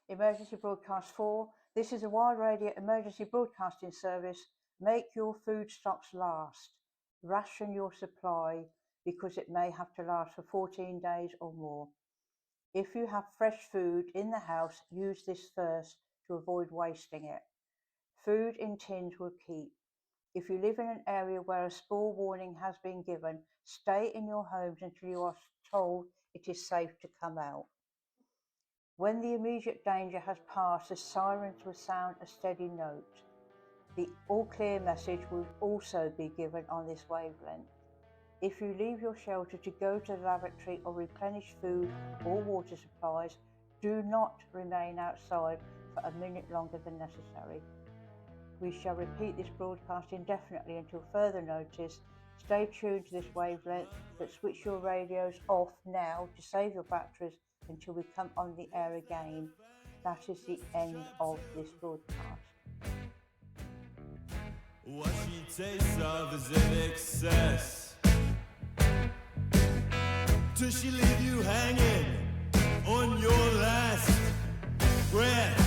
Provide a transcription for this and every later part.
Emergency Broadcast 4. This is a Wild Radio emergency broadcasting service. Make your food stocks last. Ration your supply because it may have to last for 14 days or more. If you have fresh food in the house, use this first to avoid wasting it. Food in tins will keep. If you live in an area where a spore warning has been given, stay in your homes until you are told it is safe to come out. When the immediate danger has passed, the sirens will sound a steady note. The all clear message will also be given on this wavelength. If you leave your shelter to go to the lavatory or replenish food or water supplies, do not remain outside for a minute longer than necessary. We shall repeat this broadcast indefinitely until further notice. Stay tuned to this wavelength, but switch your radios off now to save your batteries until we come on the air again. That is the end of this broadcast. What she tastes of is in excess. Till she leave you hanging on your last breath.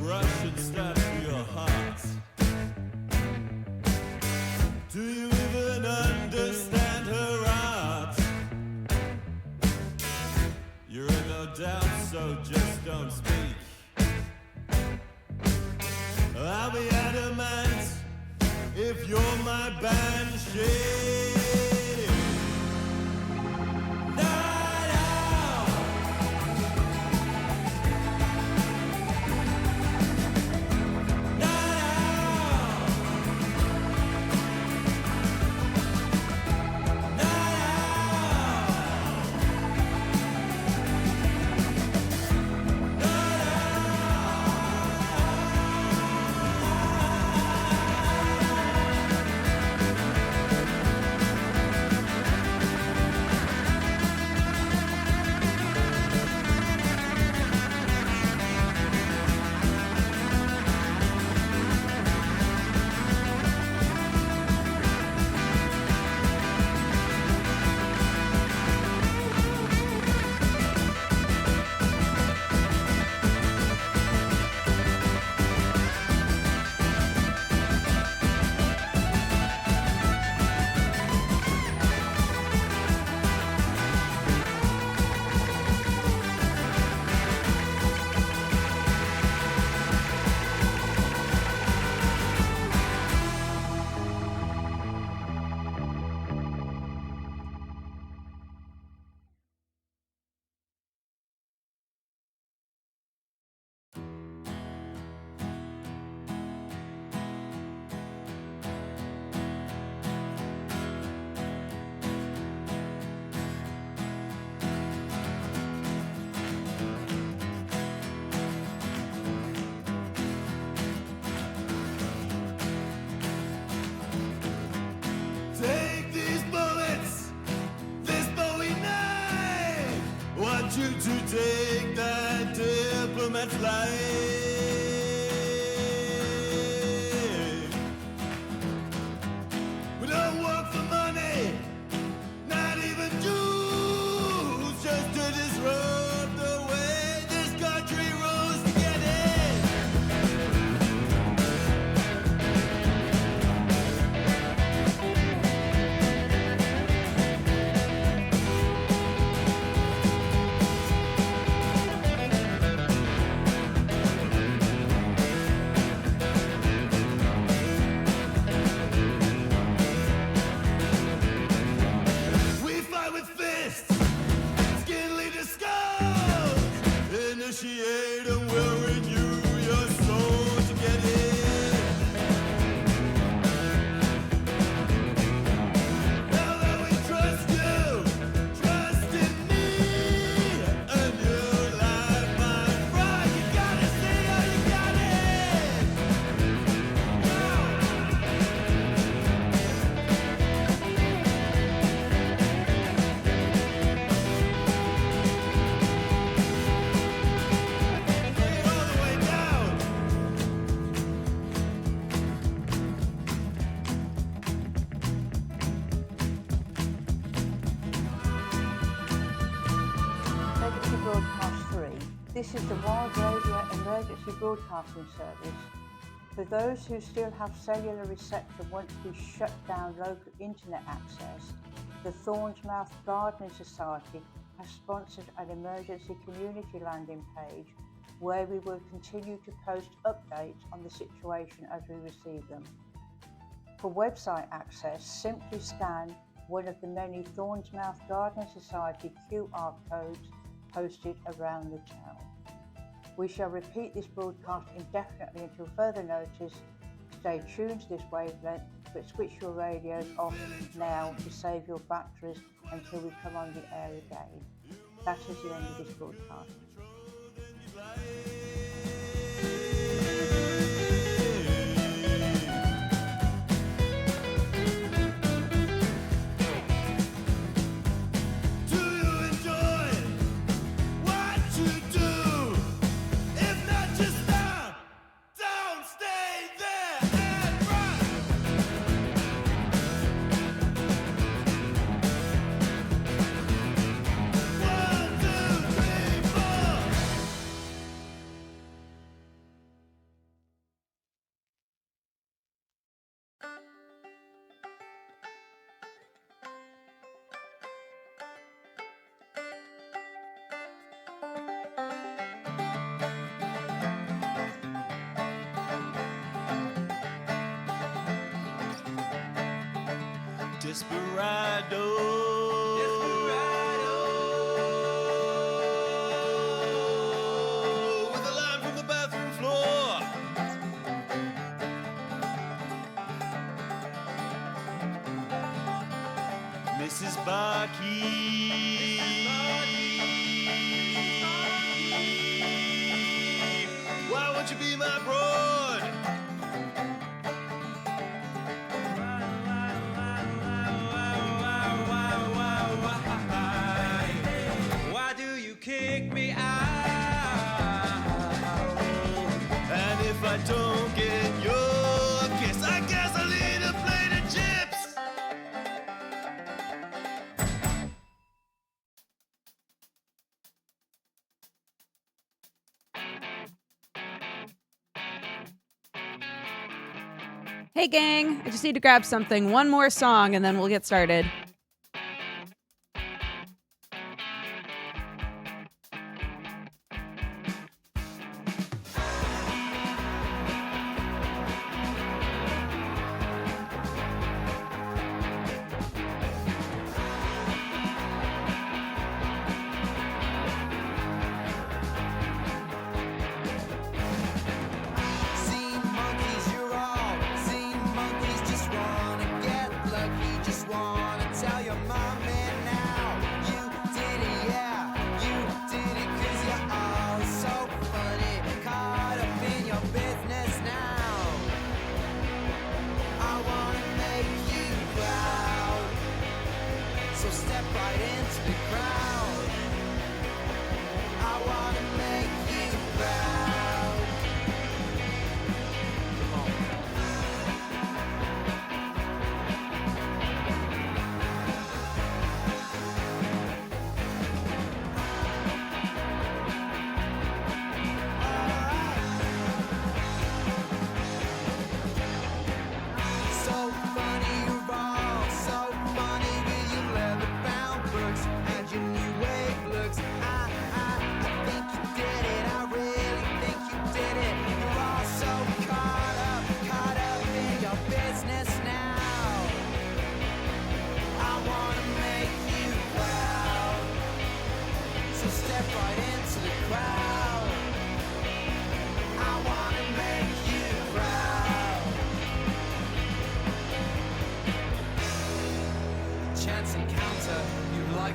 Brush and start to your heart. Do you even understand her art? You're in no doubt, so just don't speak. I'll be adamant if you're my banshee. You to take that diplomat flight. We don't work for money, not even Jews, just to disrupt the way this country rules to get in. Broadcast 3. This is the Wild Radio Emergency Broadcasting Service. For those who still have cellular reception once we shut down local internet access, the Thornsmouth Gardening Society has sponsored an emergency community landing page where we will continue to post updates on the situation as we receive them. For website access, simply scan one of the many Thornsmouth Gardening Society QR codes posted around the town. We shall repeat this broadcast indefinitely until further notice. Stay tuned to this wavelength, but switch your radios off now to save your batteries until we come on the air again. That is the end of this broadcast. Desperado. With a line from the bathroom floor. Mrs. Barkey. Why won't you be my broad? Kick me out. And if I don't get your kiss, I guess I'll eat a plate of chips. Hey gang, I just need to grab something, one more song, and then we'll get started.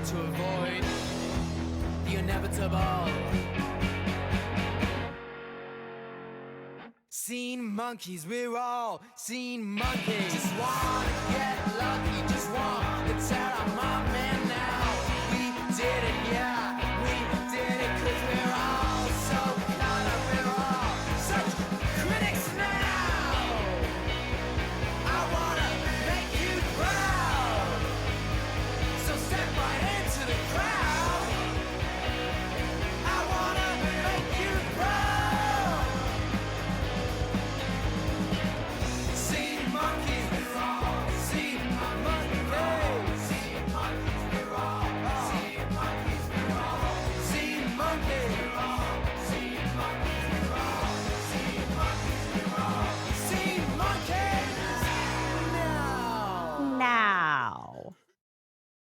To avoid the inevitable. Seen monkeys, we're all seen monkeys. Just wanna get lucky, just wanna tell our mom and now we did it, yeah, we did it, 'cause we're all so caught up, we're all such critics now. I wanna make you proud, so step right into the crowd.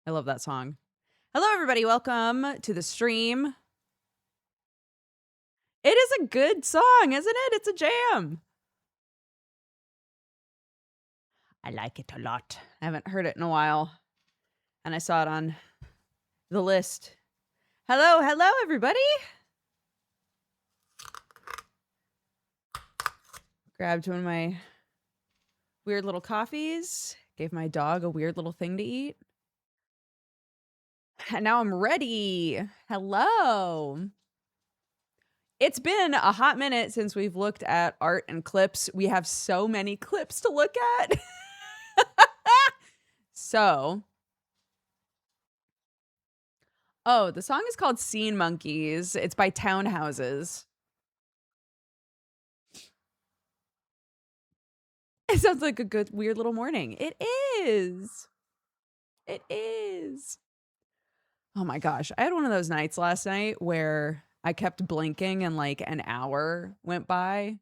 I love that song. Hello, everybody. Welcome to the stream. It is a good song, isn't it? It's a jam. I like it a lot. I haven't heard it in a while. And I saw it on the list. Hello, everybody. Grabbed one of my weird little coffees. Gave my dog a weird little thing to eat. And now I'm ready. Hello. It's been a hot minute since we've looked at art and clips. We have so many clips to look at. The song is called Scene Monkeys. It's by Townhouses. It sounds like a good, weird little morning. It is. It is. Oh my gosh. I had one of those nights last night where I kept blinking and like an hour went by.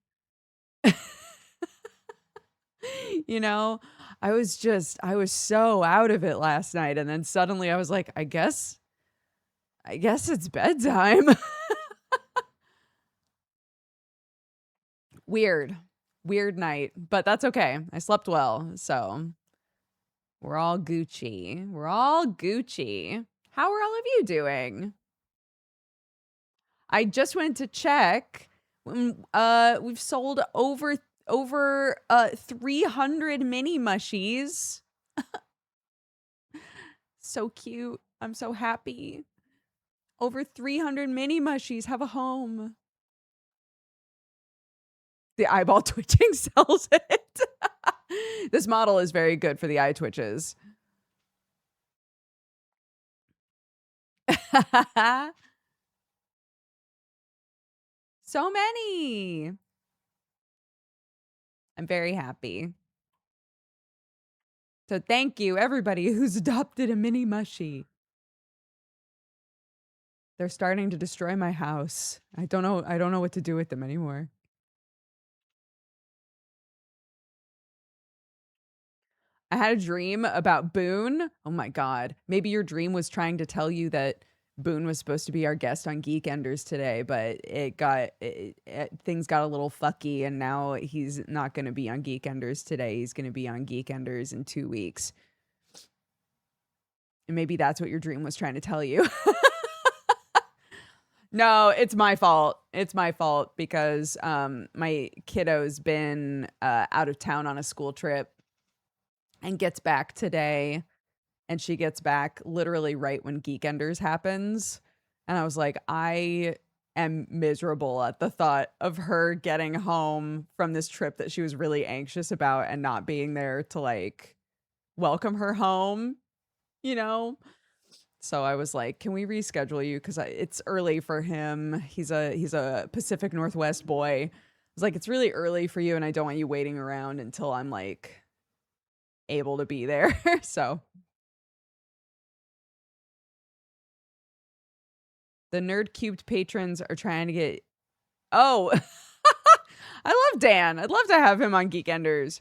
You know, I was so out of it last night. And then suddenly I was like, I guess it's bedtime. Weird night, but that's okay. I slept well. So we're all Gucci. How are all of you doing? I just went to check. We've sold over 300 mini mushies. So cute. I'm so happy. Over 300 mini mushies have a home. The eyeball twitching sells it. This model is very good for the eye twitches. So many. I'm very happy. So thank you, everybody who's adopted a mini mushie. They're starting to destroy my house. I don't know what to do with them anymore. I had a dream about Boone. Oh my God. Maybe your dream was trying to tell you that Boone was supposed to be our guest on Geek Enders today, but things got a little fucky, and now he's not going to be on Geek Enders today. He's going to be on Geek Enders in 2 weeks. And maybe that's what your dream was trying to tell you. No, it's my fault. It's my fault because my kiddo's been out of town on a school trip and gets back today. And she gets back literally right when Geek Enders happens. And I was like, I am miserable at the thought of her getting home from this trip that she was really anxious about and not being there to like welcome her home, you know? So I was like, can we reschedule you? Because it's early for him. He's a Pacific Northwest boy. I was like, it's really early for you, and I don't want you waiting around until I'm like able to be there. So the Nerd Cubed patrons are trying to get. Oh, I love Dan. I'd love to have him on Geek Enders.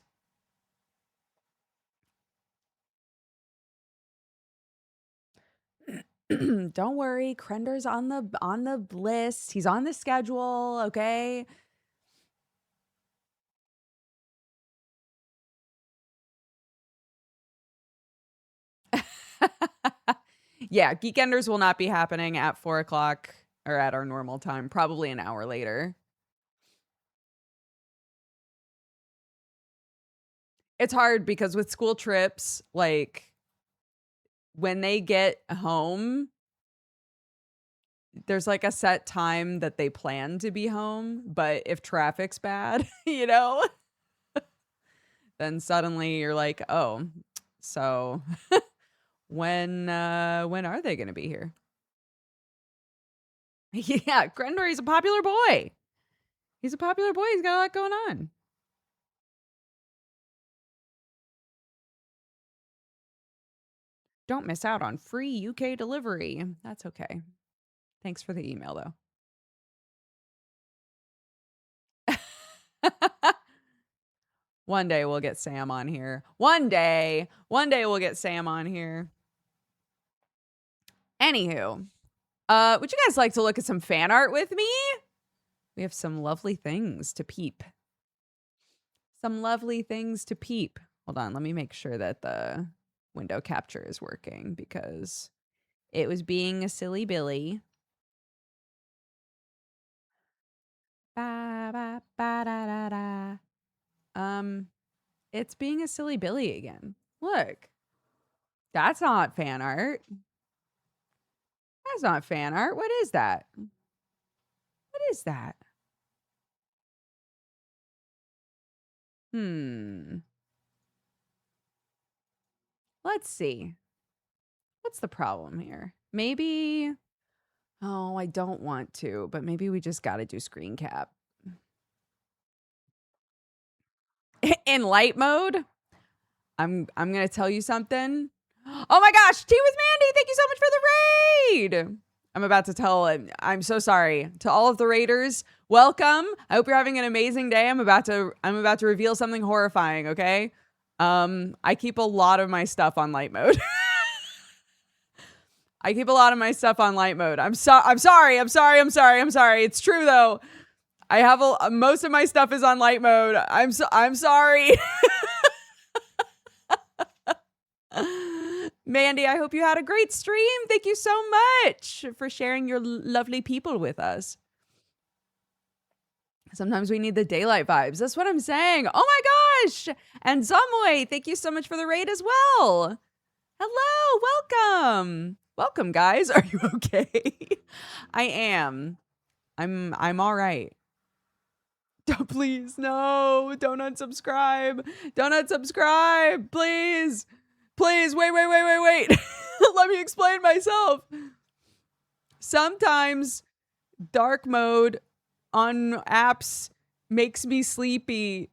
Don't worry, Krender's on the list. He's on the schedule, okay? Yeah, Geek Enders will not be happening at 4 o'clock or at our normal time, probably an hour later. It's hard because with school trips, like when they get home, there's like a set time that they plan to be home, but if traffic's bad, you know, then suddenly you're like, oh, so when are they going to be here? Yeah, Grendor, he's a popular boy. He's a popular boy. He's got a lot going on. Don't miss out on free UK delivery. That's okay. Thanks for the email, though. One day we'll get Sam on here. One day we'll get Sam on here. Anywho, would you guys like to look at some fan art with me? We have some lovely things to peep. Some lovely things to peep. Hold on, let me make sure that the window capture is working because it was being a silly Billy. Ba, ba, ba, da, da, da. It's being a silly Billy again. Look. That's not fan art. That's not fan art. What is that? What is that? Let's see. What's the problem here? Maybe. Oh, I don't want to, but maybe we just got to do screen cap. In light mode, I'm going to tell you something. Oh my gosh, Tea with Mandy, thank you so much for the raid. I'm about to tell, I'm so sorry to all of the raiders. Welcome. I hope you're having an amazing day. I'm about to reveal something horrifying, okay? I keep a lot of my stuff on light mode. I keep a lot of my stuff on light mode. I'm sorry. It's true though. I have most of my stuff is on light mode. I'm sorry. Mandy, I hope you had a great stream. Thank you so much for sharing your lovely people with us. Sometimes we need the daylight vibes. That's what I'm saying. Oh my gosh. And Zamoy, thank you so much for the raid as well. Hello, welcome. Welcome, guys. Are you okay? I am. I'm all right. Don't, please, no. Don't unsubscribe. Don't unsubscribe. Please. Please, wait. Let me explain myself. Sometimes dark mode on apps makes me sleepy.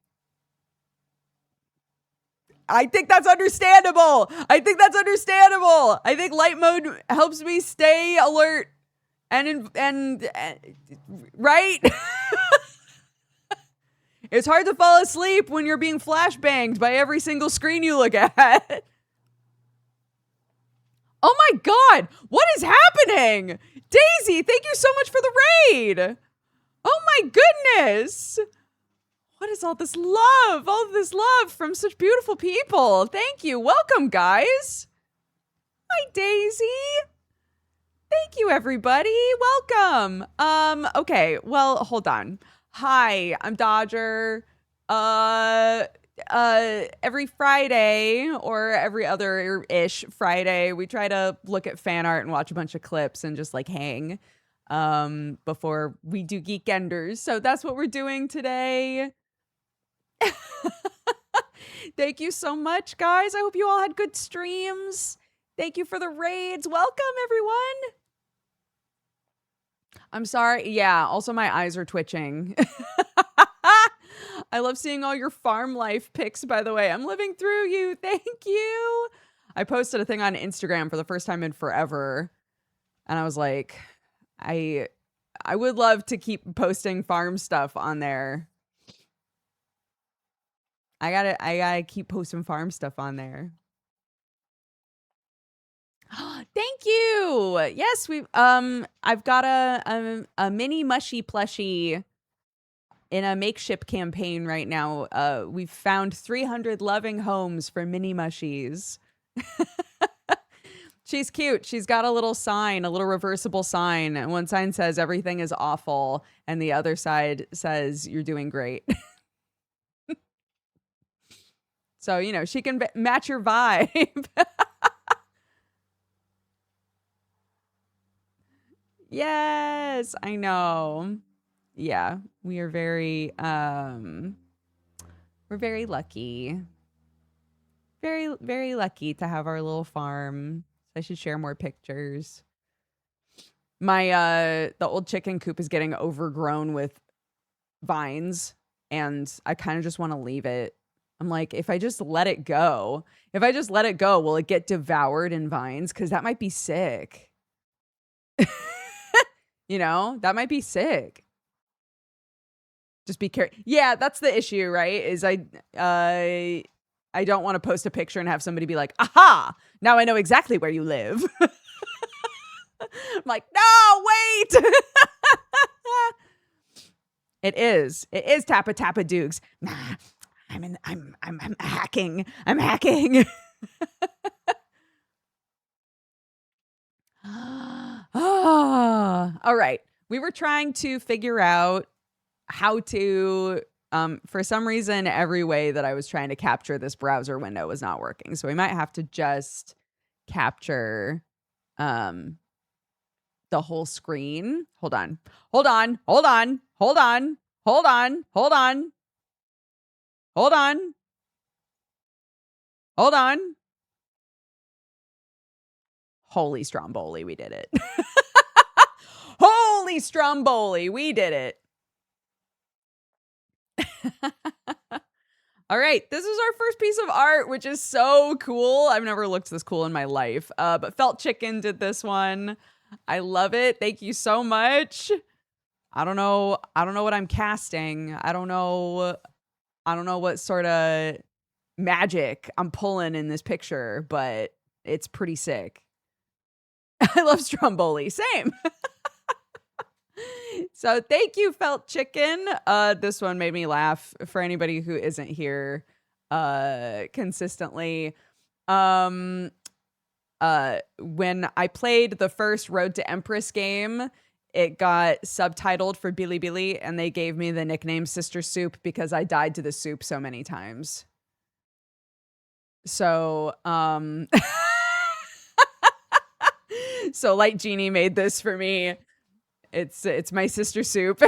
I think that's understandable. I think light mode helps me stay alert and right? It's hard to fall asleep when you're being flashbanged by every single screen you look at. Oh my God, what is happening? Daisy, thank you so much for the raid. Oh my goodness. What is all this love? All this love from such beautiful people. Thank you. Welcome, guys. Hi, Daisy. Thank you, everybody. Welcome. Okay, well, hold on. Hi, I'm Dodger. Every Friday or every other-ish Friday, we try to look at fan art and watch a bunch of clips and just like hang before we do Geekenders. So that's what we're doing today. Thank you so much, guys. I hope you all had good streams. Thank you for the raids. Welcome, everyone. I'm sorry. Yeah, also my eyes are twitching. I love seeing all your farm life pics, by the way. I'm living through you. Thank you. I posted a thing on Instagram for the first time in forever. And I was like, I would love to keep posting farm stuff on there. I gotta keep posting farm stuff on there. Thank you. Yes, I've got a mini mushy plushie in a makeshift campaign right now. We've found 300 loving homes for mini mushies. She's cute. She's got a little sign, a little reversible sign. And one sign says everything is awful, and the other side says you're doing great. So, you know, she can match your vibe. Yes, I know. Yeah, we are very we're very lucky. Very, very lucky to have our little farm. I should share more pictures. My the old chicken coop is getting overgrown with vines, and I kind of just want to leave it. I'm like, if I just let it go, will it get devoured in vines? Because that might be sick. You know, that might be sick. Just be careful. Yeah, that's the issue, right? Is I don't want to post a picture and have somebody be like, aha, now I know exactly where you live. I'm like, no, wait. It is Tappa Tappa Dukes. Nah, I'm hacking. I'm hacking. All right. We were trying to figure out how to for some reason every way that I was trying to capture this browser window was not working. So we might have to just capture the whole screen. Hold on. Hold on. Hold on. Hold on. Hold on. Hold on. Hold on. Hold on. Holy Stromboli, we did it. Holy Stromboli, we did it. All right, this is our first piece of art, which is so cool. I've never looked this cool in my life. But Felt Chicken did this one. I love it. Thank you so much. I don't know what I'm casting. I don't know what sort of magic I'm pulling in this picture, but it's pretty sick. I love Stromboli. Same. So thank you, Felt Chicken. This one made me laugh. For anybody who isn't here consistently, when I played the first Road to Empress game, it got subtitled for Bilibili, and they gave me the nickname Sister Soup because I died to the soup so many times. So, so Light Genie made this for me. It's my sister soup.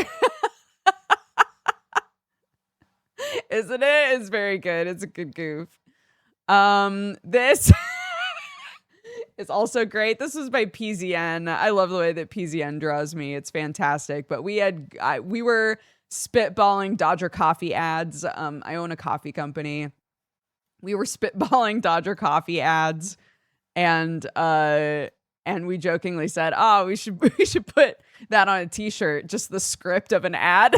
Isn't it? It's very good. It's a good goof. This is also great. This was by PZN. I love the way that PZN draws me. It's fantastic. But we were spitballing Dodger coffee ads. I own a coffee company. We were spitballing Dodger coffee ads, and we jokingly said, "Oh, we should put that on a t-shirt, just the script of an ad."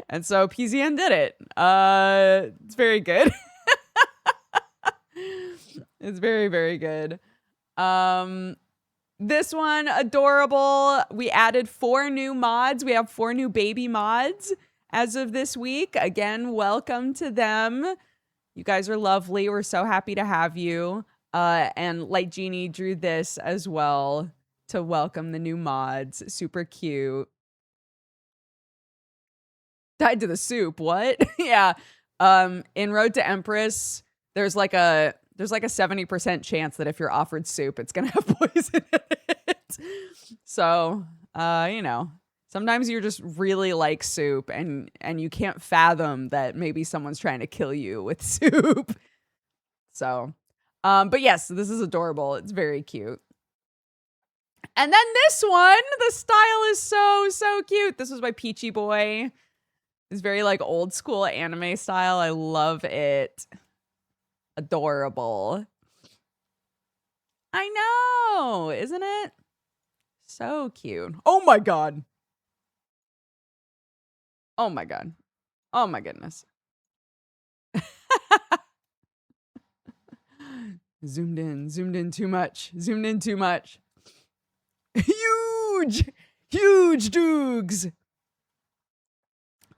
And so PZN did it. It's very good. It's very, very good. This one, adorable. We added 4 new mods. We have 4 new baby mods as of this week. Again, welcome to them. You guys are lovely. We're so happy to have you. And Light Genie drew this as well to welcome the new mods. Super cute. Died to the soup. What? Yeah. In Road to Empress, there's like a 70% chance that if you're offered soup, it's gonna have poison in it. So, sometimes you're just really like soup, and you can't fathom that maybe someone's trying to kill you with soup. So, but yes, this is adorable. It's very cute. And then this one, the style is so cute. This was by Peachy Boy. It's very like old school anime style. I love it. Adorable. I know, isn't it? So cute. Oh my god. Oh my god. Oh my goodness. Zoomed in too much. Zoomed in too much. Huge Doogs.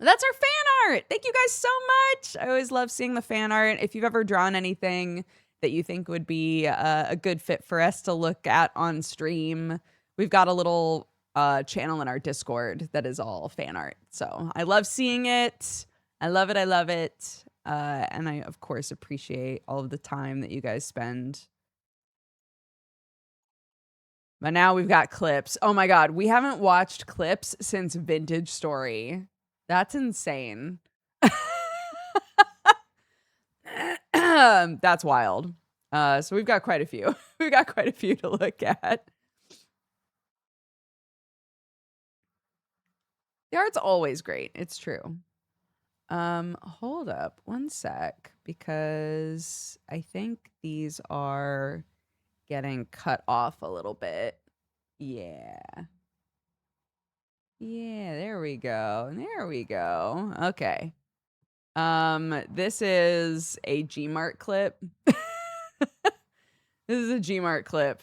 That's our fan art. Thank you guys so much. I always love seeing the fan art. If you've ever drawn anything that you think would be a good fit for us to look at on stream, we've got a little channel in our Discord that is all fan art. So I love seeing it. I love it. I love it. And I, of course, appreciate all of the time that you guys spend. But now we've got clips. Oh my god, we haven't watched clips since Vintage Story. That's insane. That's wild. So we've got quite a few. We've got quite a few to look at. The art's always great. It's true. Hold up one sec, because I think these are getting cut off a little bit. Yeah. Yeah, there we go. There we go. Okay. This is a Gmart clip. This is a Gmart clip.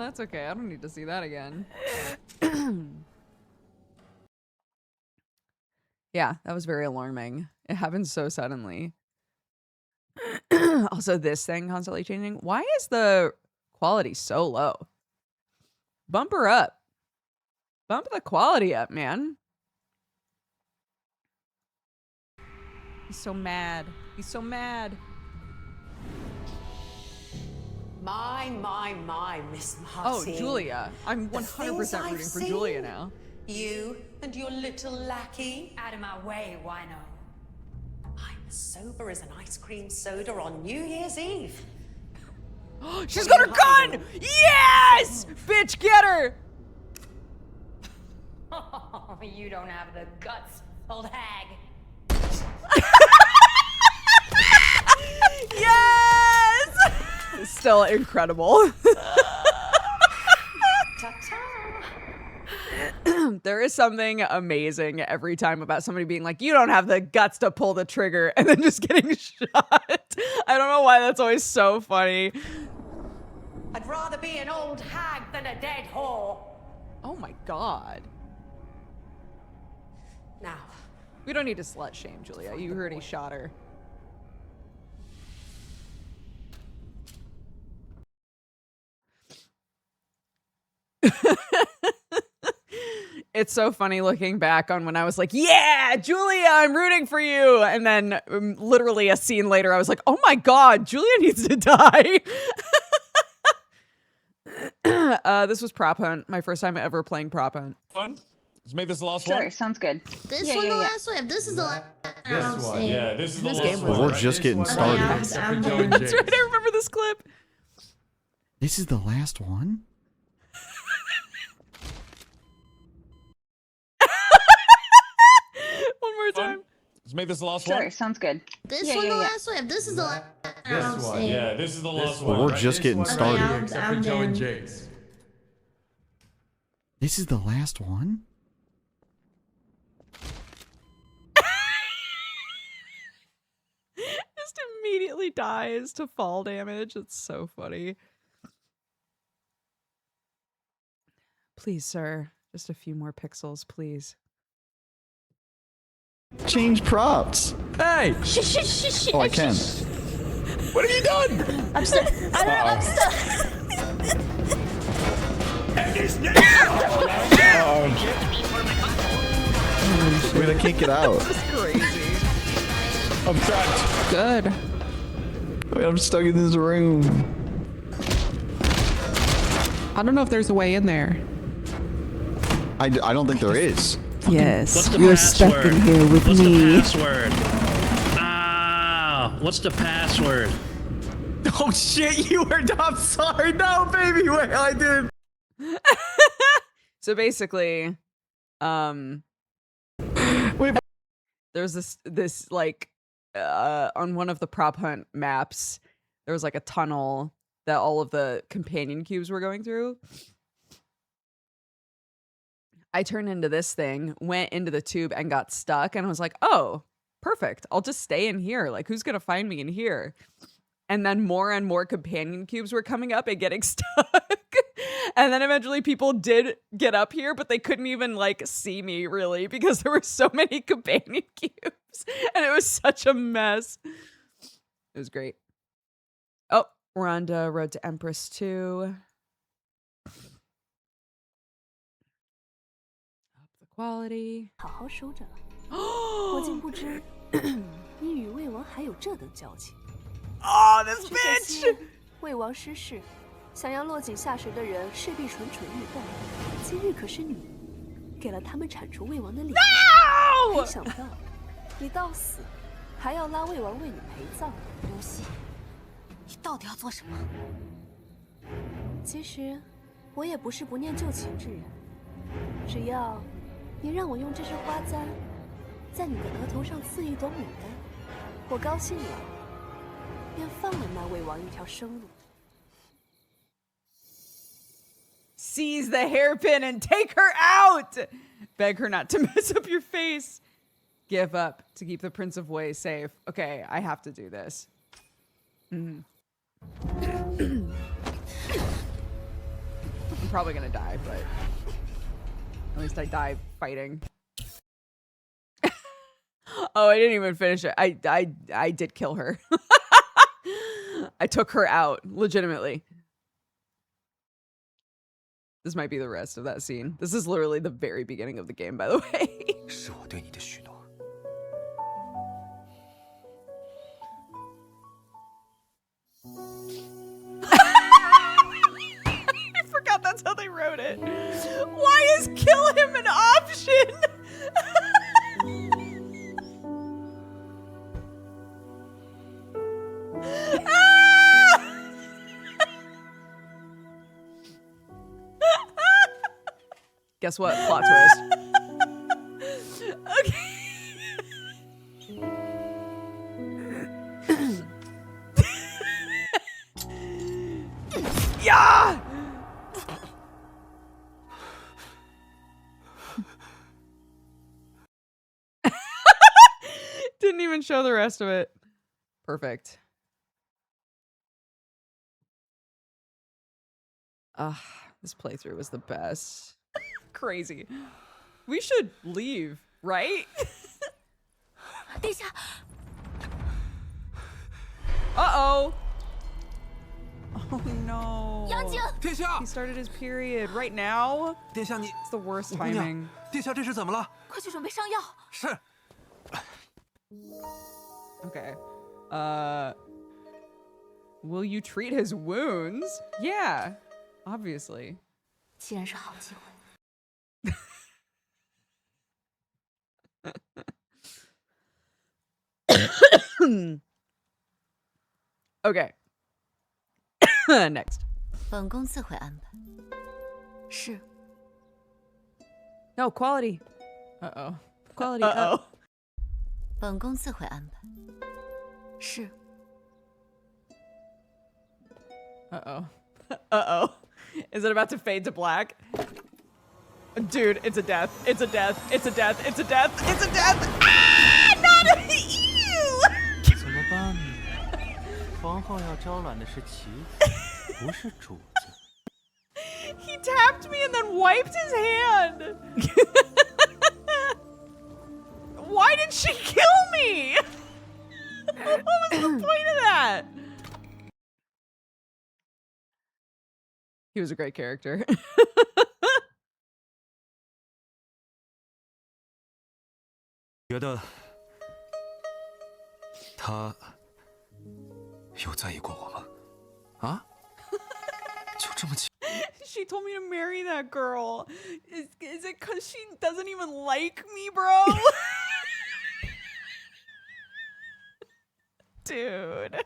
that's okay. I don't need to see that again. Yeah, that was very alarming. It happened so suddenly. Also, this thing constantly changing. Why is the quality so low? Bump her up. Bump the quality up, man. He's so mad. He's so mad. My, Miss Oh, Martin. Julia. I'm The 100% things rooting I've for Julia seen. now. You and your little lackey. Out of my way, wino. I'm as sober as an ice cream soda on New Year's Eve. She's got her gun! Yes! Bitch, get her! Oh, you don't have the guts, old hag. Yes! Still incredible. There is something amazing every time about somebody being like, you don't have the guts to pull the trigger, and then just getting shot. I don't know why that's always so funny. I'd rather be an old hag than a dead whore. Oh my god. Now, We don't need to slut shame Julia. You heard he shot her. It's so funny looking back on when I was like, yeah, Julia, I'm rooting for you. And then literally a scene later, I was like, oh my God, Julia needs to die. This was Prop Hunt. My first time ever playing Prop Hunt. Fun. Let's make this the last Sure, one. sounds good. This Yeah, one yeah, the yeah. last one? If this is the last This one. Yeah, this is the This last game one. was- We're right? just getting This one. started. Yeah, Except for I'm Joe doing- and That's James. right, I remember this clip. This is the last one? One more time. Let's make this the last Sure, one. sounds good. This Yeah, one yeah, the yeah. last one? If this is the last This one. Yeah, this is the last one. We're right? just This getting one right started. here, Except for I'm Joe and down. James. This is the last one? Just immediately dies to fall damage. It's so funny. Please, sir. Just a few more pixels, please. Change props. Hey! Oh, I can. What have you done? I'm stuck. I don't know. I'm stuck. Wait, I can't get out. Crazy. I'm trapped. Good. Wait, I'm stuck in this room. I don't know if there's a way in there. I don't think there is. Yes. What's the You're password? stuck in here with What's me. the password? Ah, what's the password? Oh shit, you were. I'm sorry. No, baby. Wait, I did. So basically, Wait. there's this like on one of the Prop Hunt maps, there was like a tunnel that all of the companion cubes were going through. I turned into this thing, went into the tube and got stuck, and I was like, oh, perfect. I'll just stay in here. Like, who's gonna find me in here? And then more and more companion cubes were coming up and getting stuck. And then eventually people did get up here, but they couldn't even like see me really because there were so many companion cubes and it was such a mess. It was great. Oh, we're on to Road to Empress 2. Up the quality. 好好收着了。我竟不知你与魏王还有这等交情。 Oh, this 只可惜魏王失势，想要落井下石的人势必蠢蠢欲动。今日可是你给了他们铲除魏王的理由。没想到你到死还要拉魏王为你陪葬。刘熙，你到底要做什么？其实我也不是不念旧情之人，只要你让我用这支花簪在你的额头上刺一朵牡丹，我高兴了，便放了那魏王一条生路。 Seize the hairpin and take her out. Beg her not to mess up your face. Give up to keep the Prince of Wei safe. Okay, I have to do this. probably gonna die, but at least I die fighting. Oh, I didn't even finish it. I did kill her. I took her out, legitimately. This might be the rest of that scene. This is literally the very beginning of the game, by the way. 是我对你的许诺。 I forgot that's how they wrote it. Why is kill him an option? Guess what? Plot twist. Okay. Yeah! Didn't even show the rest of it. Perfect. This playthrough was the best. Crazy. We should leave, right? 殿下， Uh-oh. Oh no. 杨景， 殿下 He started his period right now. 殿下你 It's the worst 姑娘 timing. 殿下这是怎么了？ 快去准备上药。 是 Okay. Will you treat his wounds? Yeah, obviously. 既然是好机会， Okay. Next. 本宫自会安排。是。 No, quality. Uh-oh. Quality. Uh-oh. 本宫自会安排。是。 Uh-oh. Uh-oh. Is it about to fade to black? Dude, it's a death. It's a death. It's a death. It's a death. It's a death. Ah! Not a ew! 怎么办呢？皇后要招揽的是棋子，不是主子。 He tapped me and then wiped his hand. Why did she kill me? What was the point of that? He was a great character. 觉得他有在意过我吗？啊？就这么轻？ She told me to marry that girl. Is it because she doesn't even like me, bro? Dude.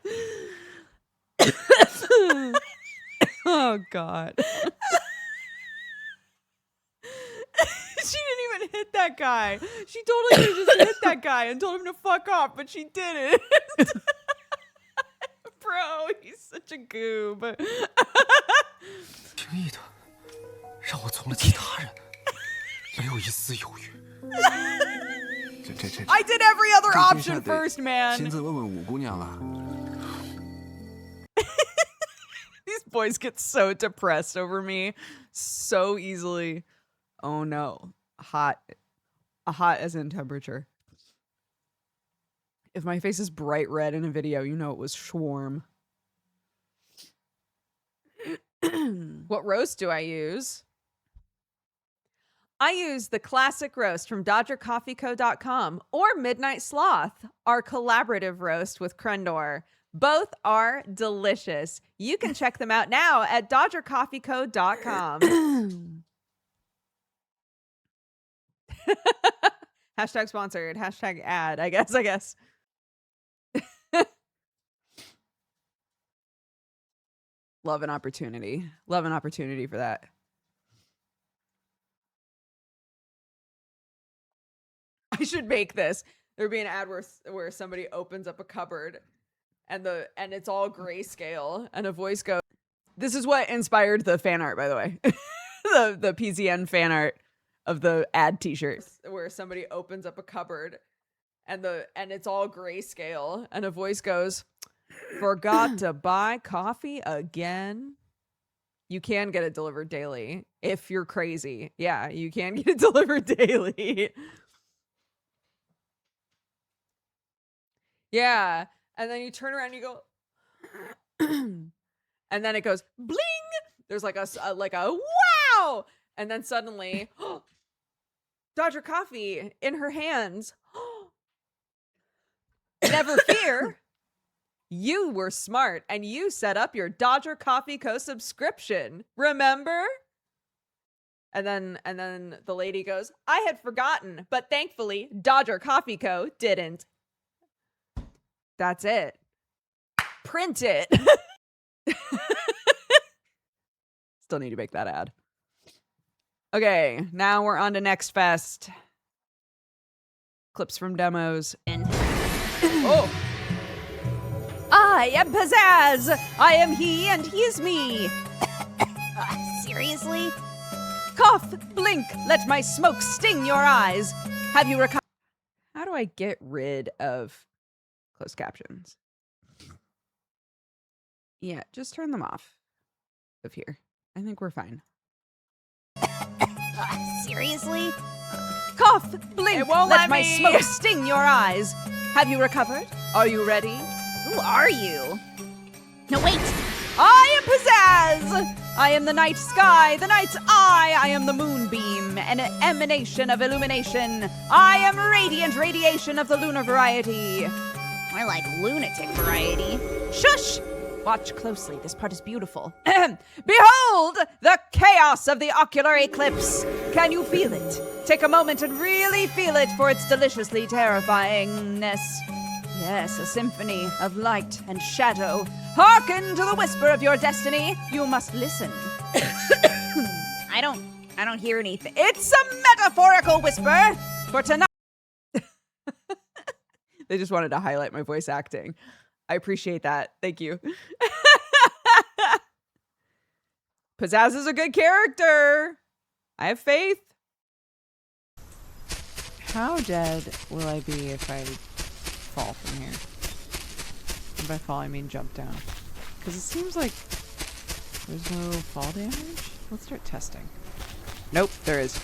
Oh, God. She didn't even hit that guy. She totally could have just hit that guy and told him to fuck off, but she didn't. Bro, he's such a goob. 轻易的让我从了其他人，没有一丝犹豫。I did every other option first, man. 亲自问问五姑娘了。 These boys get so depressed over me so easily. Oh no. Hot. Hot as in temperature. If my face is bright red in a video, you know it was Schwarm. What roast do I use? I use the classic roast from DodgerCoffeeCo.com or Midnight Sloth, our collaborative roast with Crendor. Both are delicious. You can check them out now at DodgerCoffeeCo.com. Hashtag sponsored. Hashtag ad. I guess. Love an opportunity. Love an opportunity for that. I should make this. There'd be an ad where somebody opens up a cupboard and it's all grayscale and a voice goes, this is what inspired the fan art, by the way. the PZN fan art of the ad t-shirt where somebody opens up a cupboard and it's all grayscale and a voice goes, forgot to buy coffee again. You can get it delivered daily if you're crazy. Yeah, you can get it delivered daily. Yeah. And then you turn around and you go, and then it goes bling. There's like a wow. And then suddenly, Dodger coffee in her hands. Never fear. You were smart and you set up your Dodger Coffee Co. subscription. Remember? And then the lady goes, I had forgotten, but thankfully Dodger Coffee Co. didn't. That's it. Print it. Still need to make that ad. Okay, now we're on to Next Fest. Clips from demos. Oh. I am Pizzazz. I am he and he is me. Seriously? Cough, blink, let my smoke sting your eyes. Have you recovered? How do I get rid of closed captions? Yeah, just turn them off of here. I think we're fine. Seriously? Cough, blink, let my smoke sting your eyes. Have you recovered? Are you ready? Who are you? No, wait. I am Pizzazz. I am the night sky, the night's eye. I am the moonbeam, an emanation of illumination. I am radiant radiation of the lunar variety. I like lunatic variety. Shush! Watch closely. This part is beautiful. Behold the chaos of the ocular eclipse. Can you feel it? Take a moment and really feel it for its deliciously terrifyingness. Yes, a symphony of light and shadow. Hearken to the whisper of your destiny. You must listen. I don't hear anything. It's a metaphorical whisper for tonight. They just wanted to highlight my voice acting. I appreciate that. Thank you. Pizzazz is a good character. I have faith. How dead will I be if I fall from here? And by fall, I mean jump down. Because it seems like there's no fall damage. Let's start testing. Nope, there is.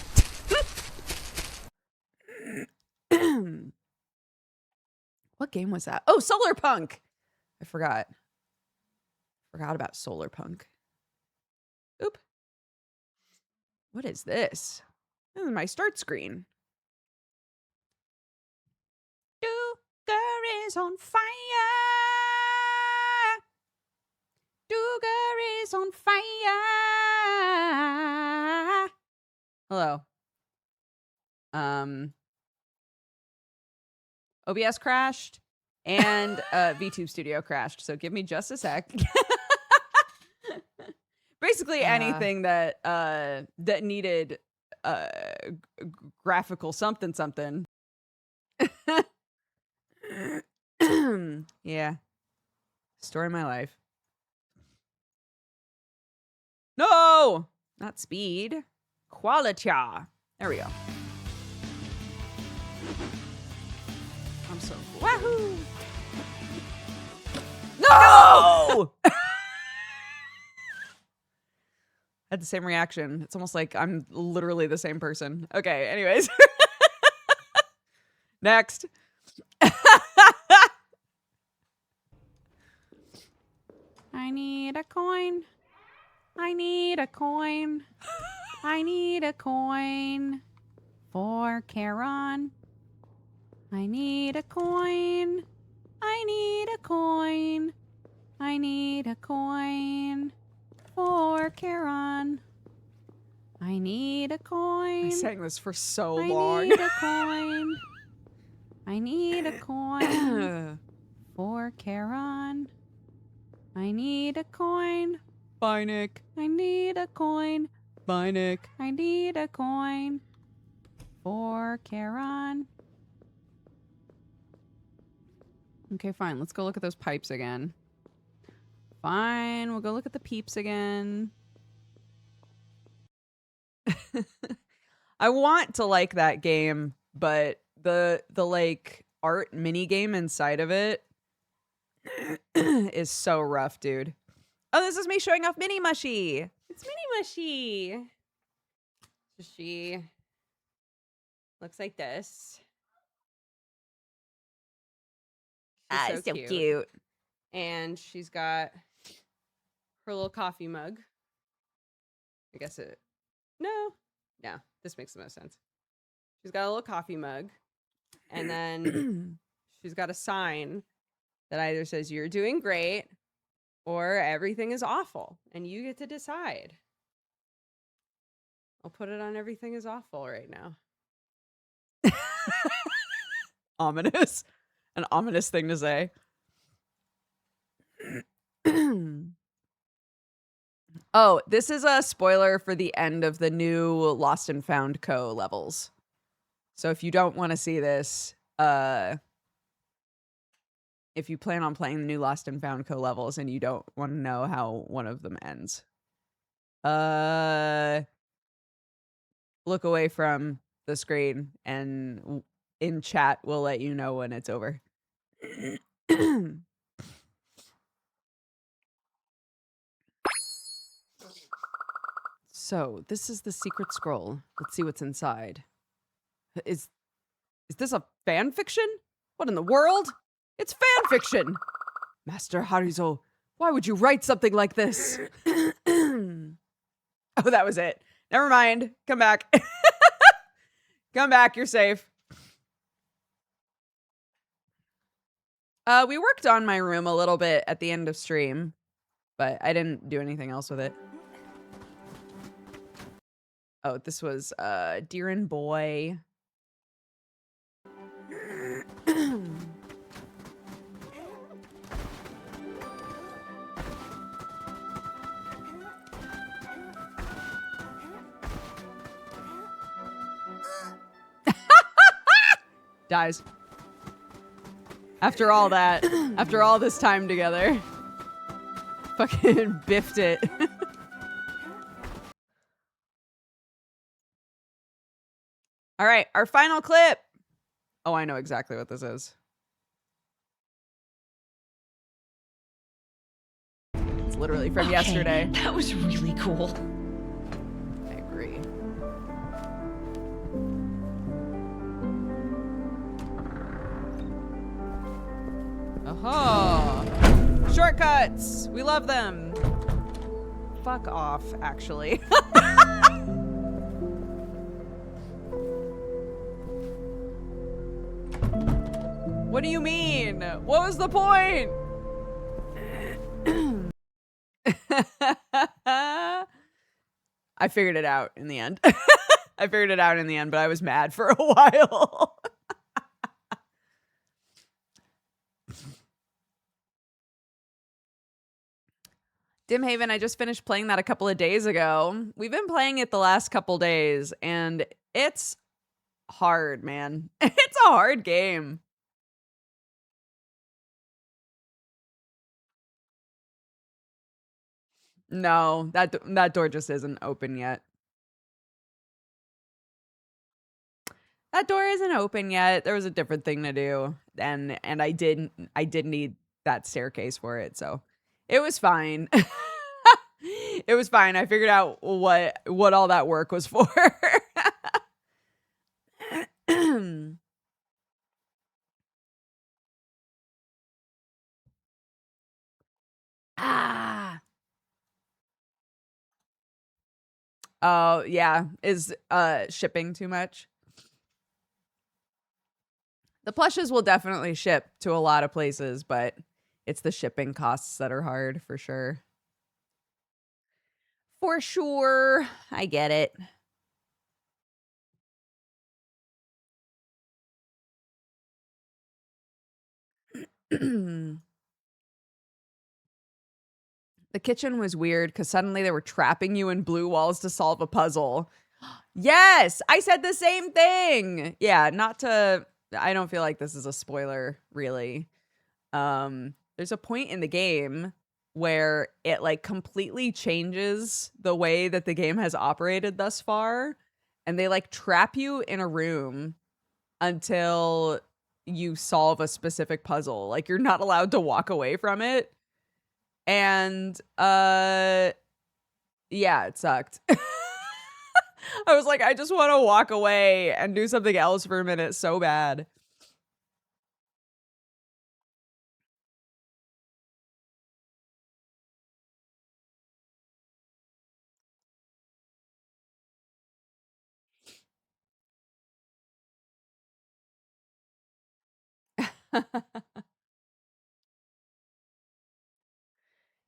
What game was that? Oh, Solar Punk! I forgot. Forgot about Solar Punk. Oop. What is this? This is my start screen. Duger is on fire. Duger is on fire. Hello. OBS crashed and VTube Studio crashed. So give me just a sec. Basically anything that that needed graphical something. Yeah. Story of my life. No! Not speed. Quality. There we go. I'm so wahoo! No! Had the same reaction. It's almost like I'm literally the same person. Okay, anyways. Next. I need a coin. I need a coin. I need a coin for Charon. I need a coin. I need a coin. I need a coin for Charon. I need a coin. I sang this for so long. I need a coin. I need a coin for Charon. I need a coin. Bye, Nick. I need a coin. Bye, Nick. I need a coin for Charon. Okay, fine. Let's go look at those pipes again. Fine. We'll go look at the peeps again. I want to like that game, but the like art mini game inside of it is so rough, dude. Oh, this is me showing off Mini Mushy. It's Mushy. So she looks like this. She's so cute. And she's got her little coffee mug. I guess it. No, this makes the most sense. She's got a little coffee mug, and then she's got a sign that either says "You're doing great" or "Everything is awful," and you get to decide. I'll put it on "Everything is awful" right now. Ominous. An ominous thing to say. Oh, this is a spoiler for the end of the new Lost and Found Co. levels. So if you don't want to see this, if you plan on playing the new Lost and Found Co. levels and you don't want to know how one of them ends, look away from the screen, and in chat we'll let you know when it's over. So, this is the secret scroll. Let's see what's inside. Is this a fan fiction? What in the world? It's fan fiction! Master Harizo, why would you write something like this? Oh, that was it. Never mind. Come back. Come back. You're safe. We worked on my room a little bit at the end of stream, but I didn't do anything else with it. Oh, this was Deer and Boy. Dies. After all that, after all this time together, fucking biffed it. All right, our final clip. Oh, I know exactly what this is. It's literally from yesterday. That was really cool. I agree. Oh, shortcuts. We love them. Fuck off, actually. What do you mean? What was the point? I figured it out in the end. I figured it out in the end, but I was mad for a while. Dimhaven, I just finished playing that a couple of days ago. We've been playing it the last couple days, and it's hard, man. It's a hard game. No, that door just isn't open yet. That door isn't open yet. There was a different thing to do, and I did need that staircase for it, so it was fine. It was fine. I figured out what all that work was for. Ah. Oh, yeah. Is shipping too much? The plushes will definitely ship to a lot of places, but it's the shipping costs that are hard for sure. For sure. I get it. The kitchen was weird because suddenly they were trapping you in blue walls to solve a puzzle. Yes, I said the same thing. Yeah, I don't feel like this is a spoiler, really. There's a point in the game where it like completely changes the way that the game has operated thus far, and they like trap you in a room until you solve a specific puzzle. Like you're not allowed to walk away from it. And Yeah, it sucked. I was like, I just want to walk away and do something else for a minute so bad.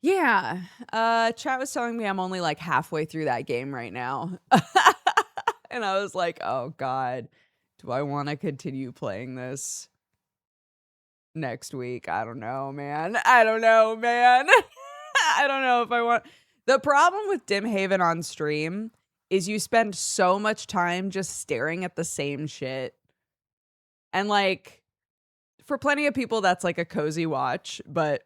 Yeah. Chat was telling me I'm only like halfway through that game right now. And I was like, oh God, do I want to continue playing this next week? I don't know, man. I don't know, man. I don't know if I want. The problem with Dim Haven on stream is you spend so much time just staring at the same shit. And like, for plenty of people, that's like a cozy watch, but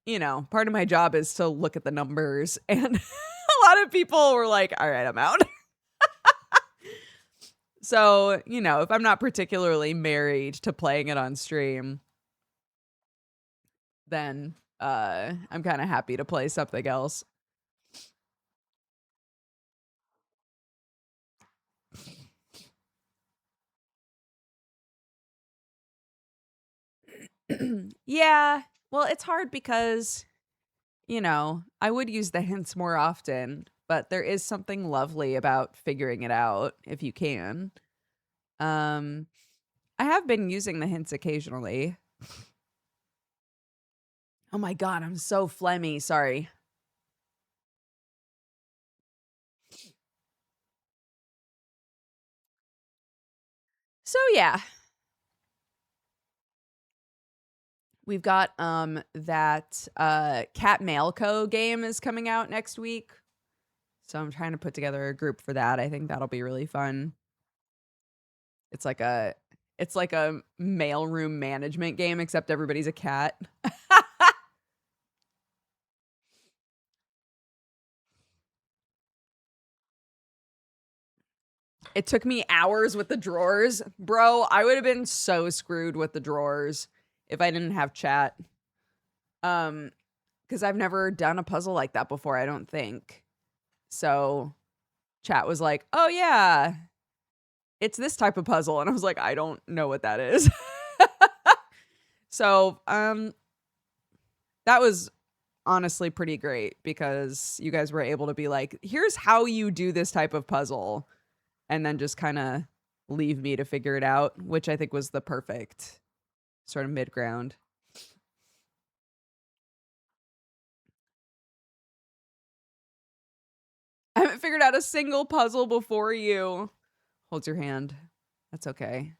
you know, part of my job is to look at the numbers, and a lot of people were like, all right, I'm out. So, you know, if I'm not particularly married to playing it on stream, then I'm kind of happy to play something else. Yeah, well, it's hard because, you know, I would use the hints more often, but there is something lovely about figuring it out if you can. I have been using the hints occasionally. Oh my God, I'm so phlegmy. Sorry. So yeah. We've got that Cat Mailco game is coming out next week. So I'm trying to put together a group for that. I think that'll be really fun. It's like a mailroom management game, except everybody's a cat. It took me hours with the drawers. Bro, I would have been so screwed with the drawers if I didn't have chat. Because I've never done a puzzle like that before, I don't think. So chat was like, oh yeah, it's this type of puzzle. And I was like, I don't know what that is. So, that was honestly pretty great because you guys were able to be like, here's how you do this type of puzzle. And then just kind of leave me to figure it out, which I think was the perfect sort of mid-ground. I haven't figured out a single puzzle before you. Holds your hand. That's okay.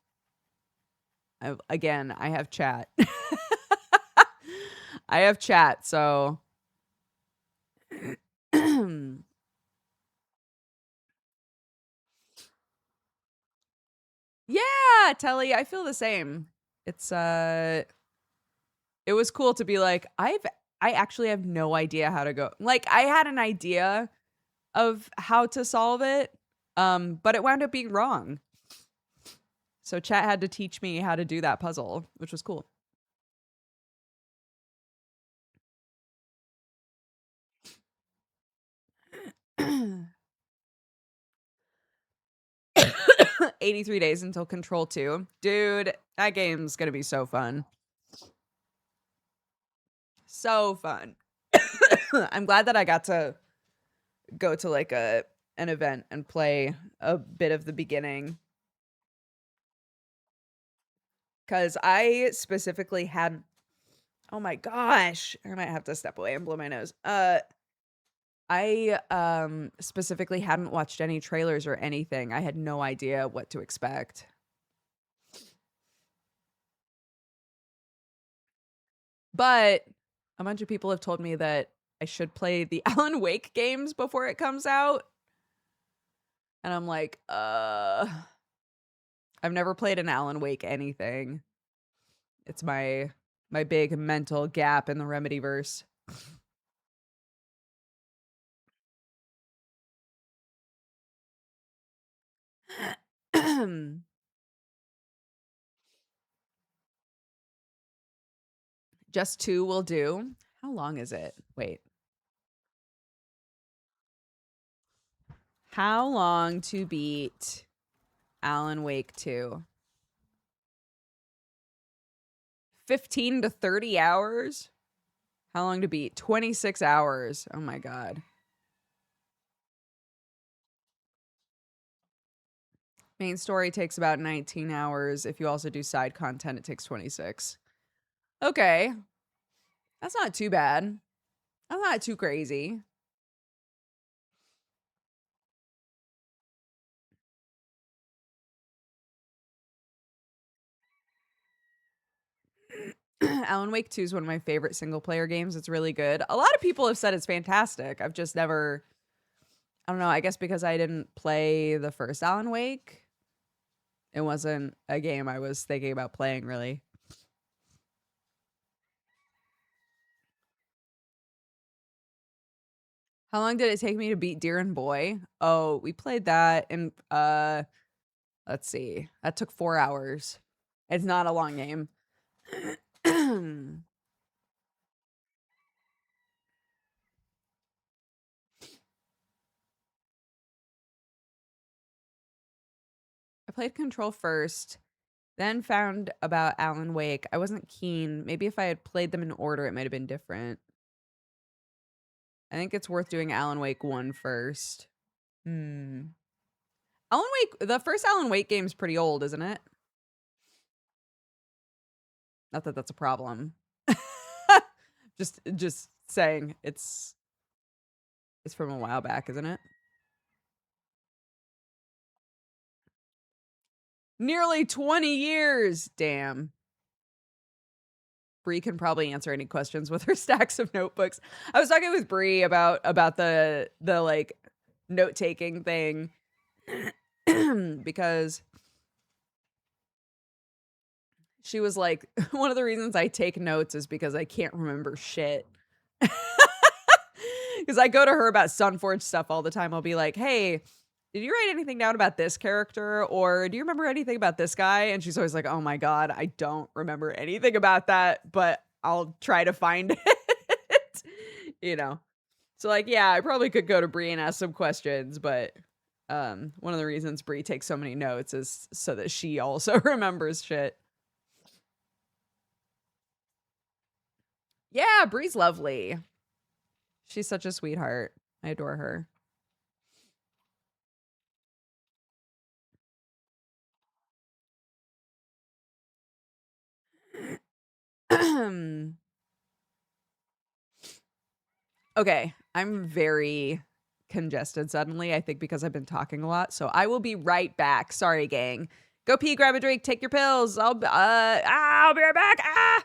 Again, I have chat. I have chat, so yeah, Telly, I feel the same. It's it was cool to be like, I actually have no idea how to go. Like, I had an idea of how to solve it, but it wound up being wrong. So chat had to teach me how to do that puzzle, which was cool. $83 days until Control 2. Dude, that game's gonna be so fun. So fun. I'm glad that I got to go to like an event and play a bit of the beginning. Because I specifically had, oh my gosh, I might have to step away and blow my nose. I specifically hadn't watched any trailers or anything. I had no idea what to expect. But a bunch of people have told me that I should play the Alan Wake games before it comes out. And I'm like, I've never played an Alan Wake anything. It's my big mental gap in the Remedyverse. Just 2 will do. How long is it? Wait. How long to beat Alan Wake 2? 15 to 30 hours? How long to beat? 26 hours. Oh my god. Main story takes about 19 hours. If you also do side content, it takes 26. Okay. That's not too bad. That's not too crazy. Alan Wake 2 is one of my favorite single player games. It's really good. A lot of people have said it's fantastic. I've just never, I don't know, I guess because I didn't play the first Alan Wake, it wasn't a game I was thinking about playing really. How long did it take me to beat Deer and Boy? Oh, we played that in, let's see. That took 4 hours. It's not a long game. I played Control first, then found about Alan Wake. I wasn't keen. Maybe if I had played them in order, it might have been different. I think it's worth doing Alan Wake 1 first. Alan Wake, the first Alan Wake game is pretty old, isn't it? Not that that's a problem. just saying it's from a while back, isn't it? Nearly 20 years. Damn. Bree can probably answer any questions with her stacks of notebooks. I was talking with Bree about the like note-taking thing because she was like, one of the reasons I take notes is because I can't remember shit. Because I go to her about Sunforge stuff all the time. I'll be like, hey, did you write anything down about this character? Or do you remember anything about this guy? And she's always like, oh my God, I don't remember anything about that, but I'll try to find it. You know? So like, yeah, I probably could go to Bree and ask some questions, but one of the reasons Bree takes so many notes is so that she also remembers shit. Yeah, Bree's lovely. She's such a sweetheart. I adore her. Okay, I'm very congested suddenly, I think because I've been talking a lot. So I will be right back. Sorry, gang. Go pee, grab a drink, take your pills. I'll be right back. Ah!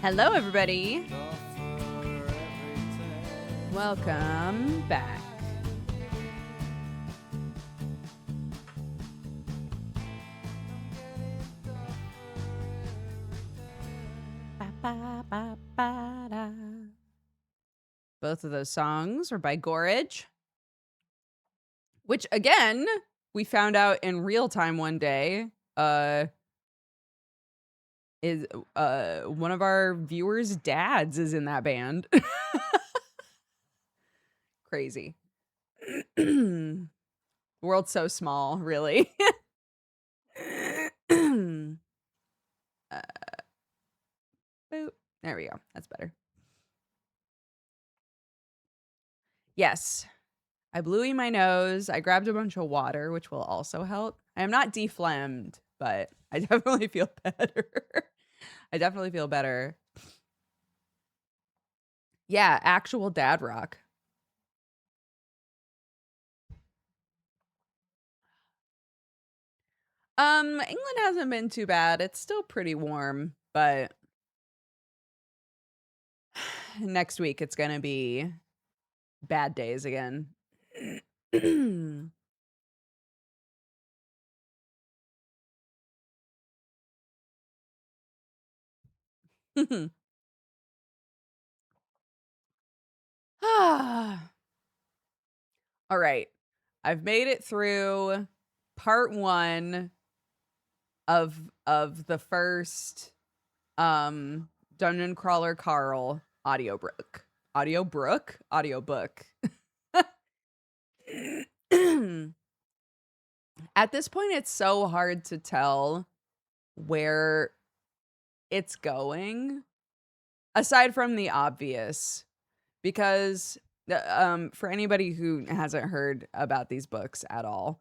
Hello, everybody. Welcome back. Ba-ba-ba-ba-da. Both of those songs are by Gorage, which again, we found out in real time one day, is one of our viewers' dads is in that band. Crazy. The world's so small, really. Boop. There we go. That's better. Yes. I blew in my nose. I grabbed a bunch of water, which will also help. I am not deflamed, but I definitely feel better. I definitely feel better. Yeah, actual dad rock. England hasn't been too bad. It's still pretty warm, but next week it's gonna be bad days again. All right. I've made it through part 1 of the first Dungeon Crawler Carl audiobook. Audiobook. At this point, it's so hard to tell where it's going, aside from the obvious, because for anybody who hasn't heard about these books at all,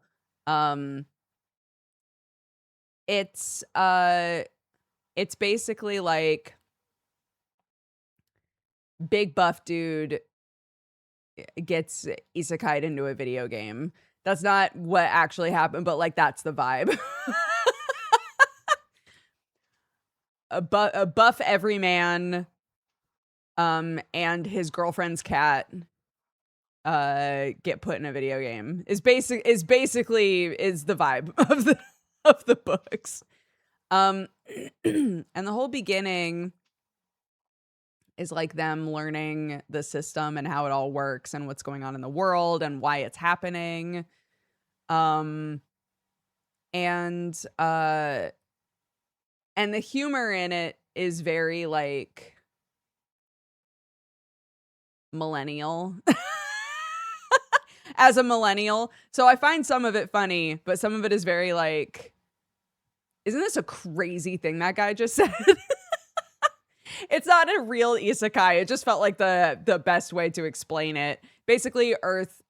it's basically like big buff dude gets isekai'd into a video game. That's not what actually happened, but like that's the vibe. a buff everyman and his girlfriend's cat get put in a video game is basically the vibe of the books. And the whole beginning is like them learning the system and how it all works and what's going on in the world and why it's happening. And the humor in it is very like millennial. As a millennial. So I find some of it funny, but some of it is very like, isn't this a crazy thing that guy just said? It's not a real isekai. It just felt like the best way to explain it. Basically, Earth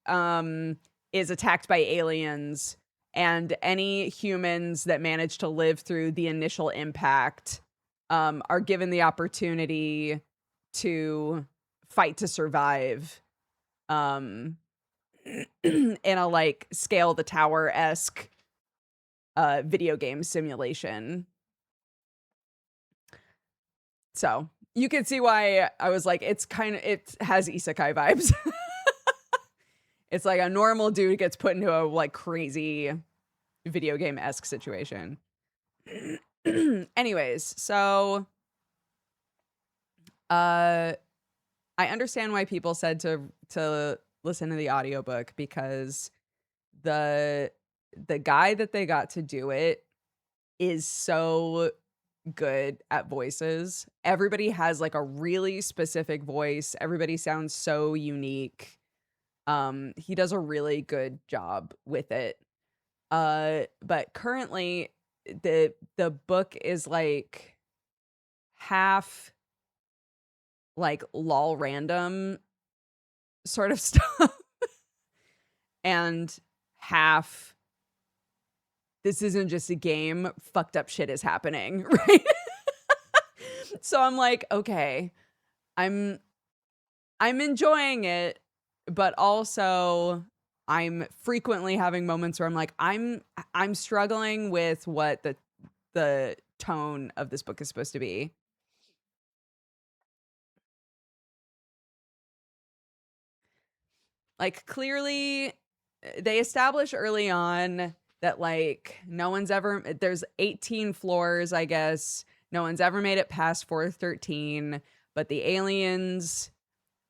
is attacked by aliens, and any humans that manage to live through the initial impact are given the opportunity to fight to survive in a like Scale the Tower-esque video game simulation. So you can see why I was like, it has isekai vibes. It's like a normal dude gets put into a like crazy video game-esque situation. Anyways, so I understand why people said to listen to the audiobook, because the guy that they got to do it is so good at voices. Everybody has like a really specific voice. Everybody sounds so unique. He does a really good job with it. But currently the book is like half like lol random sort of stuff and half this isn't just a game, fucked up shit is happening, right? So I'm like, okay, I'm enjoying it, but also I'm frequently having moments where I'm like, I'm struggling with what the tone of this book is supposed to be. like clearly they establish early on that like no one's ever, there's 18 floors, I guess. No one's ever made it past 413, but the aliens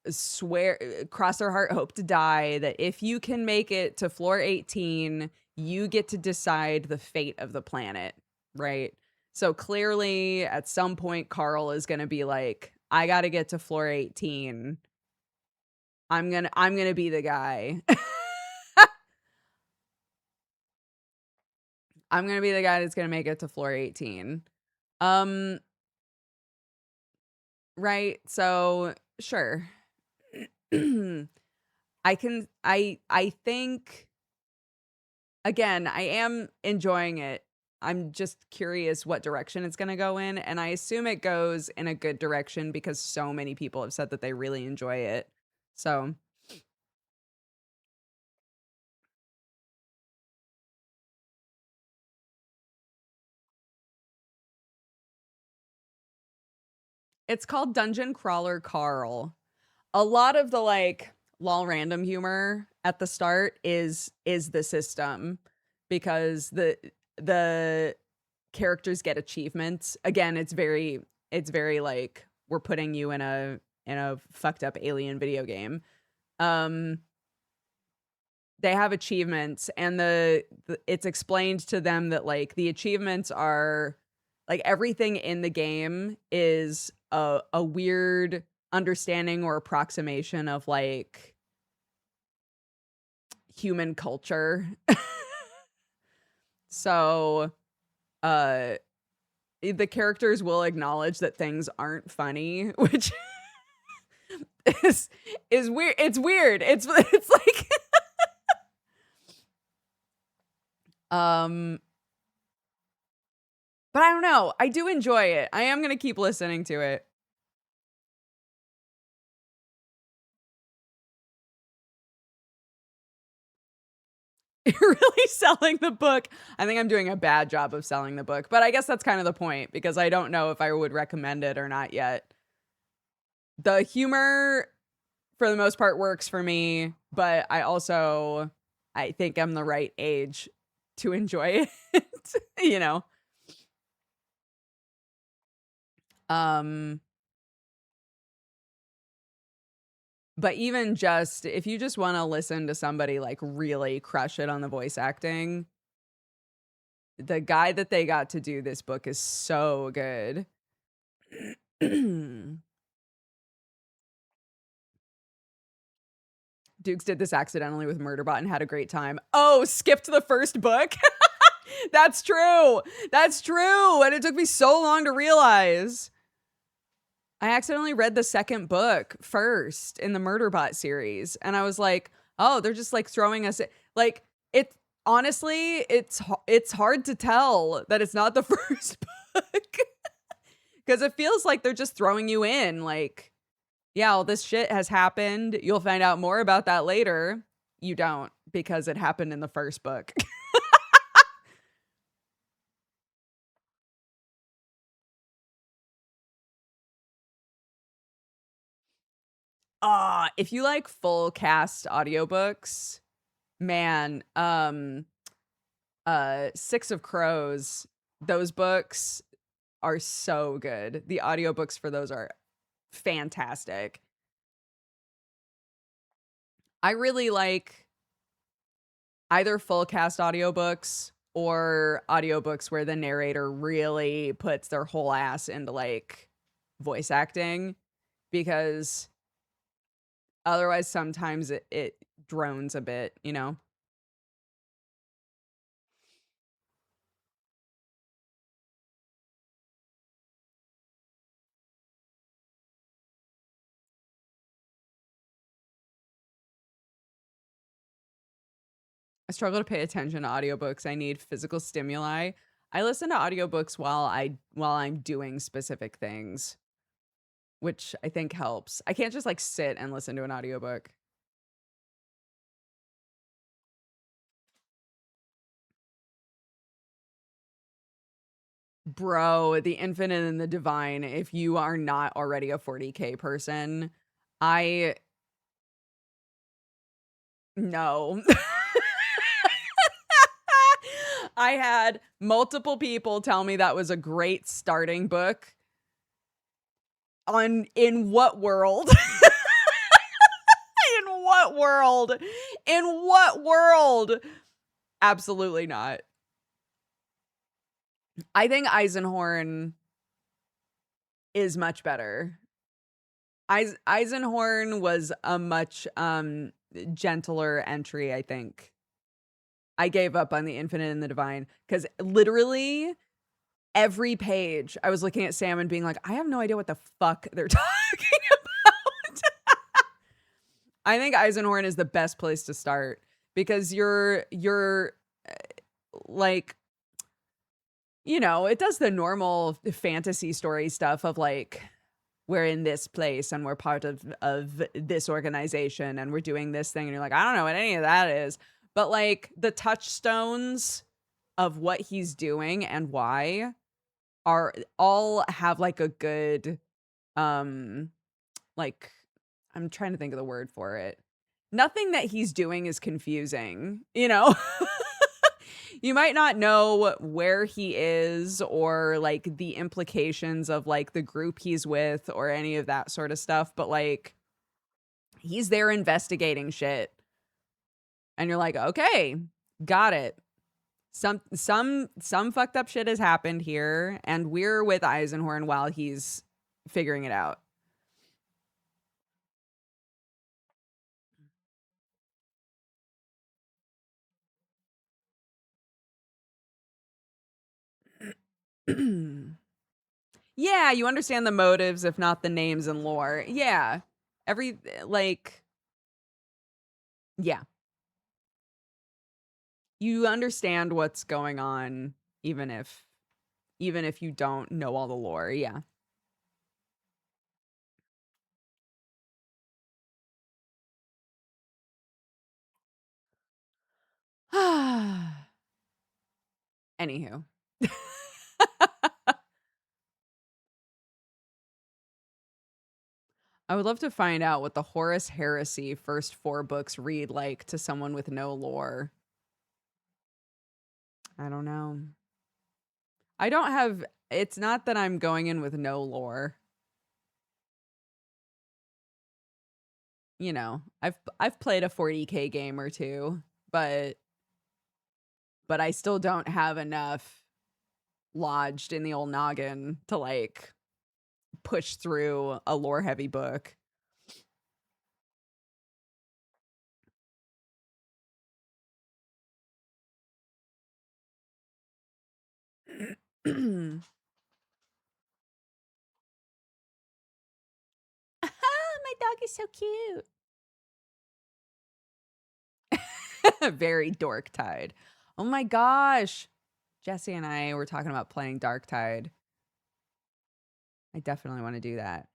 swear, cross their heart, hope to die, that if you can make it to floor 18, you get to decide the fate of the planet, right? So clearly at some point Carl is going to be like, I got to get to floor 18. I'm going to be the guy. I'm going to be the guy that's going to make it to floor 18. Right? So, sure. I think again, I am enjoying it. I'm just curious what direction it's going to go in, and I assume it goes in a good direction because so many people have said that they really enjoy it. So, it's called Dungeon Crawler Carl. A lot of the like lol random humor at the start is the system, because the characters get achievements. Again, it's very like we're putting you in a fucked up alien video game. They have achievements, and it's explained to them that like the achievements are like everything in the game is a weird understanding or approximation of like human culture. So the characters will acknowledge that things aren't funny, which is weird. It's weird. It's like but I don't know. I do enjoy it. I am going to keep listening to it. You're really selling the book. I think I'm doing a bad job of selling the book, but I guess that's kind of the point, because I don't know if I would recommend it or not yet. The humor, for the most part, works for me, but I think I'm the right age to enjoy it, you know? But even just, if you just want to listen to somebody like really crush it on the voice acting, the guy that they got to do this book is so good. Dukes did this accidentally with Murderbot and had a great time. Oh, skipped the first book? That's true. That's true. And it took me so long to realize. I accidentally read the second book first in the Murderbot series, and I was like, oh, they're just like throwing us like it. Honestly, it's hard to tell that it's not the first book, because it feels like they're just throwing you in like, yeah, all this shit has happened. You'll find out more about that later. You don't, because it happened in the first book. If you like full cast audiobooks, man, Six of Crows, those books are so good. The audiobooks for those are fantastic. I really like either full cast audiobooks or audiobooks where the narrator really puts their whole ass into like voice acting, because otherwise sometimes it drones a bit, you know? I struggle to pay attention to audiobooks. I need physical stimuli. I listen to audiobooks while I'm doing specific things, which I think helps. I can't just like sit and listen to an audiobook. Bro, The Infinite and the Divine, if you are not already a 40K person, I No. I had multiple people tell me that was a great starting book. In what world? In what world? In what world? Absolutely not. I think Eisenhorn is much better. Eisenhorn was a much gentler entry, I think. I gave up on the Infinite and the Divine because literally every page I was looking at Sam and being like, I have no idea what the fuck they're talking about. I think Eisenhorn is the best place to start because you're like, you know, it does the normal fantasy story stuff of like, we're in this place and we're part of this organization and we're doing this thing. And you're like, I don't know what any of that is. But like the touchstones of what he's doing and why are all have like a good, like, I'm trying to think of the word for it. Nothing that he's doing is confusing, you know? You might not know where he is or like the implications of like the group he's with or any of that sort of stuff, but like he's there investigating shit. And you're like, okay, got it. Some fucked up shit has happened here, and we're with Eisenhorn while he's figuring it out. Yeah, you understand the motives, if not the names and lore. Yeah. Yeah. You understand what's going on, even if you don't know all the lore. Yeah. Anywho. I would love to find out what the Horus Heresy first 4 books read like to someone with no lore. I don't know. It's not that I'm going in with no lore. You know, I've played a 40K game or two, but I still don't have enough lodged in the old noggin to like push through a lore heavy book. My dog is so cute. Very dork tide. Oh my gosh. Jesse and I were talking about playing Dark Tide. I definitely want to do that.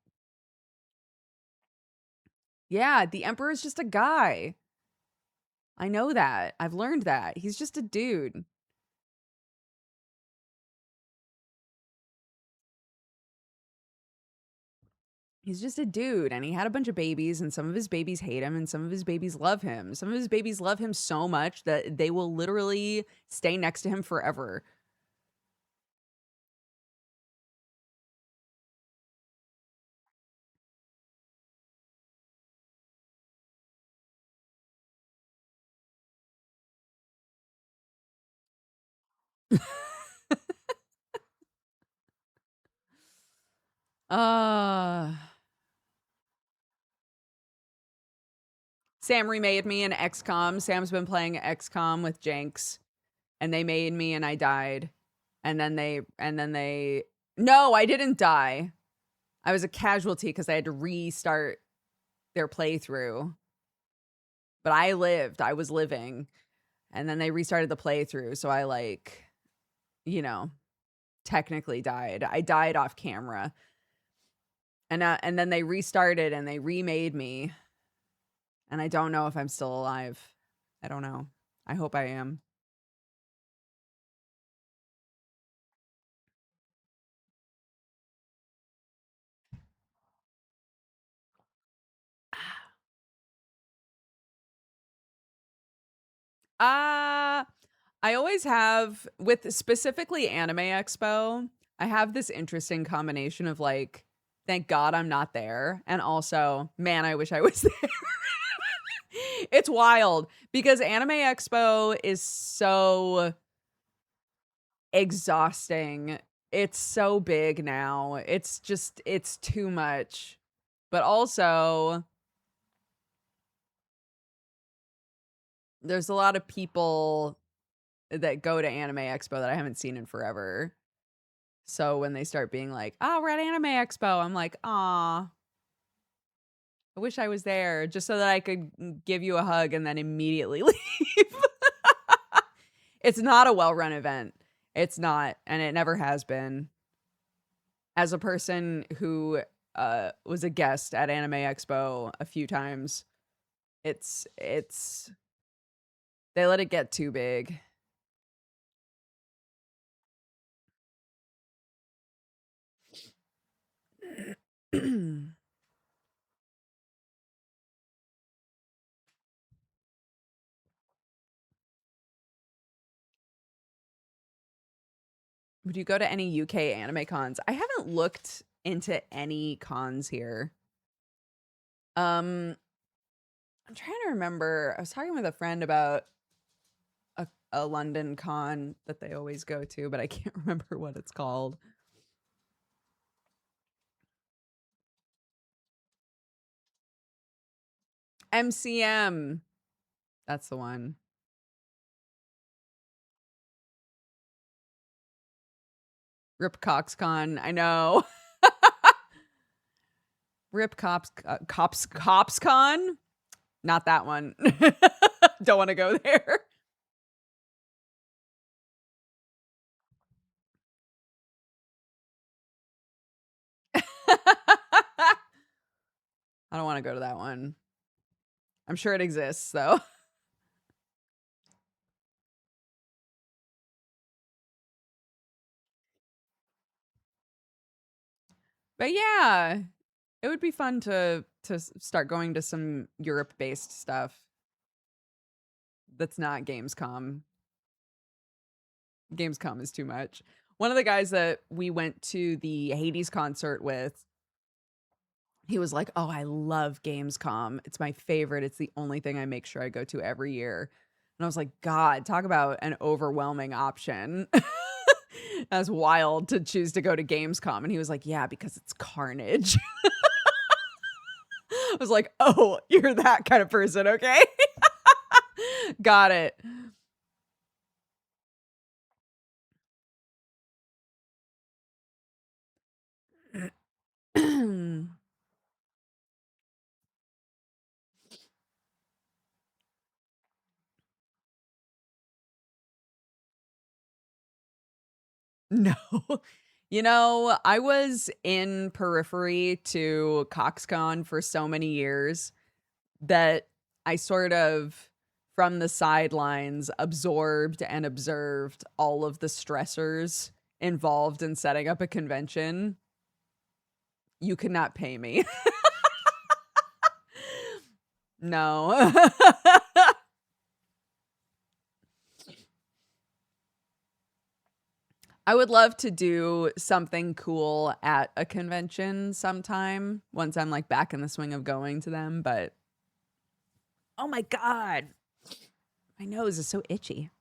Yeah, the Emperor is just a guy. I know that. I've learned that. He's just a dude. He's just a dude, and he had a bunch of babies, and some of his babies hate him, and some of his babies love him. Some of his babies love him so much that they will literally stay next to him forever. Sam remade me in XCOM. Sam's been playing XCOM with Jenks, and they made me and I died. And then they No, I didn't die. I was a casualty because I had to restart their playthrough. But I lived. I was living. And then they restarted the playthrough, so I like, you know, technically died. I died off camera. And then they restarted and they remade me. And I don't know if I'm still alive. I don't know. I hope I am. I always have, with specifically Anime Expo, I have this interesting combination of like, thank God I'm not there, and also, man, I wish I was there. It's wild because Anime Expo is so exhausting. It's so big now. It's just, it's too much. But also, there's a lot of people that go to Anime Expo that I haven't seen in forever. So when they start being like, oh, we're at Anime Expo, I'm like, aw, I wish I was there just so that I could give you a hug and then immediately leave. It's not a well-run event. It's not, and it never has been. As a person who was a guest at Anime Expo a few times, it's they let it get too big. Would you go to any UK anime cons? I haven't looked into any cons here. I'm trying to remember. I was talking with a friend about a London con that they always go to, but I can't remember what it's called. MCM. That's the one. Rip CoxCon. I know. Rip CopsCon. Not that one. Don't want to go there. I don't want to go to that one. I'm sure it exists, though. But yeah, it would be fun to start going to some Europe-based stuff that's not Gamescom. Gamescom is too much. One of the guys that we went to the Hades concert with, he was like, oh, I love Gamescom. It's my favorite. It's the only thing I make sure I go to every year. And I was like, God, talk about an overwhelming option. That's wild to choose to go to Gamescom. And he was like, yeah, because it's carnage. I was like, oh, you're that kind of person, okay? Got it. No. You know, I was in periphery to CoxCon for so many years that I sort of, from the sidelines, absorbed and observed all of the stressors involved in setting up a convention. You could not pay me. No. I would love to do something cool at a convention sometime once I'm like back in the swing of going to them, but oh my God, my nose is so itchy.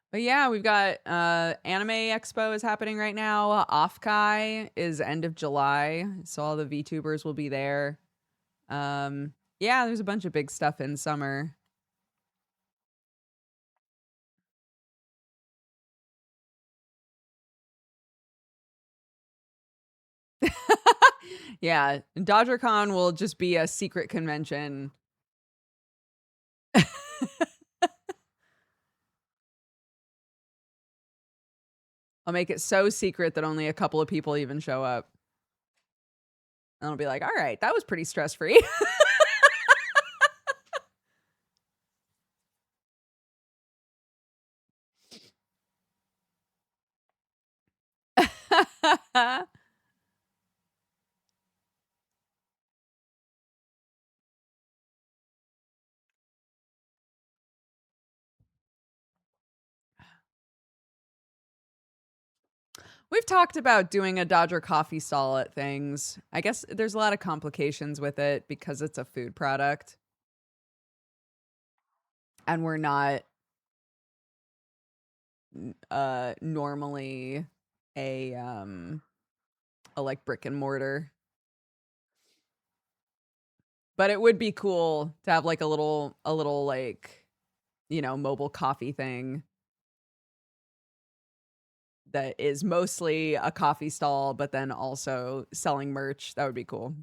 But yeah, we've got Anime Expo is happening right now. Offkai is end of July, so all the VTubers will be there. Yeah, there's a bunch of big stuff in summer. Yeah, DodgerCon will just be a secret convention. I'll make it so secret that only a couple of people even show up. And I'll be like, all right, that was pretty stress-free. We've talked about doing a Dodger coffee stall at things. I guess there's a lot of complications with it because it's a food product. And we're not normally a like brick and mortar. But it would be cool to have like a little like, you know, mobile coffee thing that is mostly a coffee stall, but then also selling merch. That would be cool.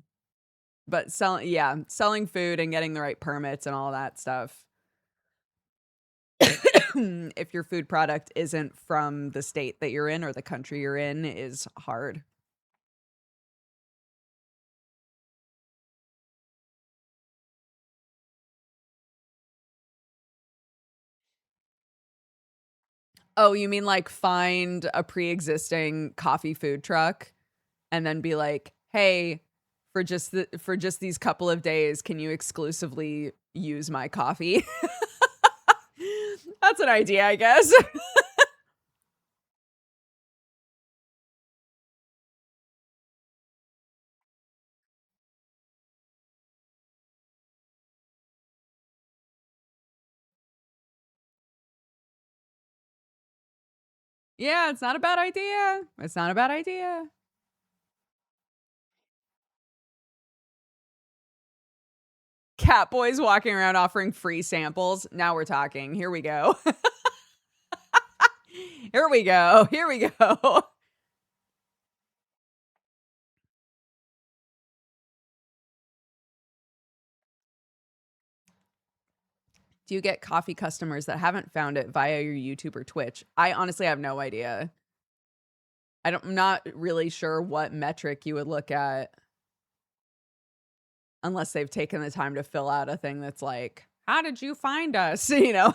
But selling food and getting the right permits and all that stuff. If your food product isn't from the state that you're in or the country you're in is hard. Oh, you mean like find a pre-existing coffee food truck and then be like, "Hey, for just these couple of days, can you exclusively use my coffee?" That's an idea, I guess. Yeah, it's not a bad idea. It's not a bad idea. Catboys walking around offering free samples. Now we're talking. Here we go. Here we go. Here we go. Do you get coffee customers that haven't found it via your YouTube or Twitch? I honestly have no idea. I'm not really sure what metric you would look at unless they've taken the time to fill out a thing that's like, how did you find us? You know?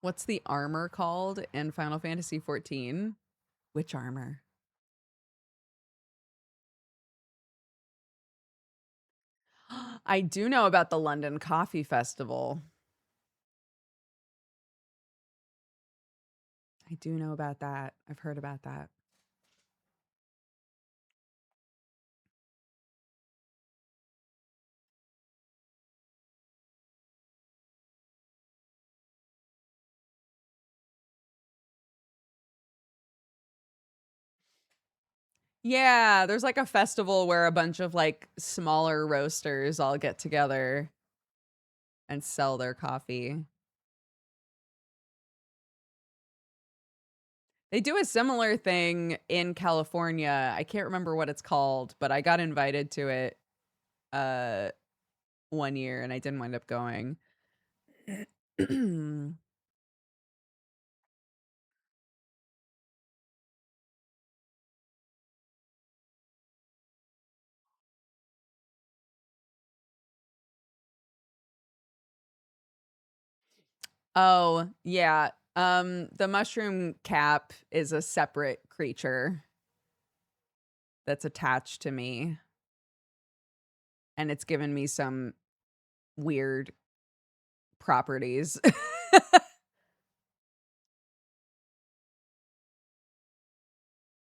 What's the armor called in Final Fantasy XIV? Which armor? I do know about the London Coffee Festival. I do know about that. I've heard about that. Yeah, there's like a festival where a bunch of like smaller roasters all get together and sell their coffee. They do a similar thing in California. I can't remember what it's called, but I got invited to it one year and I didn't wind up going. Oh, yeah. The mushroom cap is a separate creature that's attached to me. And it's given me some weird properties.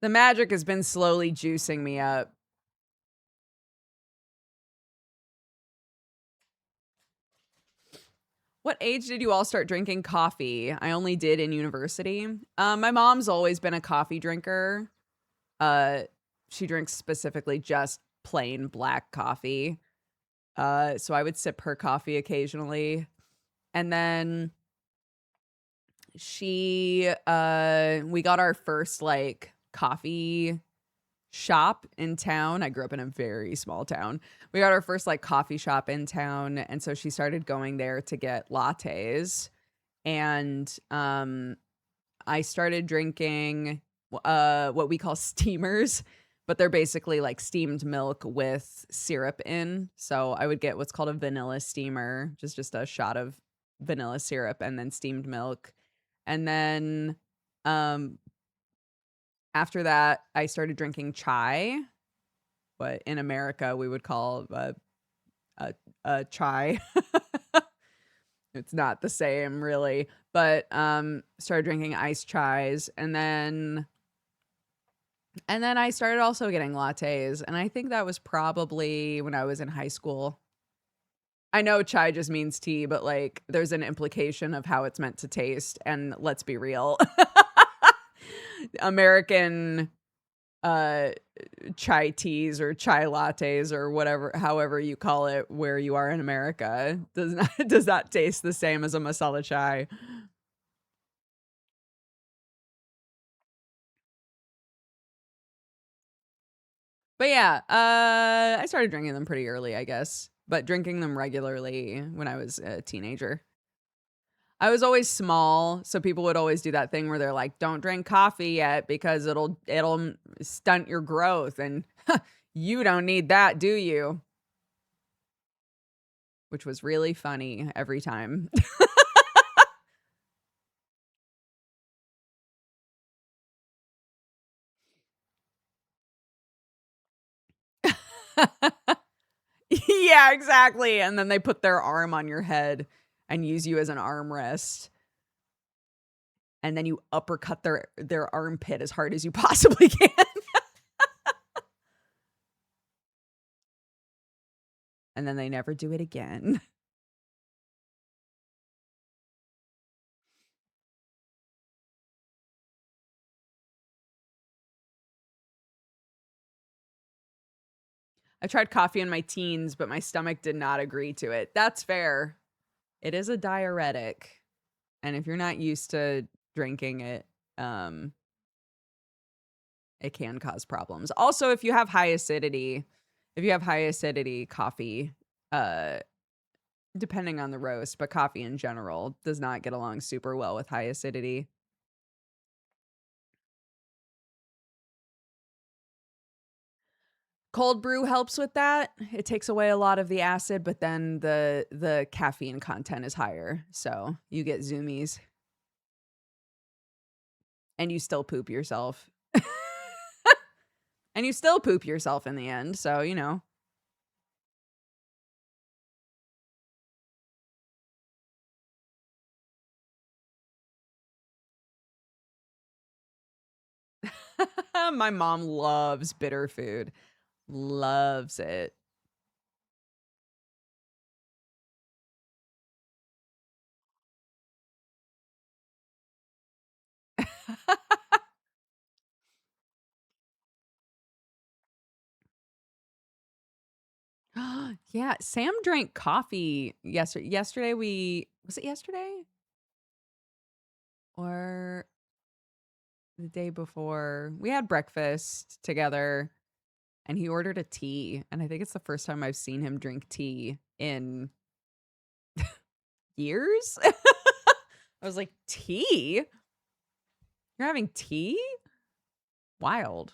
The magic has been slowly juicing me up. What age did you all start drinking coffee? I only did in university. My mom's always been a coffee drinker. She drinks specifically just plain black coffee. So I would sip her coffee occasionally. And then we got our first like coffee shop in town. I grew up in a very small town. We got our first like coffee shop in town, and so she started going there to get lattes. And I started drinking what we call steamers, but they're basically like steamed milk with syrup in. So I would get what's called a vanilla steamer, just a shot of vanilla syrup and then steamed milk. And then after that, I started drinking chai, what in America we would call a chai. It's not the same really, but started drinking iced chais, and then I started also getting lattes, and I think that was probably when I was in high school. I know chai just means tea, but like there's an implication of how it's meant to taste, and let's be real. American chai teas or chai lattes or whatever, however you call it, where you are in America, does not taste the same as a masala chai. But yeah, I started drinking them pretty early, I guess, but drinking them regularly when I was a teenager. I was always small, so people would always do that thing where they're like, "Don't drink coffee yet because it'll stunt your growth," and you don't need that, do you? Which was really funny every time. Yeah, exactly. And then they put their arm on your head and use you as an armrest. And then you uppercut their armpit as hard as you possibly can. And then they never do it again. I tried coffee in my teens, but my stomach did not agree to it. That's fair. It is a diuretic. And if you're not used to drinking it, it can cause problems. Also, if you have high acidity coffee, depending on the roast, but coffee in general does not get along super well with high acidity. Cold brew helps with that. It takes away a lot of the acid, but then the caffeine content is higher, so you get zoomies. And you still poop yourself. And you still poop yourself in the end, so, you know. My mom loves bitter food. Loves it. Yeah, Sam drank coffee yesterday. Was it yesterday? Or the day before? We had breakfast together and he ordered a tea. And I think it's the first time I've seen him drink tea in years. I was like, tea? You're having tea? Wild.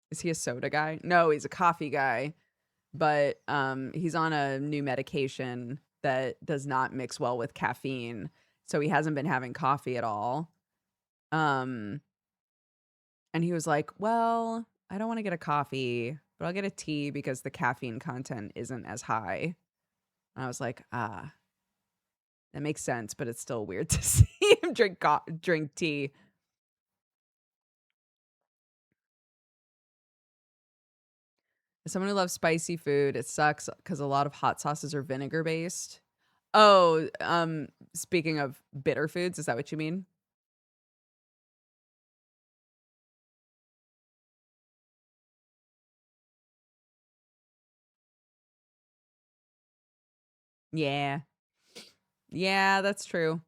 Is he a soda guy? No, he's a coffee guy. But he's on a new medication that does not mix well with caffeine. So he hasn't been having coffee at all. And he was like, "Well, I don't want to get a coffee, but I'll get a tea because the caffeine content isn't as high." And I was like, "Ah, that makes sense, but it's still weird to see him drink tea." As someone who loves spicy food, it sucks because a lot of hot sauces are vinegar based. Oh, speaking of bitter foods, is that what you mean? Yeah. Yeah, that's true.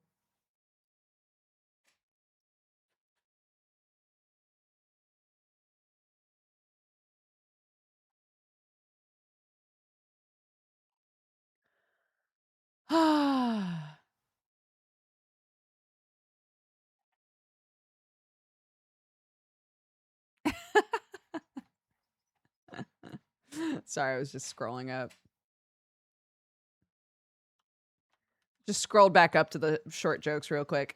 Sorry, I was just scrolling up. Just scrolled back up to the short jokes real quick.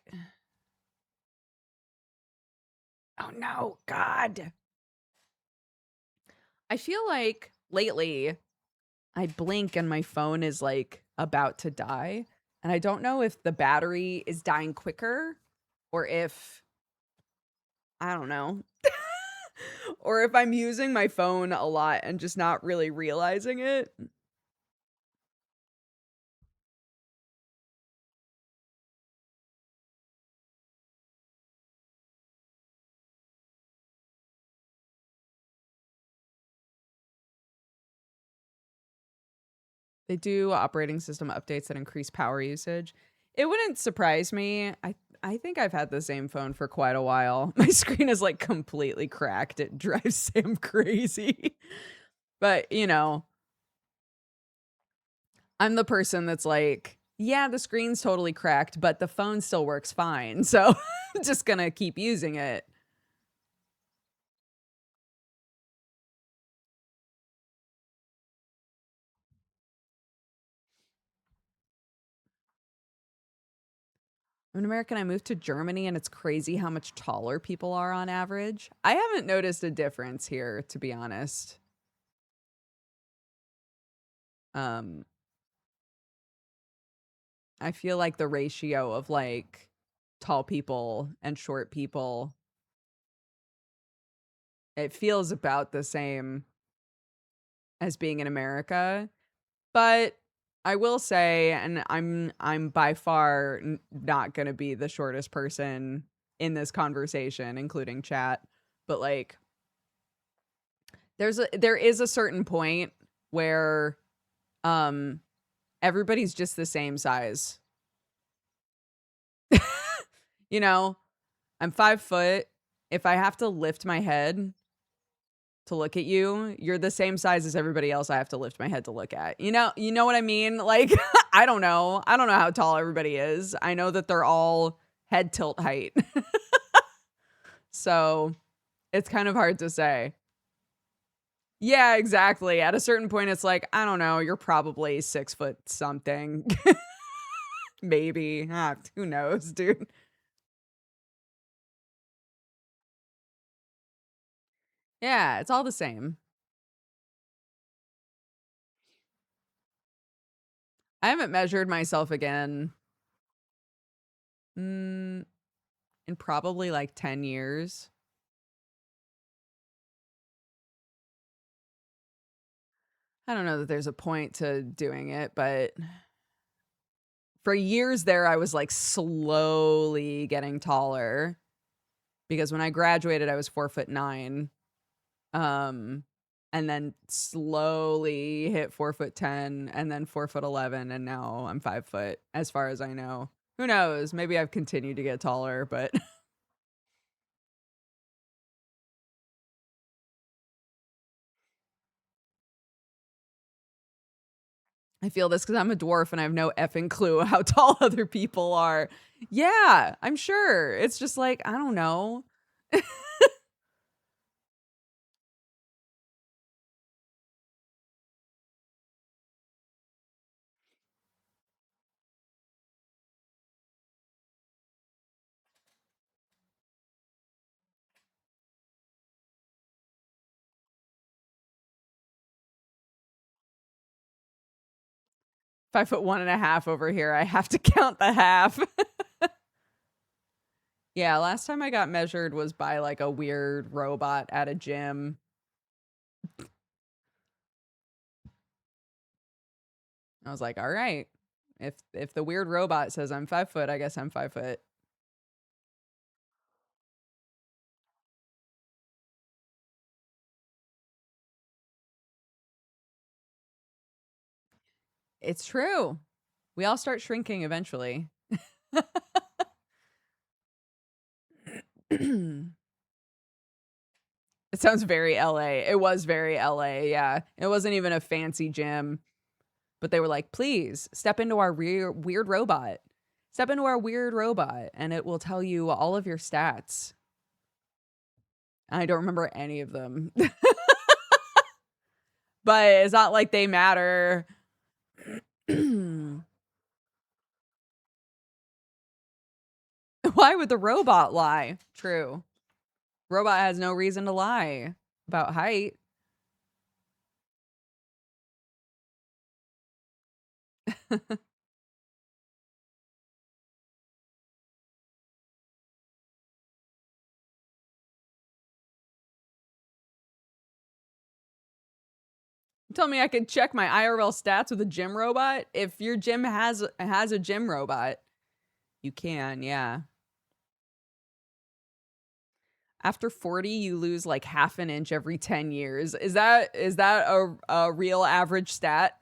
Oh no, God. I feel like lately I blink and my phone is like about to die. And I don't know if the battery is dying quicker or if, I don't know, or if I'm using my phone a lot and just not really realizing it. They do operating system updates that increase power usage. It wouldn't surprise me. I think I've had the same phone for quite a while. My screen is like completely cracked. It drives Sam crazy. But, you know, I'm the person that's like, yeah, the screen's totally cracked, but the phone still works fine. So I'm just going to keep using it. I'm an American. I moved to Germany and it's crazy how much taller people are on average. I haven't noticed a difference here, to be honest. I feel like the ratio of like tall people and short people, it feels about the same as being in America. But I will say, and I'm by far not going to be the shortest person in this conversation, including chat, but like there is a certain point where everybody's just the same size. You know, I'm 5 foot. If I have to lift my head to look at you, you're the same size as everybody else I have to lift my head to look at. You know what I mean? Like, I don't know. I don't know how tall everybody is. I know that they're all head tilt height. So it's kind of hard to say. Yeah, exactly. At a certain point, it's like, I don't know, you're probably 6 foot something. Maybe. Who knows, dude? Yeah, it's all the same. I haven't measured myself again in probably like 10 years. I don't know that there's a point to doing it, but for years there, I was like slowly getting taller because when I graduated, I was 4'9". And then slowly hit 4'10" and then 4'11", and now I'm 5 foot as far as I know. Who knows? Maybe I've continued to get taller, but I feel this because I'm a dwarf and I have no effing clue how tall other people are. Yeah, I'm sure. It's just like, I don't know. 5'1.5" over here. I have to count the half. Yeah, last time I got measured was by like a weird robot at a gym. I was like, all right. If the weird robot says I'm 5 foot, I guess I'm 5 foot. It's true. We all start shrinking eventually. It sounds very LA. It was very LA, yeah. It wasn't even a fancy gym. But they were like, please step into our weird robot. Step into our weird robot and it will tell you all of your stats. I don't remember any of them. But it's not like they matter. Why would the robot lie? True. Robot has no reason to lie about height. Tell me I could check my IRL stats with a gym robot? If your gym has a gym robot, you can, yeah. After 40, you lose like half an inch every 10 years. Is that a real average stat?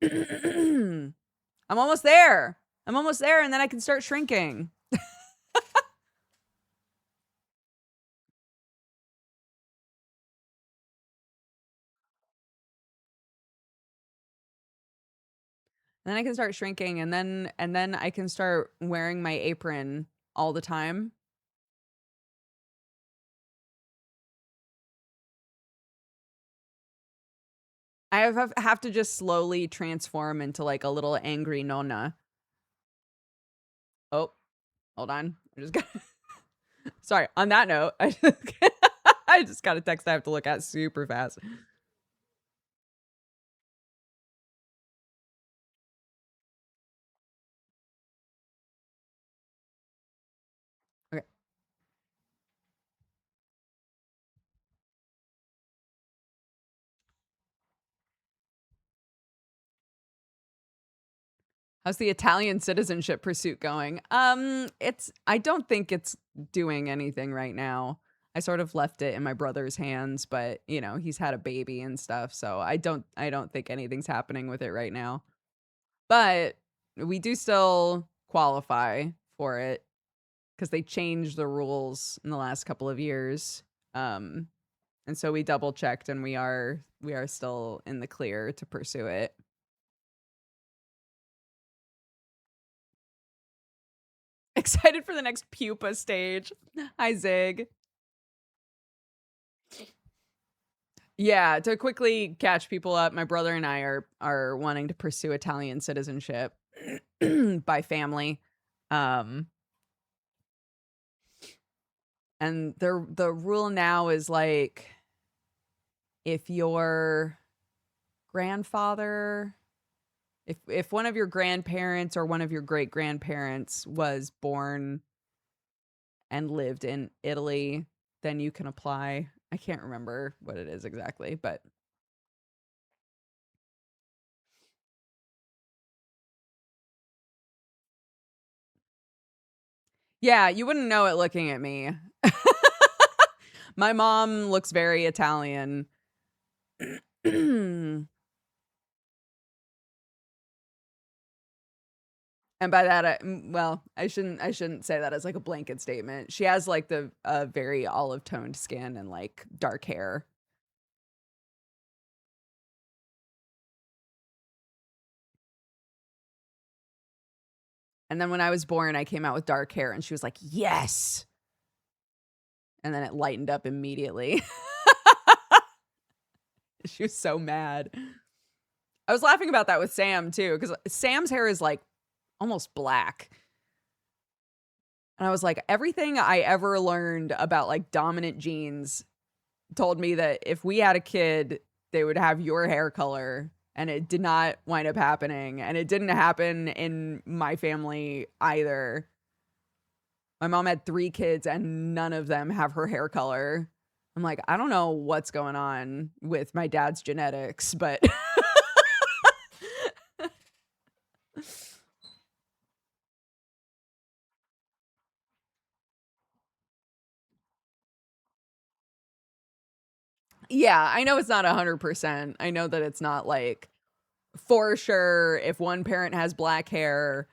I'm almost there. I'm almost there, and then I can start shrinking. Then I can start shrinking, and then I can start wearing my apron all the time. I have to just slowly transform into like a little angry nonna. Oh, hold on. I just got sorry. On that note, I just got a text I have to look at super fast. Okay. How's the Italian citizenship pursuit going? I don't think it's doing anything right now. I sort of left it in my brother's hands, but you know, he's had a baby and stuff, so I don't think anything's happening with it right now. But we do still qualify for it because they changed the rules in the last couple of years. And so we double checked and we are still in the clear to pursue it. Excited for the next pupa stage. Hi, Zig. Yeah, to quickly catch people up, my brother and I are wanting to pursue Italian citizenship by family. And the rule now is like if your grandfather, if one of your grandparents or one of your great grandparents was born and lived in Italy, then you can apply. I can't remember what it is exactly, but yeah, you wouldn't know it looking at me. My mom looks very Italian. And by that, well, I shouldn't say that as like a blanket statement. She has like the very olive toned skin and like dark hair. And then when I was born, I came out with dark hair and she was like, yes. And then it lightened up immediately. She was so mad. I was laughing about that with Sam too, because Sam's hair is like almost black. And I was like, everything I ever learned about like dominant genes told me that if we had a kid, they would have your hair color. And it did not wind up happening. And it didn't happen in my family either. My mom had 3 kids and none of them have her hair color. I'm like, I don't know what's going on with my dad's genetics, but yeah, I know it's not 100%. I know that it's not like for sure, if one parent has black hair,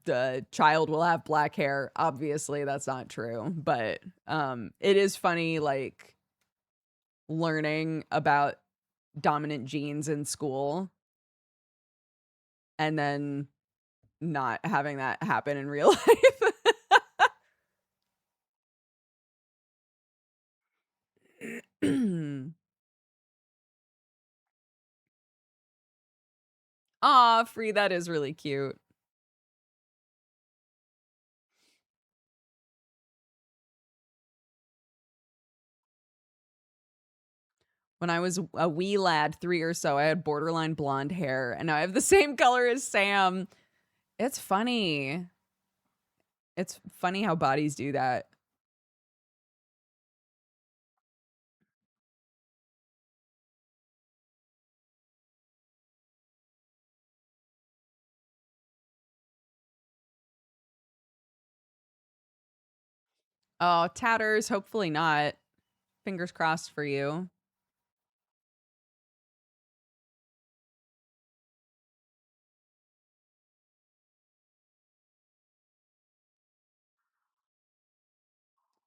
the child will have black hair. Obviously, that's not true, but it is funny, like, learning about dominant genes in school and then not having that happen in real life. Aw, Free, that is really cute. When I was a wee lad, 3 or so, I had borderline blonde hair, and now I have the same color as Sam. It's funny. It's funny how bodies do that. Oh, tatters, hopefully not. Fingers crossed for you.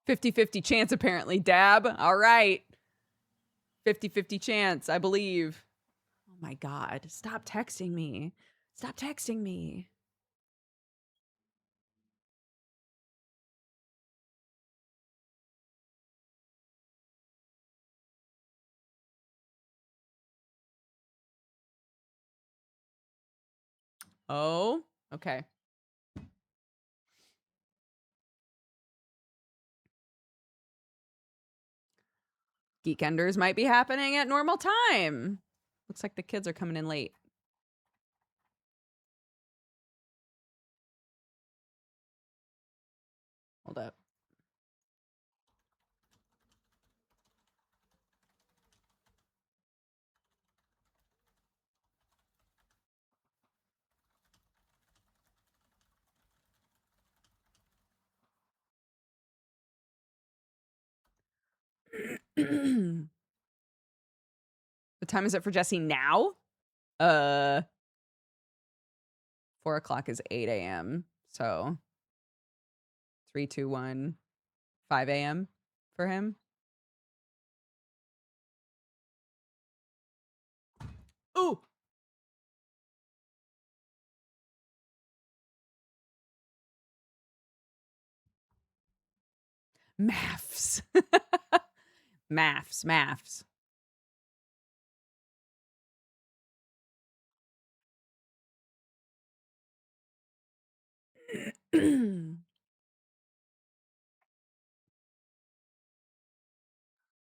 "50-50 chance, apparently, Dab. All right. 50-50 chance, I believe." Oh my God. Stop texting me. Stop texting me. Oh, okay. Geekenders might be happening at normal time. Looks like the kids are coming in late. Hold up. What time is it for Jesse now? 4 o'clock is 8 a.m. So 3, 2, 1, 5 a.m. for him. Ooh. Maths. Maths.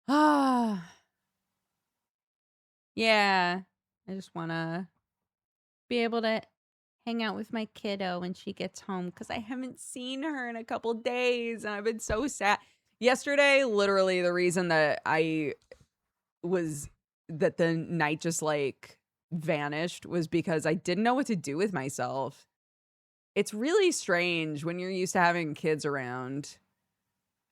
Ah. Yeah. I just want to be able to hang out with my kiddo when she gets home because I haven't seen her in a couple days and I've been so sad. Yesterday, literally the reason that the night just like vanished was because I didn't know what to do with myself. It's really strange when you're used to having kids around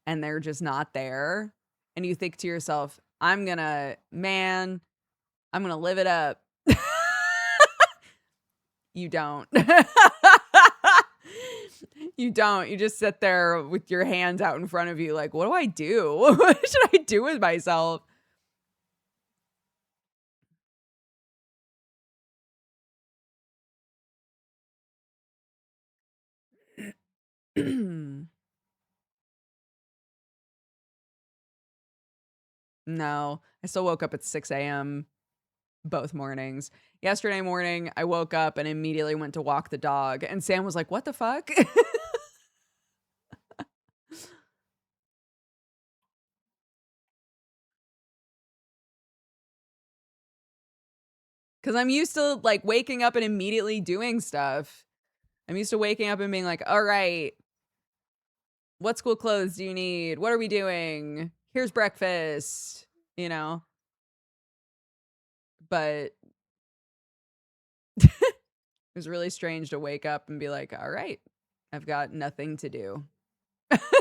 and they're just not there. And you think to yourself, I'm gonna live it up. You don't. You don't. You just sit there with your hands out in front of you like, what do I do? What should I do with myself? No, I still woke up at 6 a.m. both mornings. Yesterday morning, I woke up and immediately went to walk the dog. And Sam was like, what the fuck? Because I'm used to like waking up and immediately doing stuff. I'm used to waking up and being like, all right, what school clothes do you need? What are we doing? Here's breakfast, you know? But it was really strange to wake up and be like, all right, I've got nothing to do.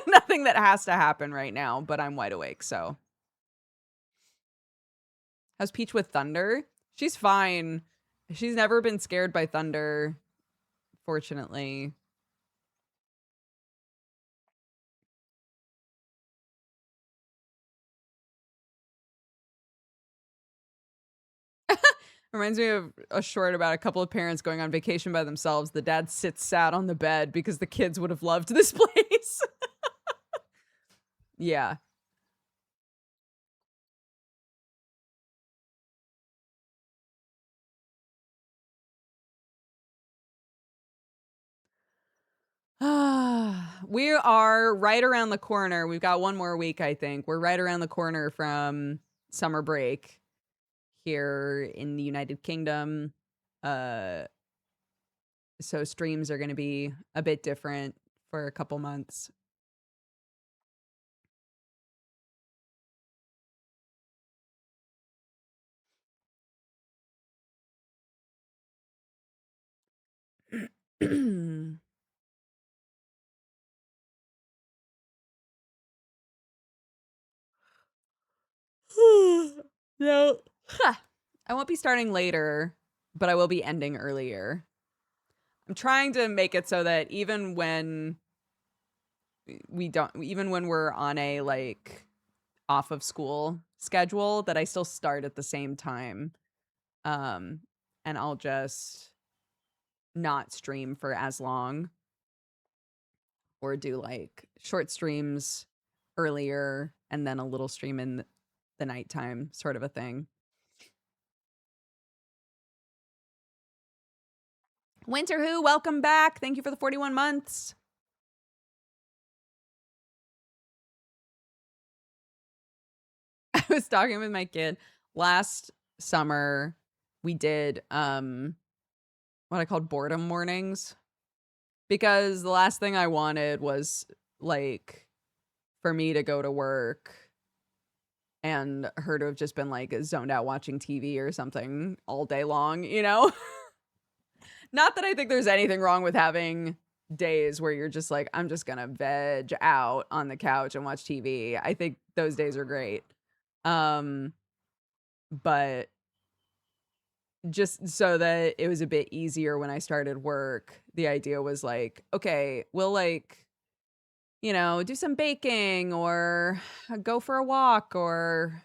Nothing that has to happen right now, but I'm wide awake, so. How's Peach with Thunder? She's fine. She's never been scared by thunder, fortunately. Reminds me of a short about a couple of parents going on vacation by themselves. The dad sits sad on the bed because the kids would have loved this place. Yeah. We are right around the corner. We've got one more week, I think. We're right around the corner from summer break here in the United Kingdom. So streams are going to be a bit different for a couple months. No. I won't be starting later, but I will be ending earlier. I'm trying to make it so that even when we're on a like off of school schedule, that I still start at the same time. And I'll just not stream for as long, or do like short streams earlier and then a little stream in the nighttime, sort of a thing. Winter Who, welcome back. Thank you for the 41 months. I was talking with my kid last summer. We did what I called boredom mornings, because the last thing I wanted was like for me to go to work and her to have just been like zoned out watching TV or something all day long, you know? Not that I think there's anything wrong with having days where you're just like, I'm just gonna veg out on the couch and watch TV. I think those days are great. But just so that it was a bit easier when I started work, the idea was like, okay, we'll like, you know, do some baking or go for a walk or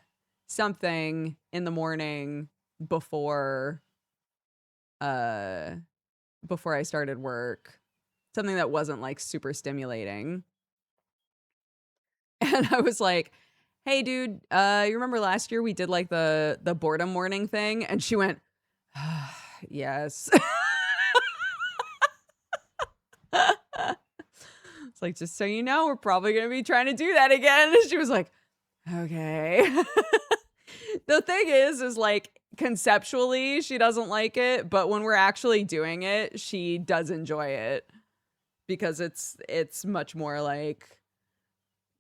something in the morning before I started work. Something that wasn't like super stimulating. And I was like, hey dude, you remember last year we did like the boredom morning thing? And she went, yes. It's like, just so you know, we're probably going to be trying to do that again. And she was like, okay. The thing is like, conceptually, she doesn't like it, but when we're actually doing it, she does enjoy it, because it's much more like,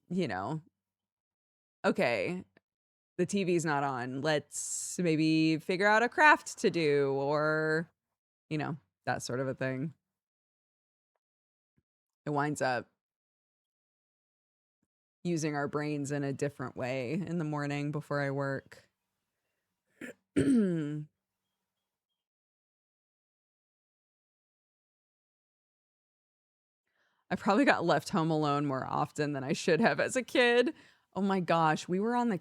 you know, okay, the TV's not on. Let's maybe figure out a craft to do, or, you know, that sort of a thing. It winds up using our brains in a different way in the morning before I work. I probably got left home alone more often than I should have as a kid. Oh my gosh, we were on the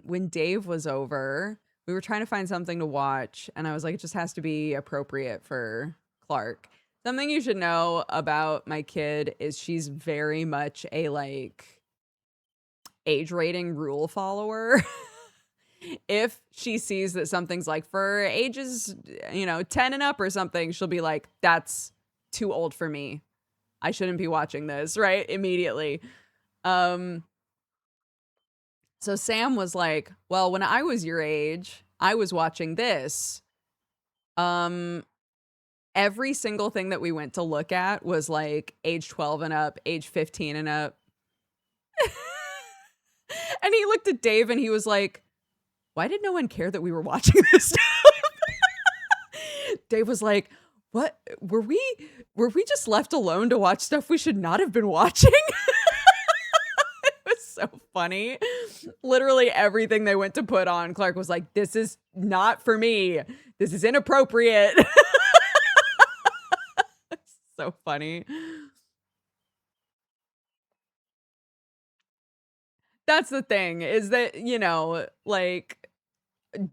when Dave was over, we were trying to find something to watch, and I was like, it just has to be appropriate for Clark. Something you should know about my kid is she's very much a like age rating rule follower. If she sees that something's like for ages, you know, 10 and up or something, she'll be like, that's too old for me. I shouldn't be watching this, right? Immediately. So Sam was like, well, when I was your age, I was watching this. Every single thing that we went to look at was like age 12 and up, age 15 and up. And he looked at Dave and he was like, why did no one care that we were watching this stuff? Dave was like, what? Were we just left alone to watch stuff we should not have been watching? It was so funny. Literally everything they went to put on, Clark was like, this is not for me. This is inappropriate. So funny. That's the thing, is that, you know, like,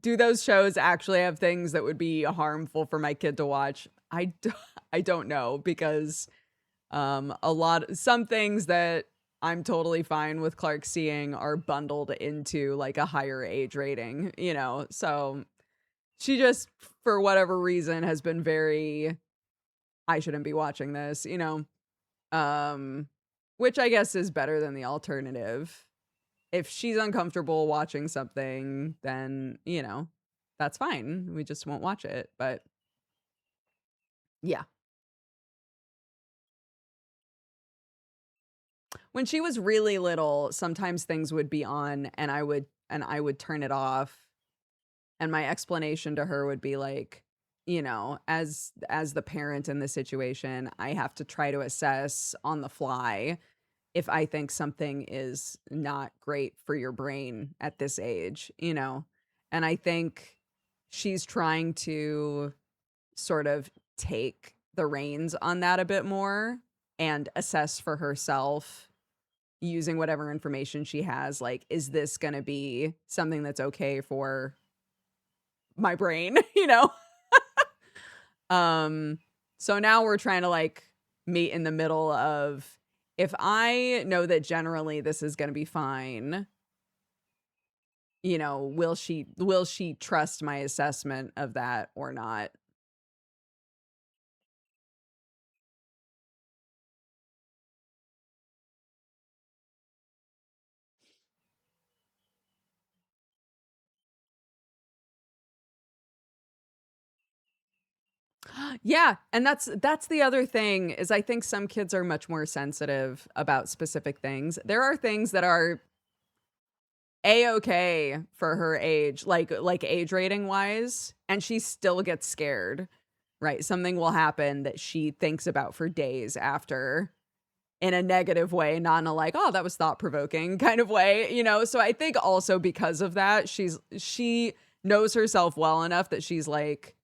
do those shows actually have things that would be harmful for my kid to watch? I don't know, because some things that I'm totally fine with Clark seeing are bundled into like a higher age rating, you know? So she just, for whatever reason, has been very, I shouldn't be watching this, you know? Which I guess is better than the alternative. If she's uncomfortable watching something, then, you know, that's fine. We just won't watch it. But yeah. When she was really little, sometimes things would be on and I would turn it off. And my explanation to her would be like, you know, as the parent in the situation, I have to try to assess on the fly if I think something is not great for your brain at this age, you know? And I think she's trying to sort of take the reins on that a bit more and assess for herself using whatever information she has. Like, is this going to be something that's okay for my brain, you know? So now we're trying to like meet in the middle of, if I know that generally this is going to be fine, you know, will she trust my assessment of that or not? Yeah, and that's the other thing, is I think some kids are much more sensitive about specific things. There are things that are A-okay for her age, like age rating wise, and she still gets scared, right? Something will happen that she thinks about for days after, in a negative way, not in a like, oh, that was thought-provoking kind of way, you know? So I think also because of that, she knows herself well enough that she's like,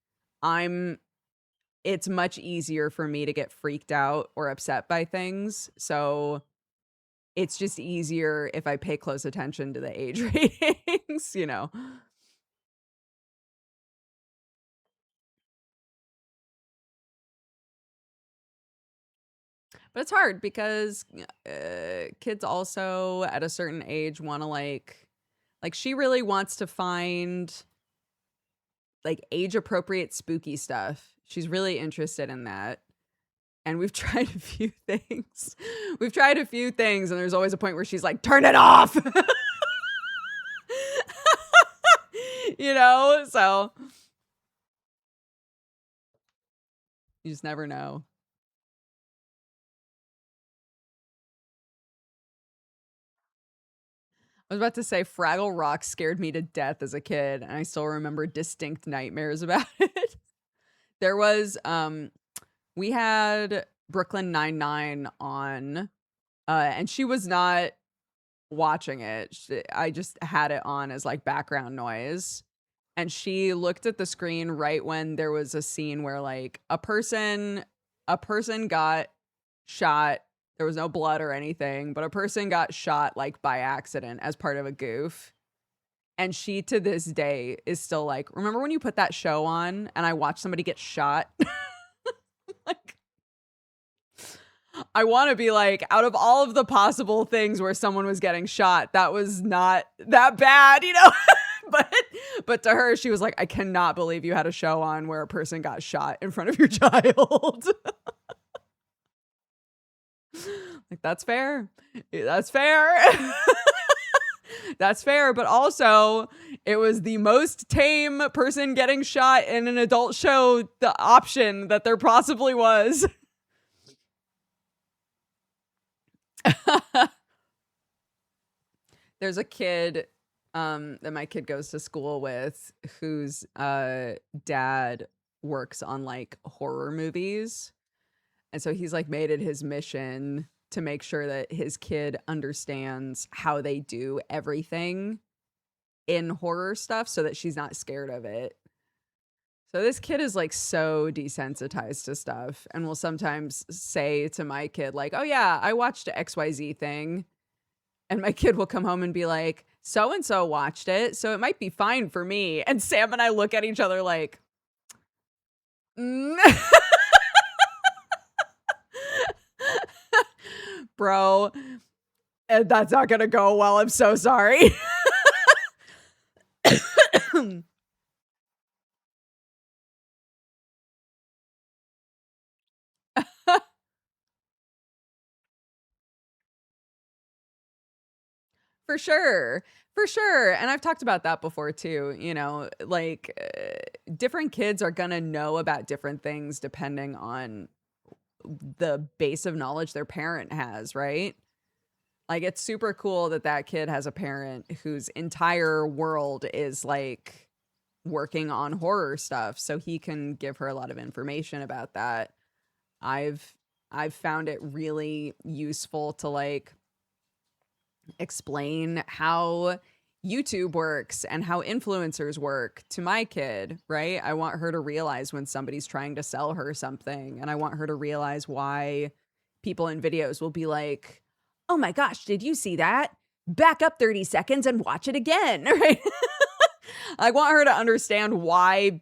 it's much easier for me to get freaked out or upset by things. So it's just easier if I pay close attention to the age ratings, you know? But it's hard because kids also at a certain age want to like she really wants to find like age appropriate spooky stuff. She's really interested in that. And we've tried a few things. And there's always a point where she's like, turn it off. You know, so you just never know. I was about to say Fraggle Rock scared me to death as a kid, and I still remember distinct nightmares about it. There was we had Brooklyn Nine-Nine on, and she was not watching it. I just had it on as like background noise. And she looked at the screen right when there was a scene where like a person got shot. There was no blood or anything, but a person got shot like by accident as part of a goof. And she to this day is still like, remember when you put that show on and I watched somebody get shot? Like, I want to be like, out of all of the possible things where someone was getting shot, that was not that bad, you know? But to her, she was like, I cannot believe you had a show on where a person got shot in front of your child. Like, that's fair. That's fair. That's fair. But also, it was the most tame person getting shot in an adult show, the option that there possibly was. There's a kid that my kid goes to school with whose dad works on like horror movies. And so he's like made it his mission to make sure that his kid understands how they do everything in horror stuff so that she's not scared of it. So this kid is like so desensitized to stuff and will sometimes say to my kid like, oh yeah, I watched a XYZ thing. And my kid will come home and be like, so-and-so watched it, so it might be fine for me. And Sam and I look at each other like, bro, that's not going to go well. I'm so sorry. For sure. For sure. And I've talked about that before too. You know, like different kids are going to know about different things depending on the base of knowledge their parent has, right? Like it's super cool that that kid has a parent whose entire world is like working on horror stuff, so he can give her a lot of information about that. I've found it really useful to like explain how YouTube works and how influencers work to my kid, right? I want her to realize when somebody's trying to sell her something, and I want her to realize why people in videos will be like, oh my gosh, did you see that? Back up 30 seconds and watch it again, right? I want her to understand why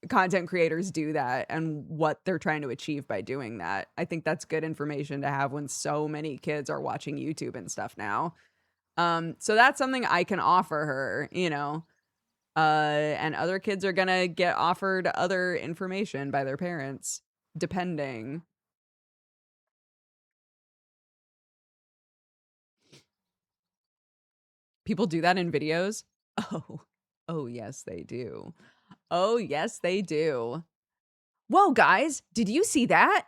content creators do that and what they're trying to achieve by doing that. I think that's good information to have when so many kids are watching YouTube and stuff now. So that's something I can offer her, you know, and other kids are going to get offered other information by their parents, depending. People do that in videos. Oh, yes, they do. Oh, yes, they do. Whoa, guys, did you see that?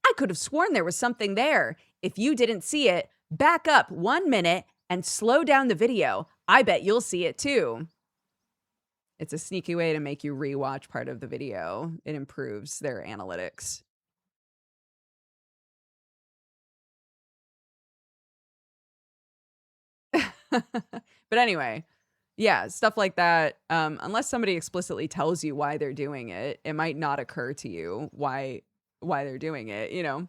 I could have sworn there was something there. If you didn't see it, back up 1 minute and slow down the video. I bet you'll see it too. It's a sneaky way to make you rewatch part of the video. It improves their analytics. But anyway, yeah, stuff like that. Unless somebody explicitly tells you why they're doing it, it might not occur to you why they're doing it, you know?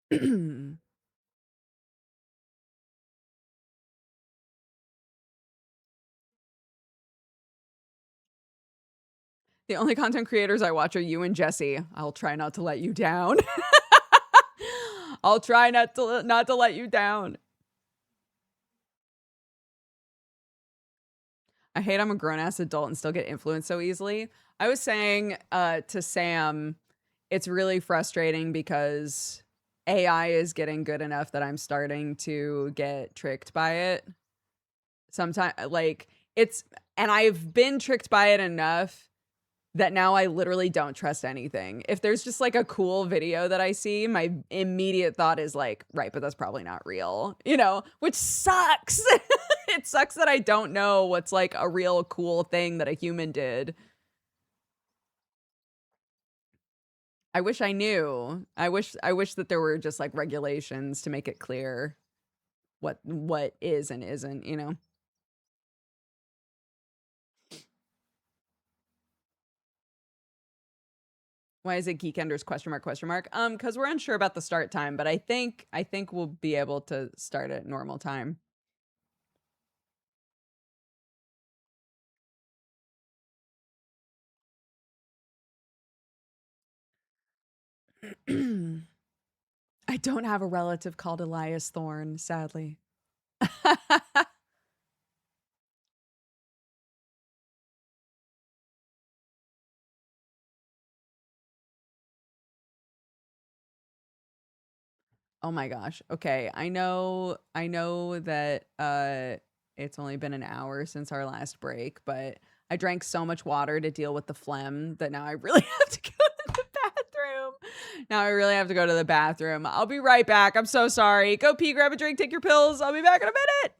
The only content creators I watch are you and Jesse. I'll try not to let you down. I'll try not to let you down. I hate I'm a grown-ass adult and still get influenced so easily. I was saying to Sam, it's really frustrating because AI is getting good enough that I'm starting to get tricked by it. Sometimes, like, and I've been tricked by it enough that now I literally don't trust anything. If there's just like a cool video that I see, my immediate thought is like, right, but that's probably not real, you know, which sucks. It sucks that I don't know what's like a real cool thing that a human did. I wish I knew. I wish that there were just like regulations to make it clear what is and isn't, you know. Why is it Geekenders ? Because we're unsure about the start time, but I think we'll be able to start at normal time. I don't have a relative called Elias Thorne, sadly. Oh my gosh. Okay, I know that it's only been an hour since our last break, but I drank so much water to deal with the phlegm that now I really have to go to the bathroom. Now I really have to go to the bathroom. I'll be right back. I'm so sorry. Go pee, grab a drink, take your pills. I'll be back in a minute.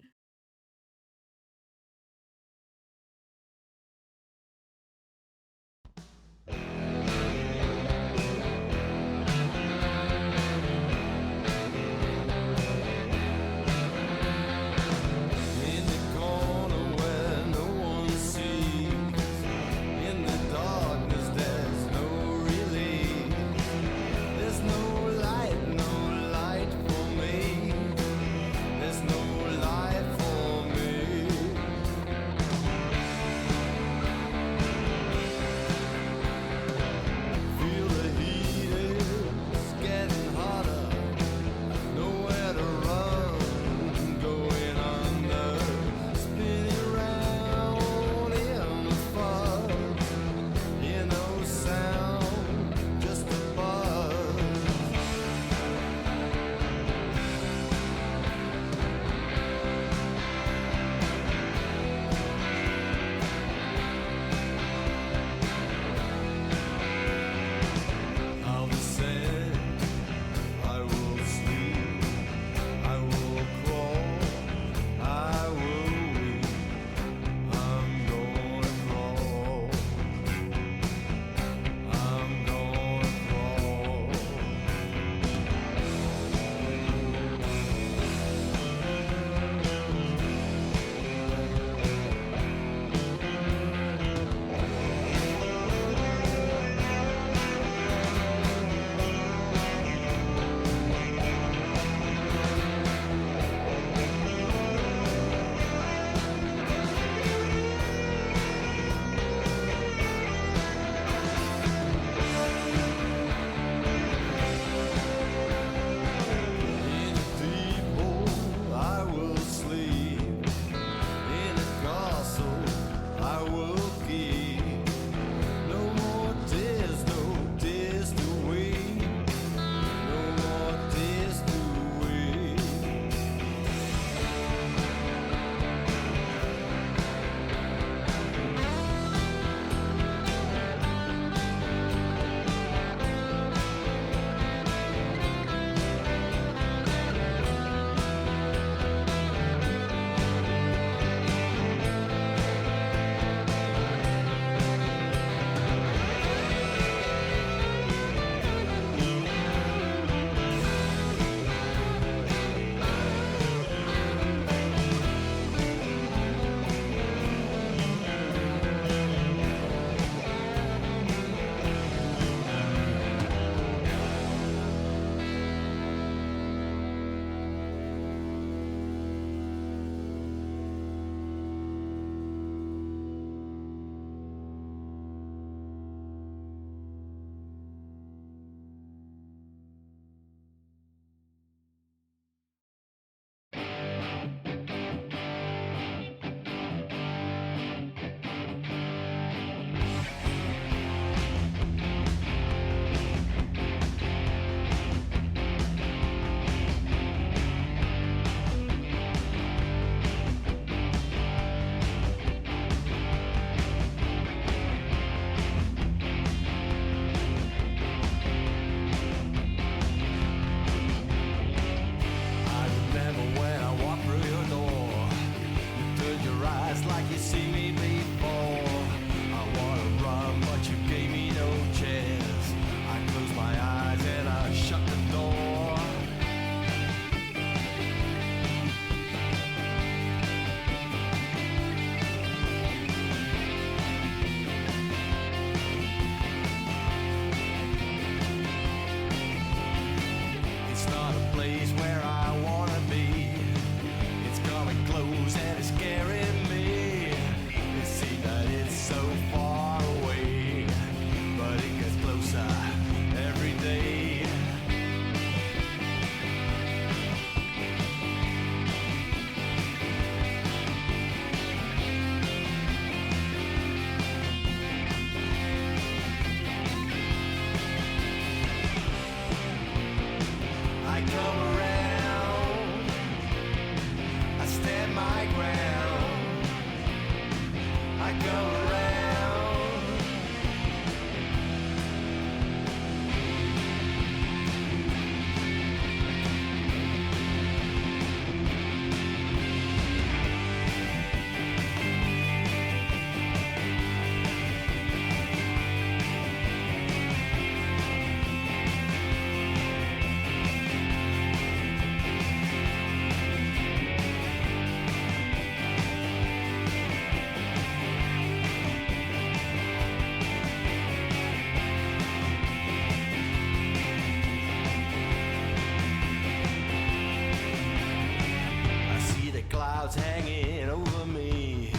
clouds hanging over me.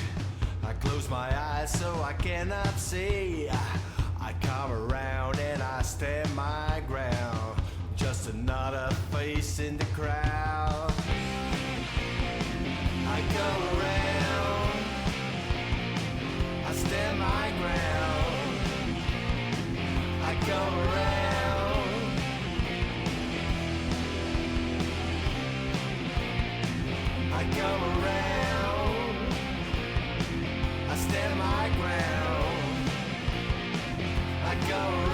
I close my eyes so I cannot see. I come around and I stand my ground. Just another face in the crowd. I come around, I stand my ground. I come around, I come around, I stand my ground. I come around.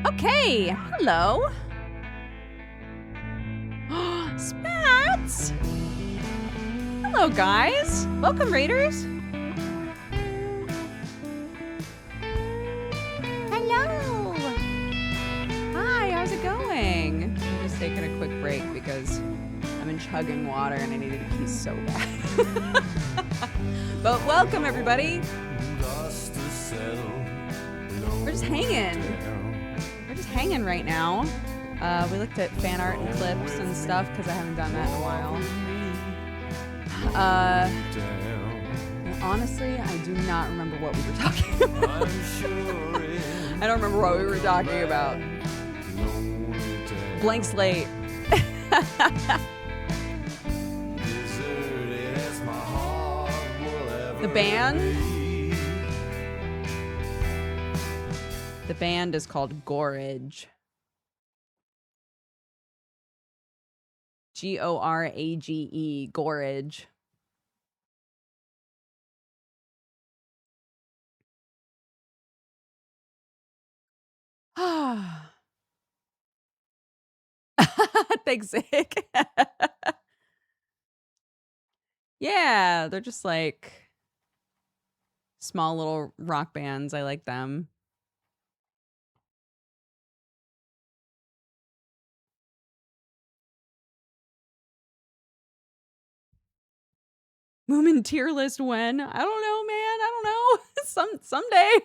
Okay, hello. Spats! Hello, guys. Welcome, Raiders. Hello. Hi, how's it going? I'm just taking a quick break because I've been chugging water and I needed to pee so bad. But welcome, everybody. We're just hanging. Hanging right now. We looked at fan art and clips and stuff because I haven't done that in a while. And honestly, I do not remember what we were talking about. I don't remember what we were talking about. Blank slate. The band? The band is called Gorage. Gorage. Gorage. Thanks, Zach. Yeah, they're just like small little rock bands. I like them. Moomin tier list when? I don't know, man. I don't know. Someday.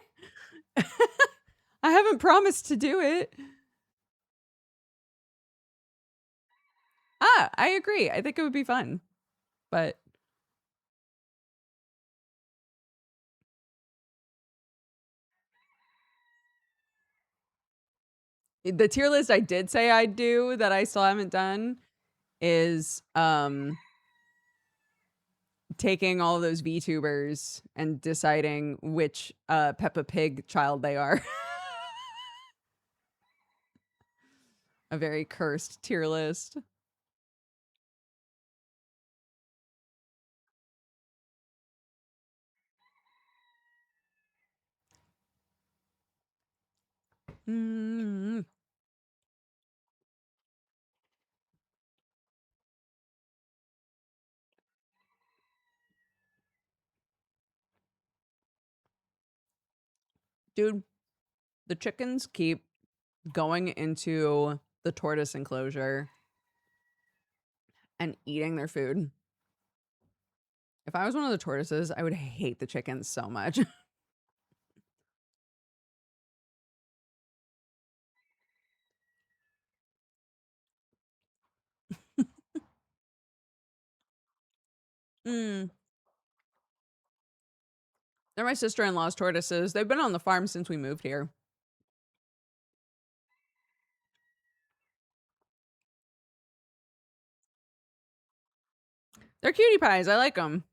I haven't promised to do it. I agree. I think it would be fun. But the tier list I did say I'd do that I still haven't done is taking all those VTubers and deciding which Peppa Pig child they are. A very cursed tier list. Mm. Dude, the chickens keep going into the tortoise enclosure and eating their food. If I was one of the tortoises, I would hate the chickens so much. They're my sister-in-law's tortoises. They've been on the farm since we moved here. They're cutie pies. I like them.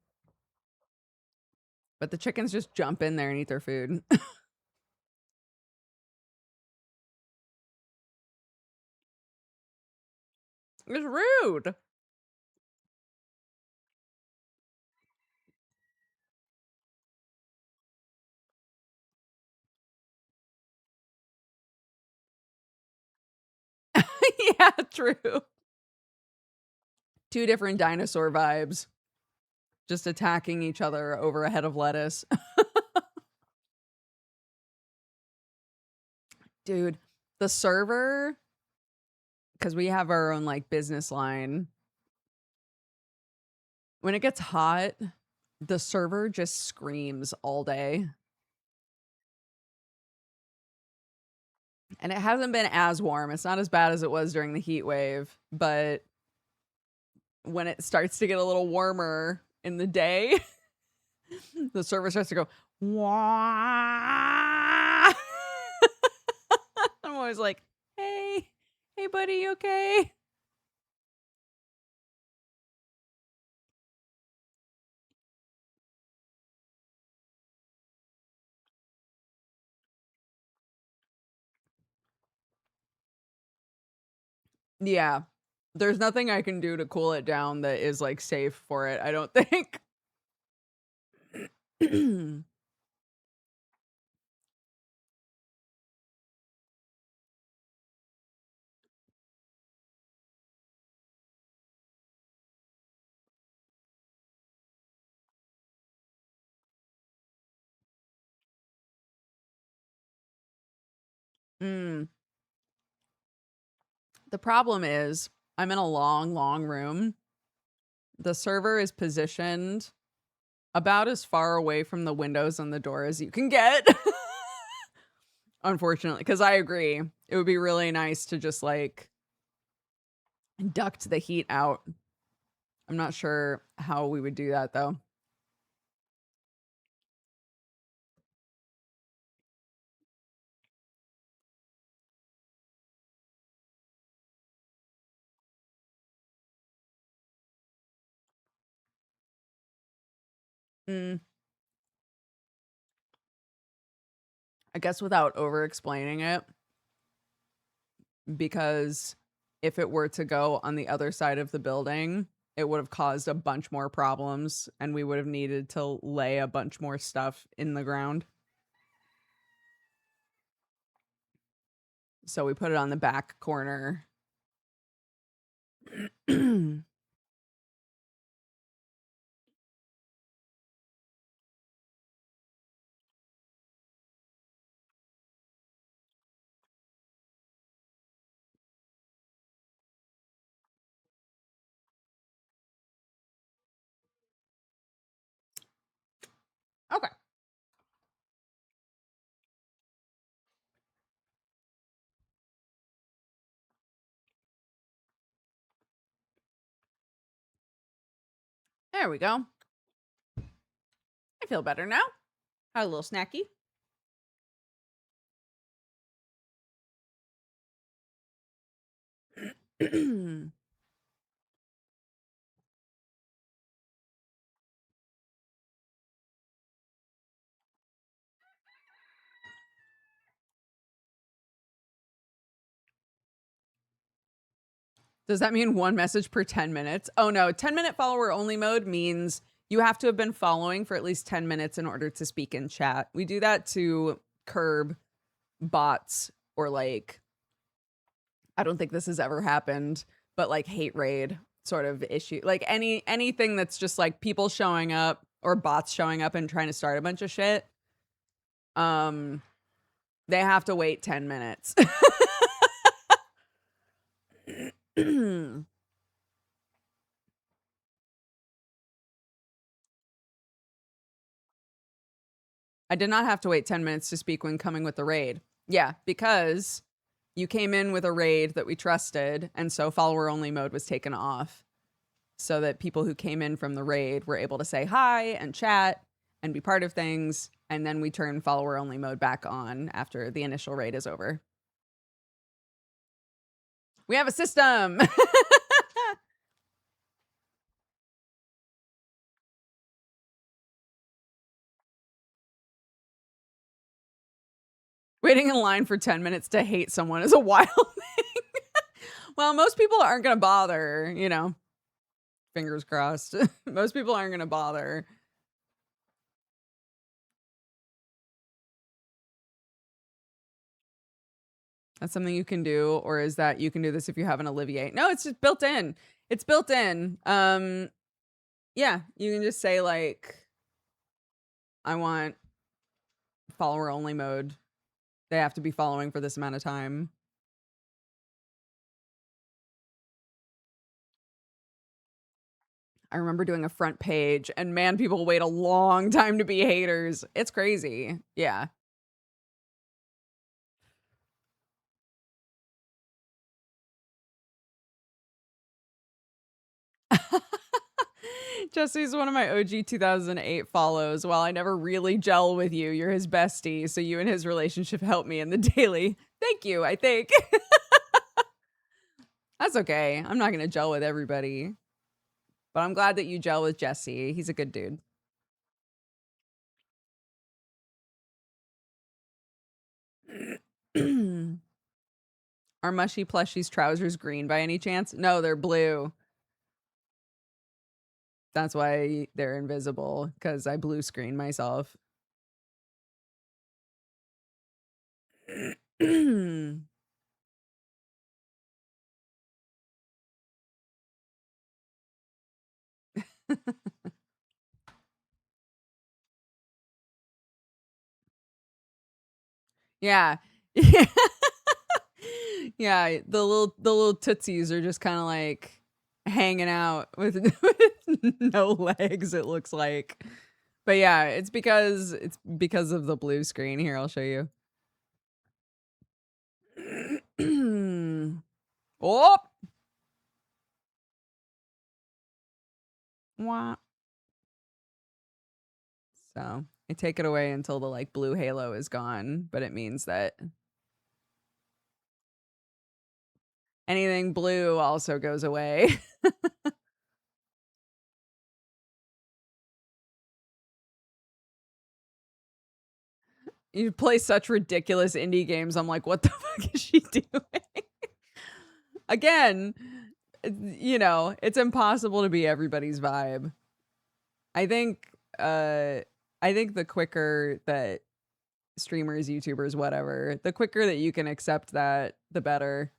But the chickens just jump in there and eat their food. It's rude. Yeah, true. Two different dinosaur vibes. just attacking each other over a head of lettuce. Dude, the server, because we have our own like business line. When it gets hot, the server just screams all day. And it hasn't been as warm. It's not as bad as it was during the heat wave, but when it starts to get a little warmer in the day, the server starts to go, wah. I'm always like, hey, buddy, you okay? Yeah. There's nothing I can do to cool it down that is like safe for it, I don't think. Mm. The problem is I'm in a long, long room. The server is positioned about as far away from the windows and the door as you can get. Unfortunately, because I agree. It would be really nice to just like duct the heat out. I'm not sure how we would do that though. I guess without over explaining it, because if it were to go on the other side of the building, it would have caused a bunch more problems and we would have needed to lay a bunch more stuff in the ground. So we put it on the back corner. Okay. There we go. I feel better now. Had a little snacky. Does that mean one message per 10 minutes? Oh no, 10-minute follower only mode means you have to have been following for at least 10 minutes in order to speak in chat. We do that to curb bots or like, I don't think this has ever happened, but like hate raid sort of issue. Like anything that's just like people showing up or bots showing up and trying to start a bunch of shit. They have to wait 10 minutes. I did not have to wait 10 minutes to speak when coming with the raid. Yeah, because you came in with a raid that we trusted, and so follower only mode was taken off so that people who came in from the raid were able to say hi and chat and be part of things, and then we turn follower only mode back on after the initial raid is over. We have a system. Waiting in line for 10 minutes to hate someone is a wild thing. Well, most people aren't going to bother, you know. Fingers crossed. Most people aren't going to bother. That's something you can do, or is that you can do this if you have an Olivier? No, it's just built in. It's built in. Yeah, you can just say like, I want follower only mode. They have to be following for this amount of time. I remember doing a front page and man, people wait a long time to be haters. It's crazy. Yeah. Jesse's one of my OG 2008 follows. While I never really gel with you, you're his bestie, so you and his relationship help me in the daily. Thank you, I think. That's okay. I'm not going to gel with everybody. But I'm glad that you gel with Jesse. He's a good dude. Are Mushy Plushie's trousers green by any chance? No, they're blue. That's why they're invisible, because I blue screen myself. Yeah. Yeah, the little tootsies are just kind of like hanging out with, with no legs, it looks like. But yeah, it's because of the blue screen. Here, I'll show you. Oh. Wah. So I take it away until the like blue halo is gone, but it means that anything blue also goes away. You play such ridiculous indie games. I'm like, what the fuck is she doing? Again, you know, it's impossible to be everybody's vibe. I think the quicker that streamers, YouTubers, whatever, the quicker that you can accept that, the better.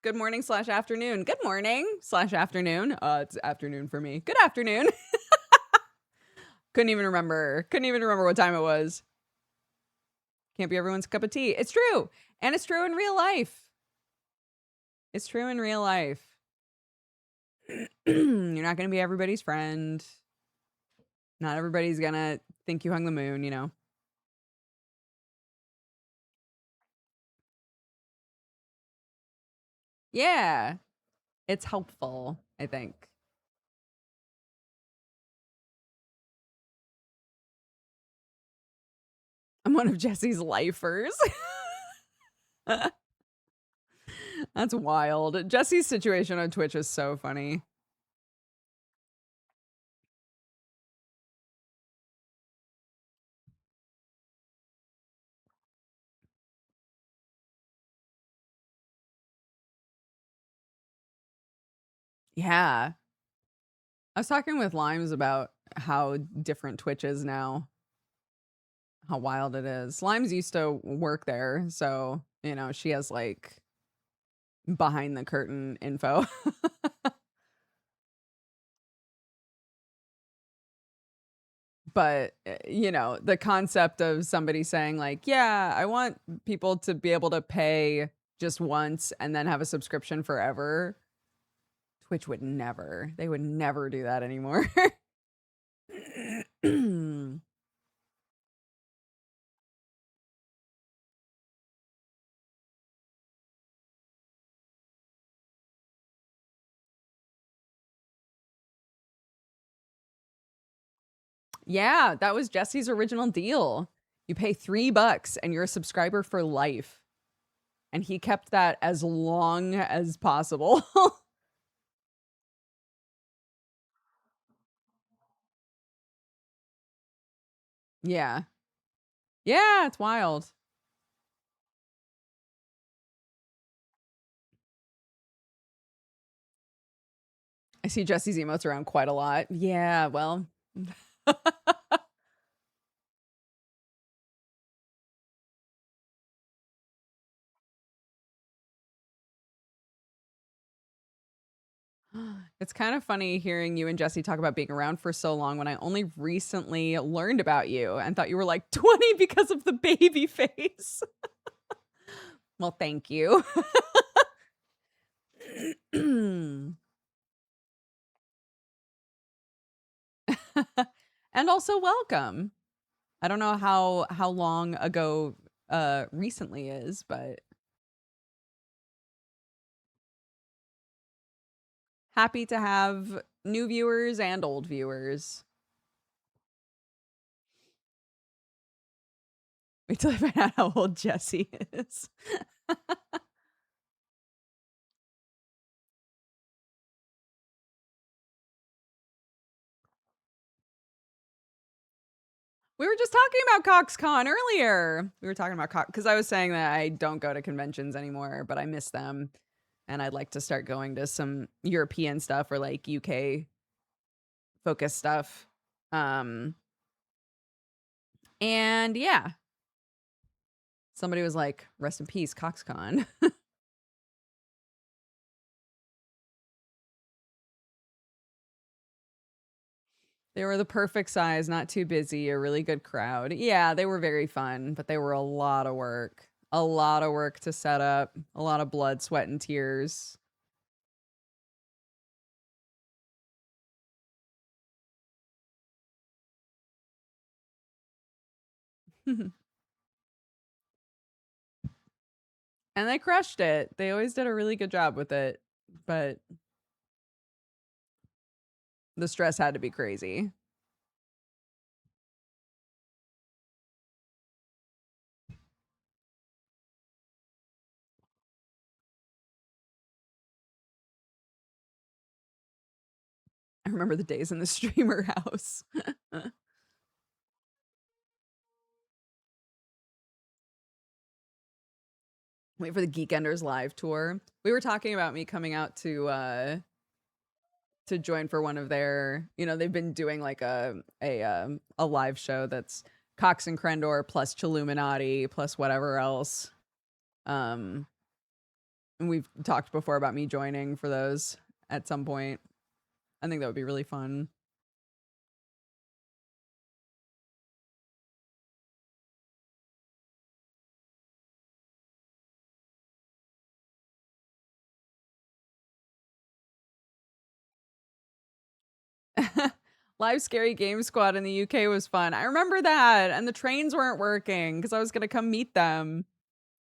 Good morning / afternoon. Good morning / afternoon. It's afternoon for me. Good afternoon. Couldn't even remember what time it was. Can't be everyone's cup of tea. It's true. And it's true in real life. It's true in real life. You're not going to be everybody's friend. Not everybody's going to think you hung the moon, you know. Yeah. It's helpful, I think. I'm one of Jesse's lifers. That's wild. Jesse's situation on Twitch is so funny. Yeah. I was talking with Limes about how different Twitch is now. How wild it is. Limes used to work there, so, you know, she has like behind the curtain info. But, you know, the concept of somebody saying like, yeah, I want people to be able to pay just once and then have a subscription forever. Twitch would never. They would never do that anymore. Yeah, that was Jesse's original deal. You pay $3 and you're a subscriber for life. And he kept that as long as possible. Yeah. Yeah, it's wild. I see Jesse's emotes around quite a lot. Yeah, well, It's kind of funny hearing you and Jesse talk about being around for so long when I only recently learned about you and thought you were like 20 because of the baby face. Well, thank you. And also welcome. I don't know how long ago recently is, but happy to have new viewers and old viewers. Wait till I find out how old Jesse is. We were just talking about CoxCon earlier. We were talking about Cox because I was saying that I don't go to conventions anymore, but I miss them. And I'd like to start going to some European stuff or like UK focused stuff. And yeah. Somebody was like, rest in peace, CoxCon. They were the perfect size, not too busy, a really good crowd. Yeah, they were very fun, but they were a lot of work. A lot of work to set up, a lot of blood, sweat, and tears. And they crushed it. They always did a really good job with it, but the stress had to be crazy. I remember the days in the streamer house. Wait for the Geekenders live tour. We were talking about me coming out to join for one of their, you know, they've been doing like a live show that's Cox and Crendor plus Chilluminati plus whatever else. And we've talked before about me joining for those at some point. I think that would be really fun. Live Scary Game Squad in the UK was fun. I remember that. And the trains weren't working because I was going to come meet them.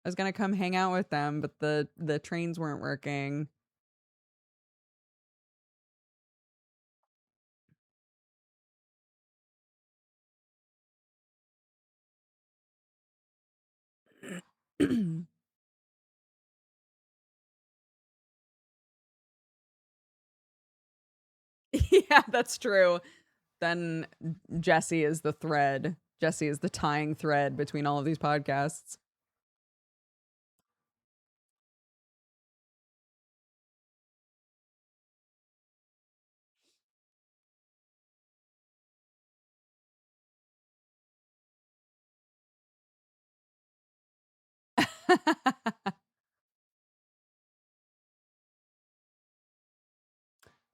I was going to come hang out with them, but the trains weren't working. Yeah, that's true. Then Jesse is the thread. Jesse is the tying thread between all of these podcasts.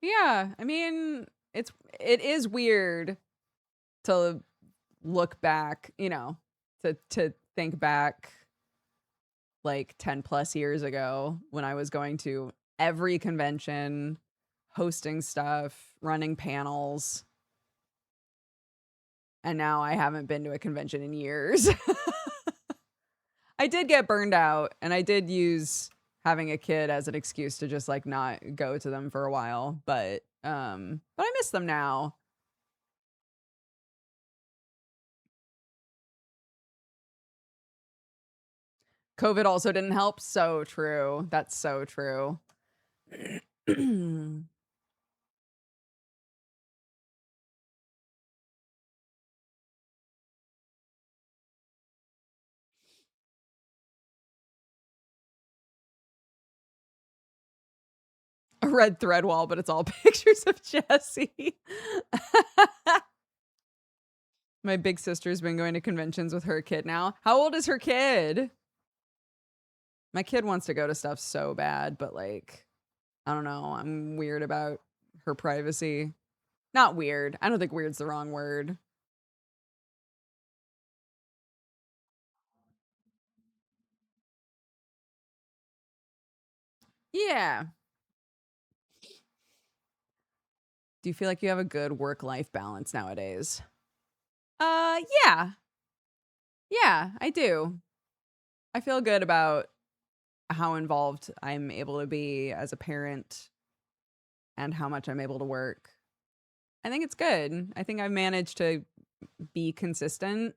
Yeah, I mean, it is weird to look back, you know, to think back like 10 plus years ago when I was going to every convention, hosting stuff, running panels. And now I haven't been to a convention in years. I did get burned out, and I did use having a kid as an excuse to just like not go to them for a while, but I miss them now. COVID also didn't help. So true. That's so true. A red thread wall, but it's all pictures of Jesse. My big sister's been going to conventions with her kid now. How old is her kid? My kid wants to go to stuff so bad, but like, I don't know. I'm weird about her privacy. Not weird. I don't think weird's the wrong word. Yeah. Do you feel like you have a good work-life balance nowadays? Yeah. Yeah, I do. I feel good about how involved I'm able to be as a parent and how much I'm able to work. I think it's good. I think I've managed to be consistent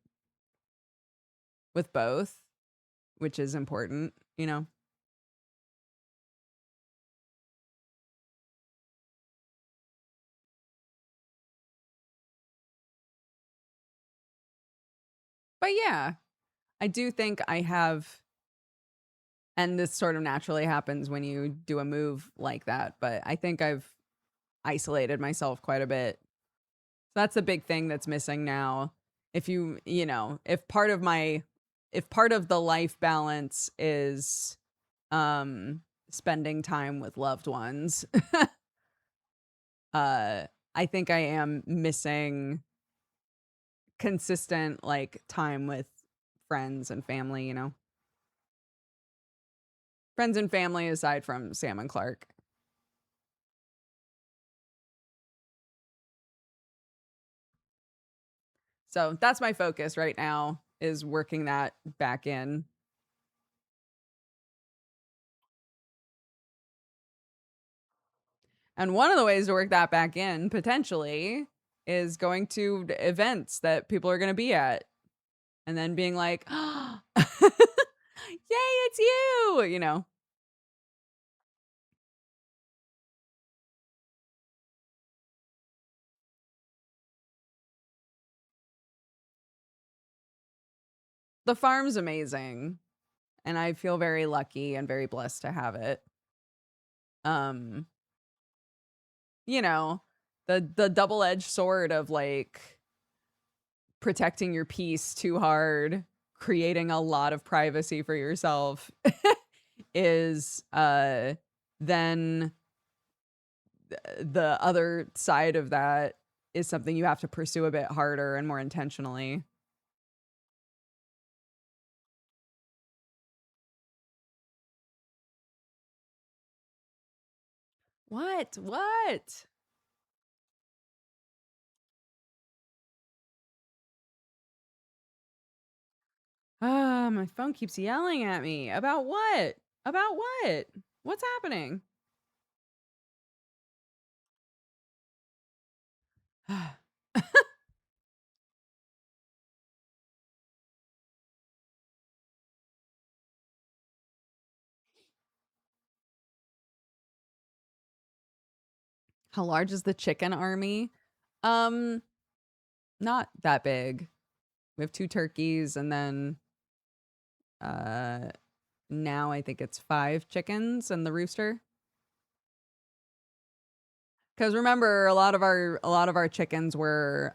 with both, which is important, you know? But yeah, I do think I have, and this sort of naturally happens when you do a move like that, but I think I've isolated myself quite a bit. So that's a big thing that's missing now. If if part of the life balance is spending time with loved ones, I think I am missing consistent like time with friends and family, you know. Friends and family aside from Sam and Clark. So that's my focus right now, is working that back in. And one of the ways to work that back in, potentially, is going to events that people are going to be at. And then being like, oh, yay, it's you, you know. The farm's amazing. And I feel very lucky and very blessed to have it. You know, the double-edged sword of like protecting your peace too hard, creating a lot of privacy for yourself is then the other side of that is something you have to pursue a bit harder and more intentionally. What? Ah, my phone keeps yelling at me. About what? About what? What's happening? How large is the chicken army? Not that big. We have 2 turkeys and then now I think it's 5 chickens and the rooster. Cuz remember a lot of our chickens were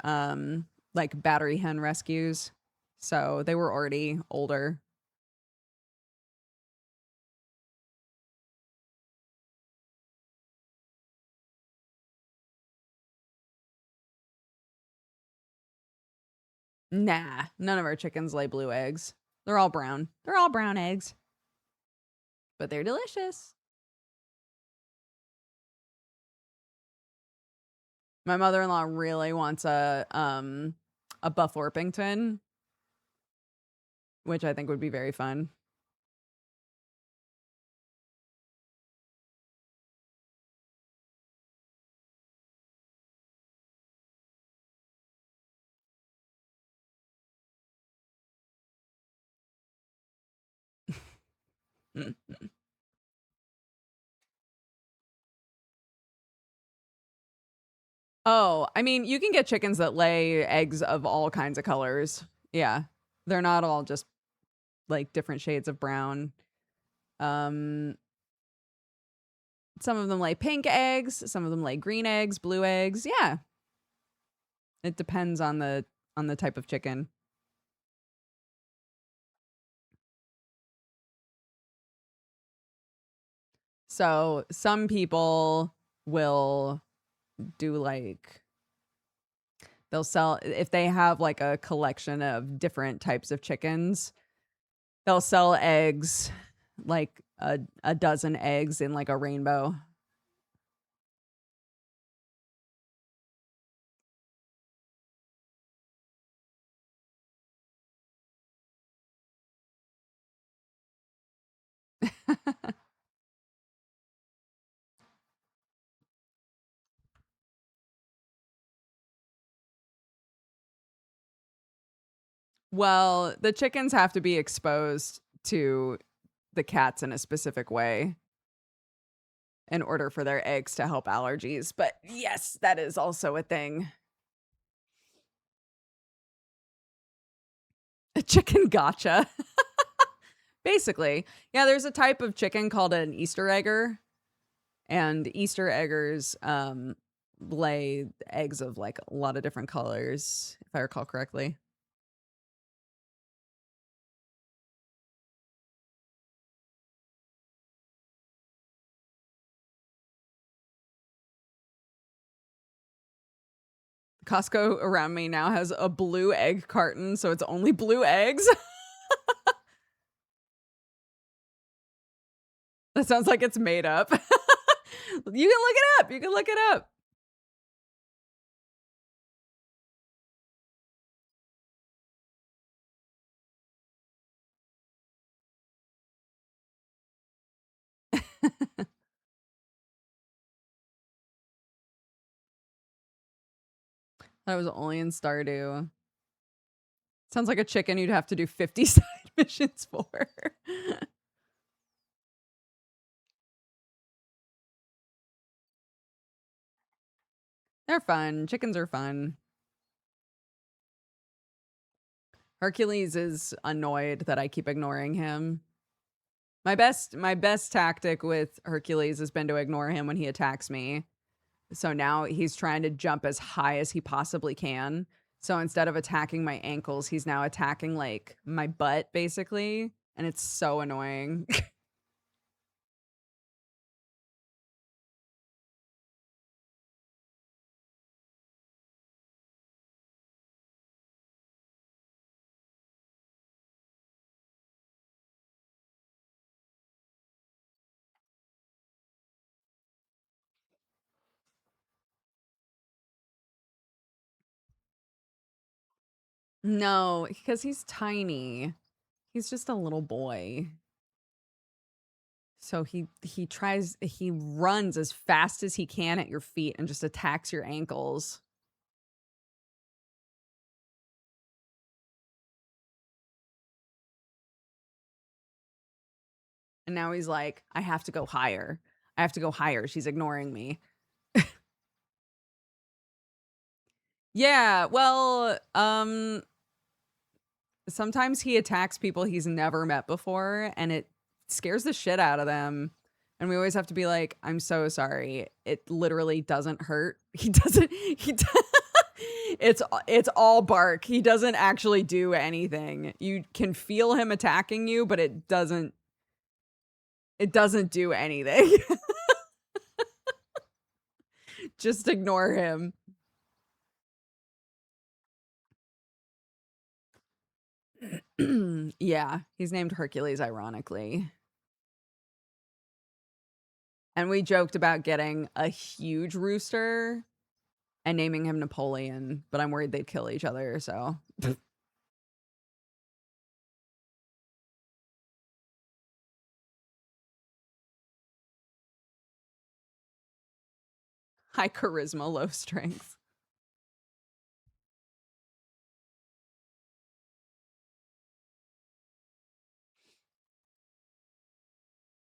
like battery hen rescues. So they were already older. Nah, none of our chickens lay blue eggs. They're all brown. They're all brown eggs. But they're delicious. My mother-in-law really wants a Buff Orpington, which I think would be very fun. Oh, I mean, you can get chickens that lay eggs of all kinds of colors. Yeah. They're not all just like different shades of brown. Some of them lay pink eggs, some of them lay green eggs, blue eggs. Yeah. It depends on the on the type of chicken. So some people will do like, they'll sell, if they have like a collection of different types of chickens, they'll sell eggs, like a dozen eggs in like a rainbow. Well, the chickens have to be exposed to the cats in a specific way in order for their eggs to help allergies. But yes, that is also a thing. A chicken gotcha. Basically. Yeah, there's a type of chicken called an Easter egger. And Easter eggers lay eggs of like a lot of different colors, if I recall correctly. Costco around me now has a blue egg carton, so it's only blue eggs. That sounds like it's made up. You can look it up. You can look it up. That was only in Stardew. Sounds like a chicken you'd have to do 50 side missions for. They're fun. Chickens are fun. Hercules is annoyed that I keep ignoring him. My best tactic with Hercules has been to ignore him when he attacks me. So now he's trying to jump as high as he possibly can. So instead of attacking my ankles, he's now attacking like my butt basically, and it's so annoying. No, because he's tiny. He's just a little boy. So he runs as fast as he can at your feet and just attacks your ankles. And now he's like, I have to go higher. I have to go higher. She's ignoring me. Yeah, well, sometimes he attacks people he's never met before and it scares the shit out of them. And we always have to be like, I'm so sorry. It literally doesn't hurt. It's all bark. He doesn't actually do anything. You can feel him attacking you, but it doesn't do anything. Just ignore him. Yeah, he's named Hercules, ironically. And we joked about getting a huge rooster and naming him Napoleon, but I'm worried they'd kill each other, so. High charisma, low strength.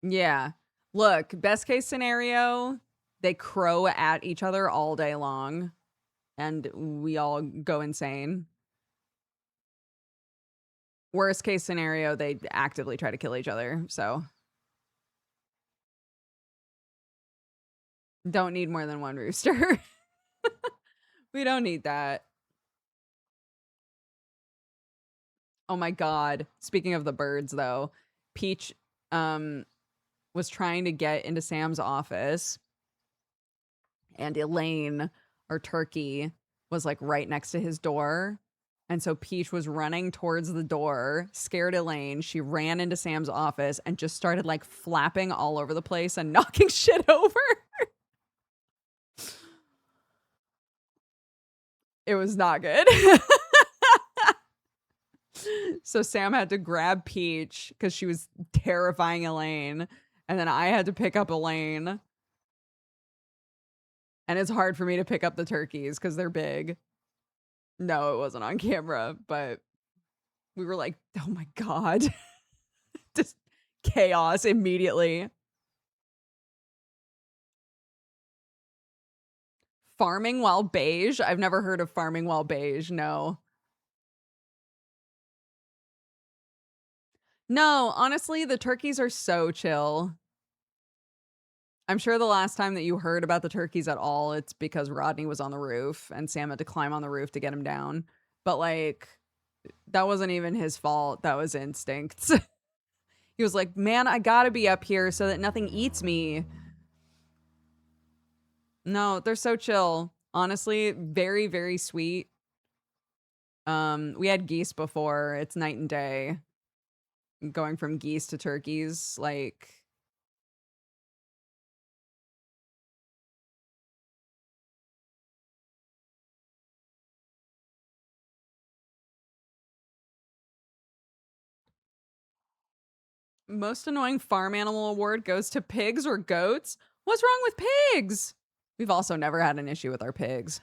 Yeah. Look, best case scenario, they crow at each other all day long and we all go insane. Worst case scenario, they actively try to kill each other, so. Don't need more than one rooster. We don't need that. Oh my God. Speaking of the birds, though, Peach was trying to get into Sam's office, and Elaine, or Turkey, was like right next to his door. And so Peach was running towards the door, scared Elaine. She ran into Sam's office and just started like flapping all over the place and knocking shit over. It was not good. So Sam had to grab Peach because she was terrifying Elaine. And then I had to pick up Elaine. And it's hard for me to pick up the turkeys because they're big. No, it wasn't on camera, but we were like, oh my God. Just chaos immediately. Farming while beige? I've never heard of farming while beige. No. No, honestly, the turkeys are so chill. I'm sure the last time that you heard about the turkeys at all, it's because Rodney was on the roof and Sam had to climb on the roof to get him down. But like, that wasn't even his fault. That was instincts. He was like, man, I gotta be up here so that nothing eats me. No, they're so chill. Honestly, very, very sweet. We had geese before. It's night and day. Going from geese to turkeys, like... Most annoying farm animal award goes to pigs or goats. What's wrong with pigs? We've also never had an issue with our pigs.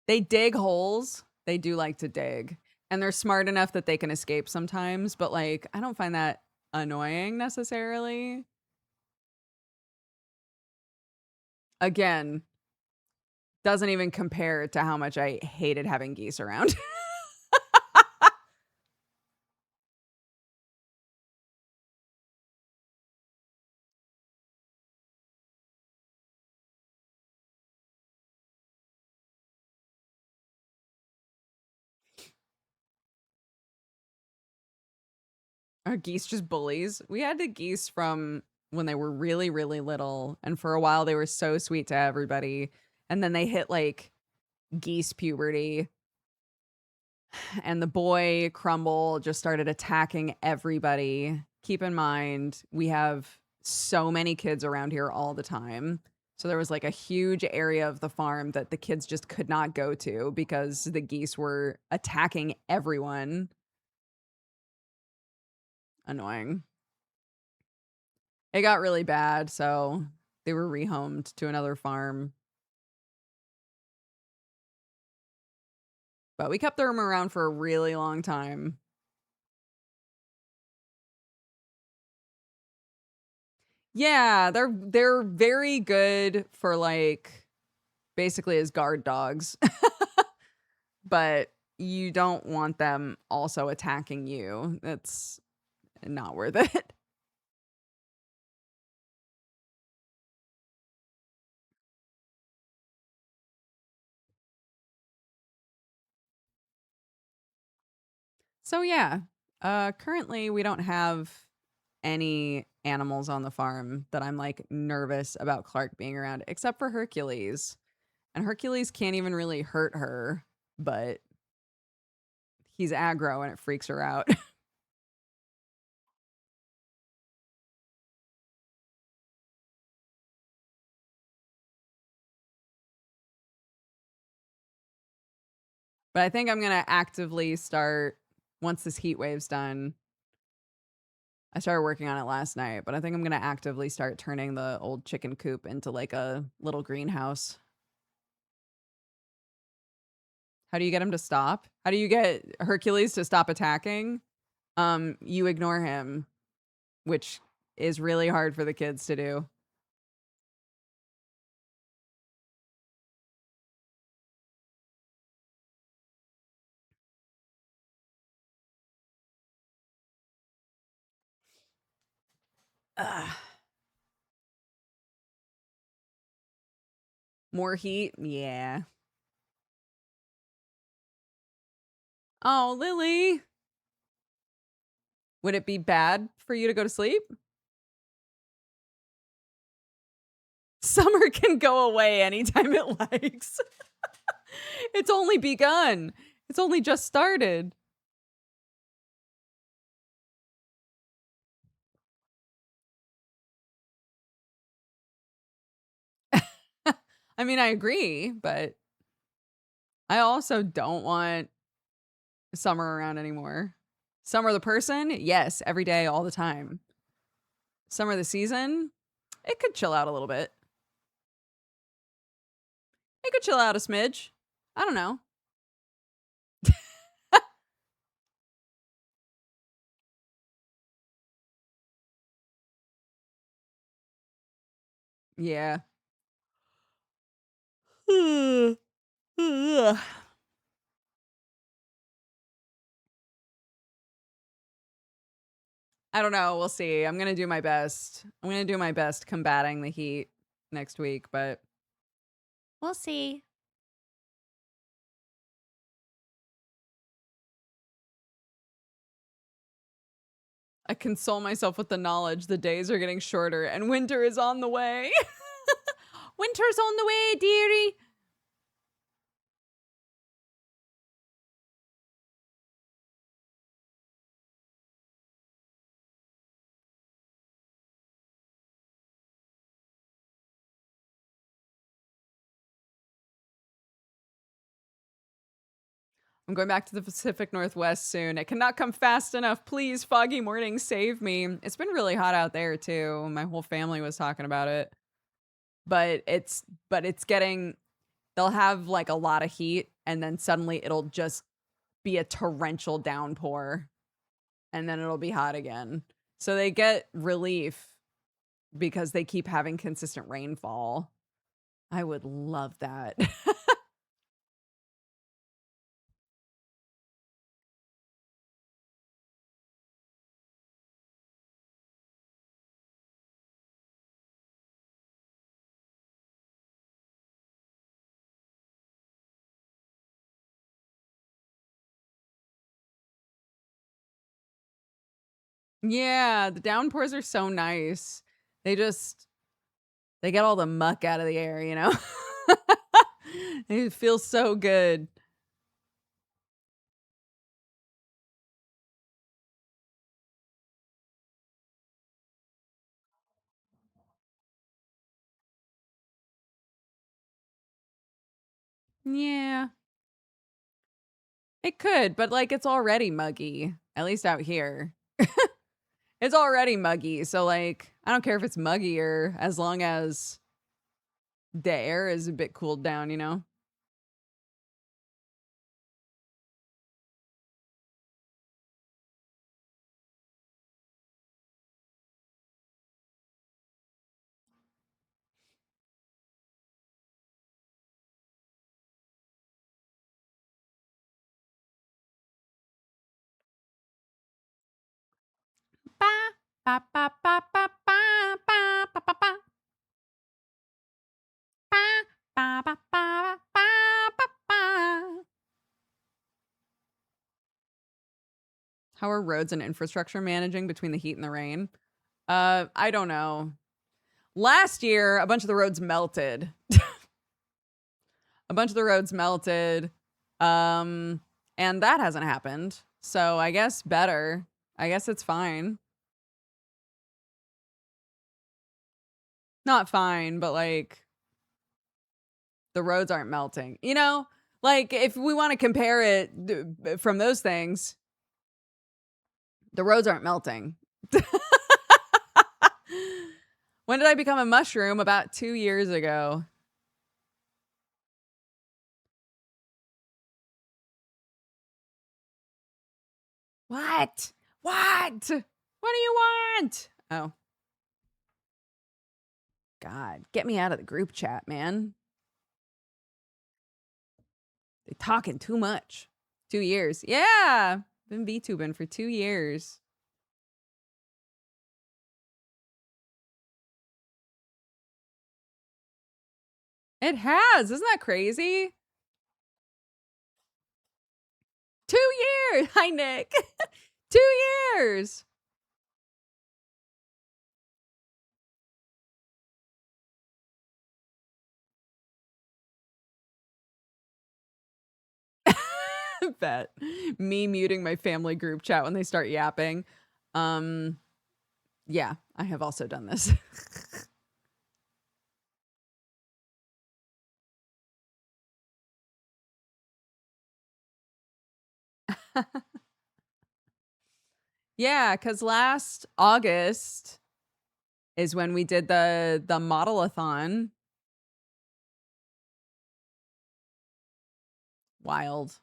They dig holes. They do like to dig. And they're smart enough that they can escape sometimes. But like, I don't find that annoying necessarily. Again, doesn't even compare to how much I hated having geese around. Are geese just bullies? We had the geese from when they were really, really little. And for a while, they were so sweet to everybody. And then they hit like geese puberty. And the boy, Crumble, just started attacking everybody. Keep in mind, we have so many kids around here all the time. So there was like a huge area of the farm that the kids just could not go to because the geese were attacking everyone. Annoying. It got really bad, so they were rehomed to another farm. But we kept them around for a really long time. Yeah, they're very good for like basically as guard dogs. But you don't want them also attacking you. That's not worth it. So yeah, currently we don't have any animals on the farm that I'm like nervous about Clark being around, except for Hercules. And Hercules can't even really hurt her, but he's aggro and it freaks her out. But I think I'm going to actively start, once this heat wave's done, I started working on it last night, but I think I'm going to actively start turning the old chicken coop into like a little greenhouse. How do you get him to stop? How do you get Hercules to stop attacking? You ignore him, which is really hard for the kids to do. Ugh. More heat? Yeah. Oh, Lily. Would it be bad for you to go to sleep? Summer can go away anytime it likes. It's only begun. It's only just started. I mean, I agree, but I also don't want Summer around anymore. Summer the person? Yes, every day, all the time. Summer the season? It could chill out a little bit. It could chill out a smidge. I don't know. Yeah. I don't know. We'll see. I'm going to do my best. I'm going to do my best combating the heat next week, but we'll see. I console myself with the knowledge the days are getting shorter and winter is on the way. Winter's on the way, dearie. I'm going back to the Pacific Northwest soon. It cannot come fast enough. Please, foggy mornings, save me. It's been really hot out there too. My whole family was talking about it. But it's getting, they'll have like a lot of heat and then suddenly it'll just be a torrential downpour and then it'll be hot again. So they get relief because they keep having consistent rainfall. I would love that. Yeah, the downpours are so nice. They get all the muck out of the air, you know? It feels so good. Yeah. It could, but like it's already muggy, at least out here. It's already muggy, so like I don't care if it's muggier as long as the air is a bit cooled down, you know? Ba ba ba ba ba ba ba ba ba ba. Ba ba ba ba ba ba ba. How are roads and infrastructure managing between the heat and the rain? I don't know. Last year, a bunch of the roads melted. A bunch of the roads melted. And that hasn't happened. So I guess better. I guess it's fine. Not fine, but like the roads aren't melting. You know, like if we want to compare it from those things, the roads aren't melting. When did I become a mushroom? About 2 years ago. What? What? What do you want? Oh. God, get me out of the group chat, man. They talking too much. 2 years. Yeah. Been VTubing for 2 years. It has. Isn't that crazy? 2 years. Hi, Nick. 2 years. Bet. Me muting my family group chat when they start yapping. Yeah, I have also done this. Yeah, because last August is when we did the model-a-thon. Wild.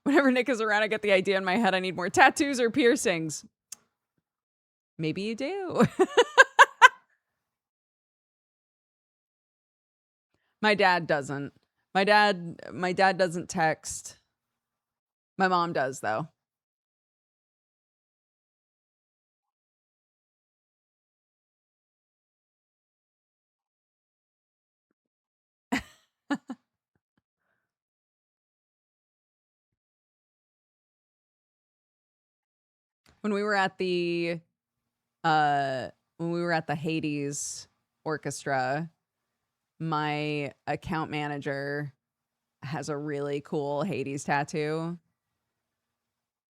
Whenever Nick is around, I get the idea in my head I need more tattoos or piercings. Maybe you do. My dad doesn't. My dad doesn't text. My mom does, though. When we were at the Hades orchestra, my account manager has a really cool Hades tattoo.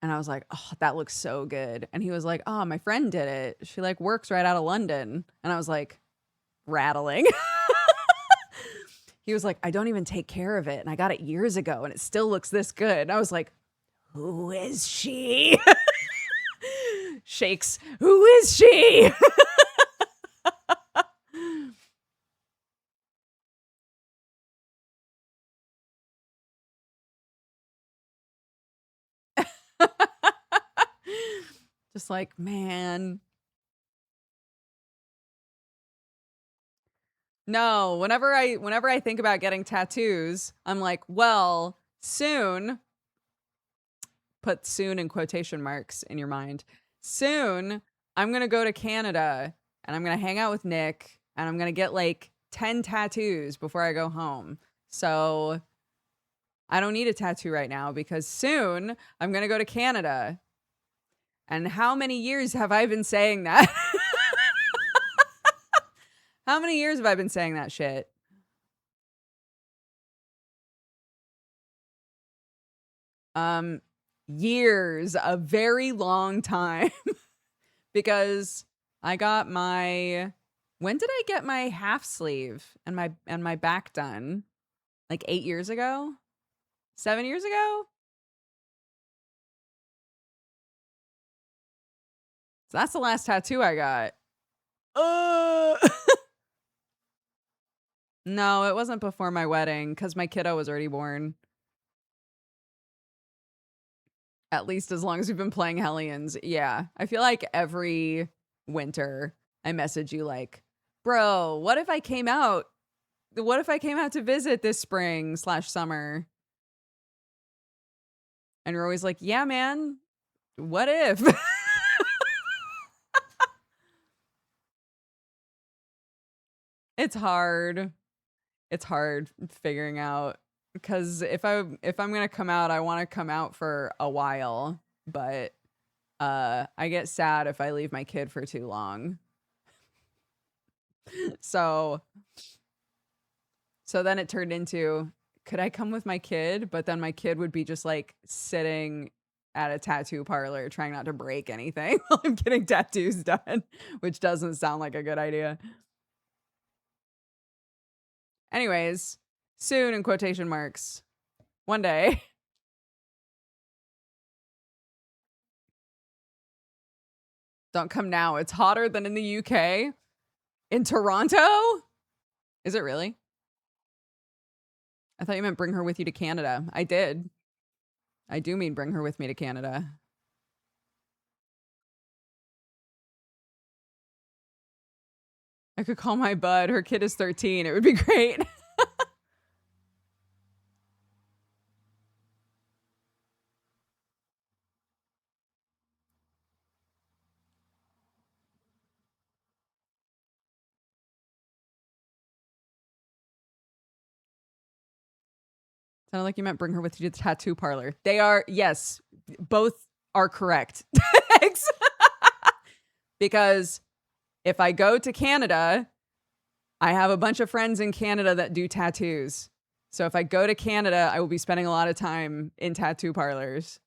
And I was like, oh, that looks so good. And he was like, oh, my friend did it. She like works right out of London. And I was like, rattling. He was like, I don't even take care of it. And I got it years ago and it still looks this good. And I was like, who is she? Shakes, who is she? Just like, man. No, whenever I think about getting tattoos, I'm like, well, soon, put soon in quotation marks in your mind. Soon, I'm going to go to Canada and I'm going to hang out with Nick and I'm going to get like 10 tattoos before I go home. So I don't need a tattoo right now because soon I'm going to go to Canada. And how many years have I been saying that? How many years have I been saying that shit? Years, a very long time. Because I got when did I get my half sleeve and my back done? Like 8 years ago? 7 years ago? So that's the last tattoo I got. No, it wasn't before my wedding because my kiddo was already born. At least as long as we've been playing Hellions. Yeah. I feel like every winter I message you like, bro, what if I came out to visit this spring/summer? And you're always like, yeah, man, what if? It's hard. It's hard figuring out because if I'm going to come out, I want to come out for a while, but I get sad if I leave my kid for too long. So then it turned into, could I come with my kid? But then my kid would be just like sitting at a tattoo parlor trying not to break anything while I'm getting tattoos done, which doesn't sound like a good idea. Anyways, soon in quotation marks. One day. Don't come now. It's hotter than in the UK. In Toronto? Is it really? I thought you meant bring her with you to Canada. I did. I do mean bring her with me to Canada. I could call my bud. Her kid is 13. It would be great. Sounded like you meant bring her with you to the tattoo parlor. They are, yes, both are correct. Thanks. Because if I go to Canada, I have a bunch of friends in Canada that do tattoos. So if I go to Canada, I will be spending a lot of time in tattoo parlors.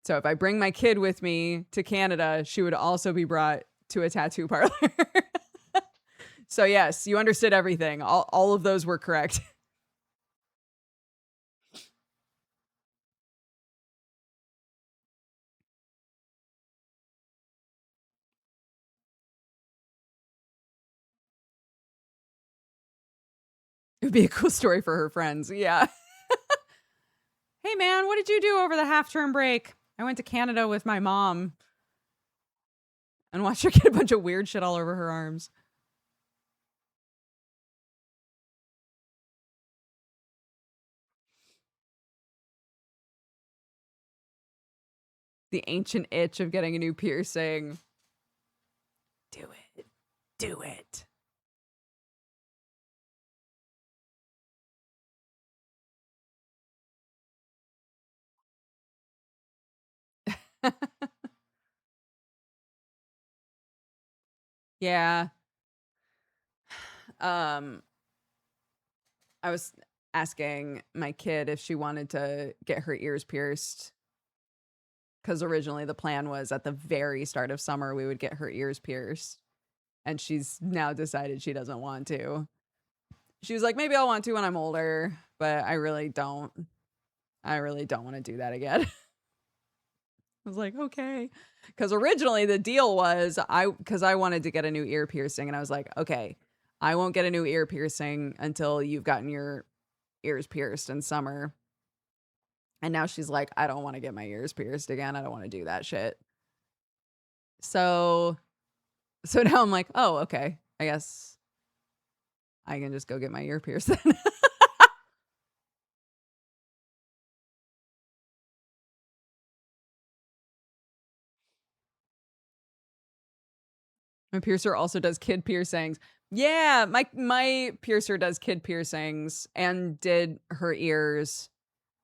So if I bring my kid with me to Canada, she would also be brought to a tattoo parlor. So yes, you understood everything. All of those were correct. It would be a cool story for her friends. Yeah. Hey man, what did you do over the half-term break? I went to Canada with my mom and watched her get a bunch of weird shit all over her arms. The ancient itch of getting a new piercing. Do it. Do it. Yeah. I was asking my kid if she wanted to get her ears pierced. Because originally the plan was at the very start of summer, we would get her ears pierced. And she's now decided she doesn't want to. She was like, maybe I'll want to when I'm older, but I really don't. I really don't want to do that again. I was like, okay. Because originally the deal was because I wanted to get a new ear piercing, and I was like, okay, I won't get a new ear piercing until you've gotten your ears pierced in summer. And now she's like, I don't want to get my ears pierced again. I don't want to do that shit. So now I'm like, oh, okay. I guess I can just go get my ear pierced then. My piercer also does kid piercings. Yeah, my piercer does kid piercings and did her ears,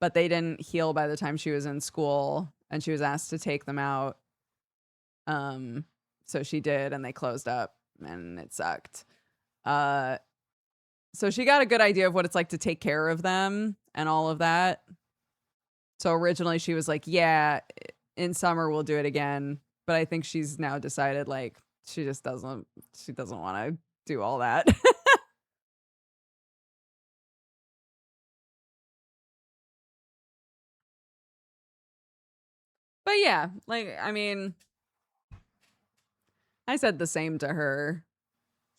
but they didn't heal by the time she was in school, and she was asked to take them out. So she did, and they closed up, and it sucked. So she got a good idea of what it's like to take care of them and all of that. So originally she was like, yeah, in summer we'll do it again, but I think she's now decided like she doesn't want to do all that. But yeah, like, I mean, I said the same to her.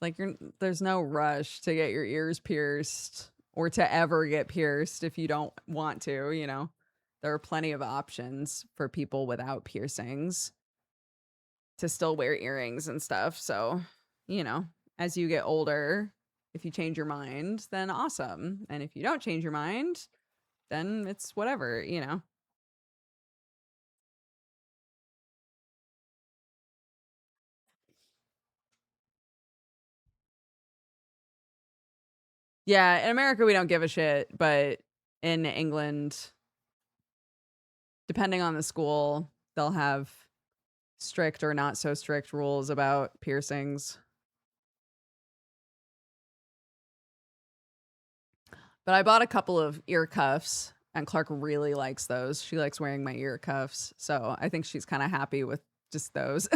Like, there's no rush to get your ears pierced or to ever get pierced if you don't want to, you know. There are plenty of options for people without piercings to still wear earrings and stuff. So, you know, as you get older, if you change your mind, then awesome. And if you don't change your mind, then it's whatever, you know. Yeah, in America we don't give a shit, but in England, depending on the school, they'll have strict or not so strict rules about piercings. But I bought a couple of ear cuffs, and Clark really likes those. She likes wearing my ear cuffs, so I think she's kind of happy with just those.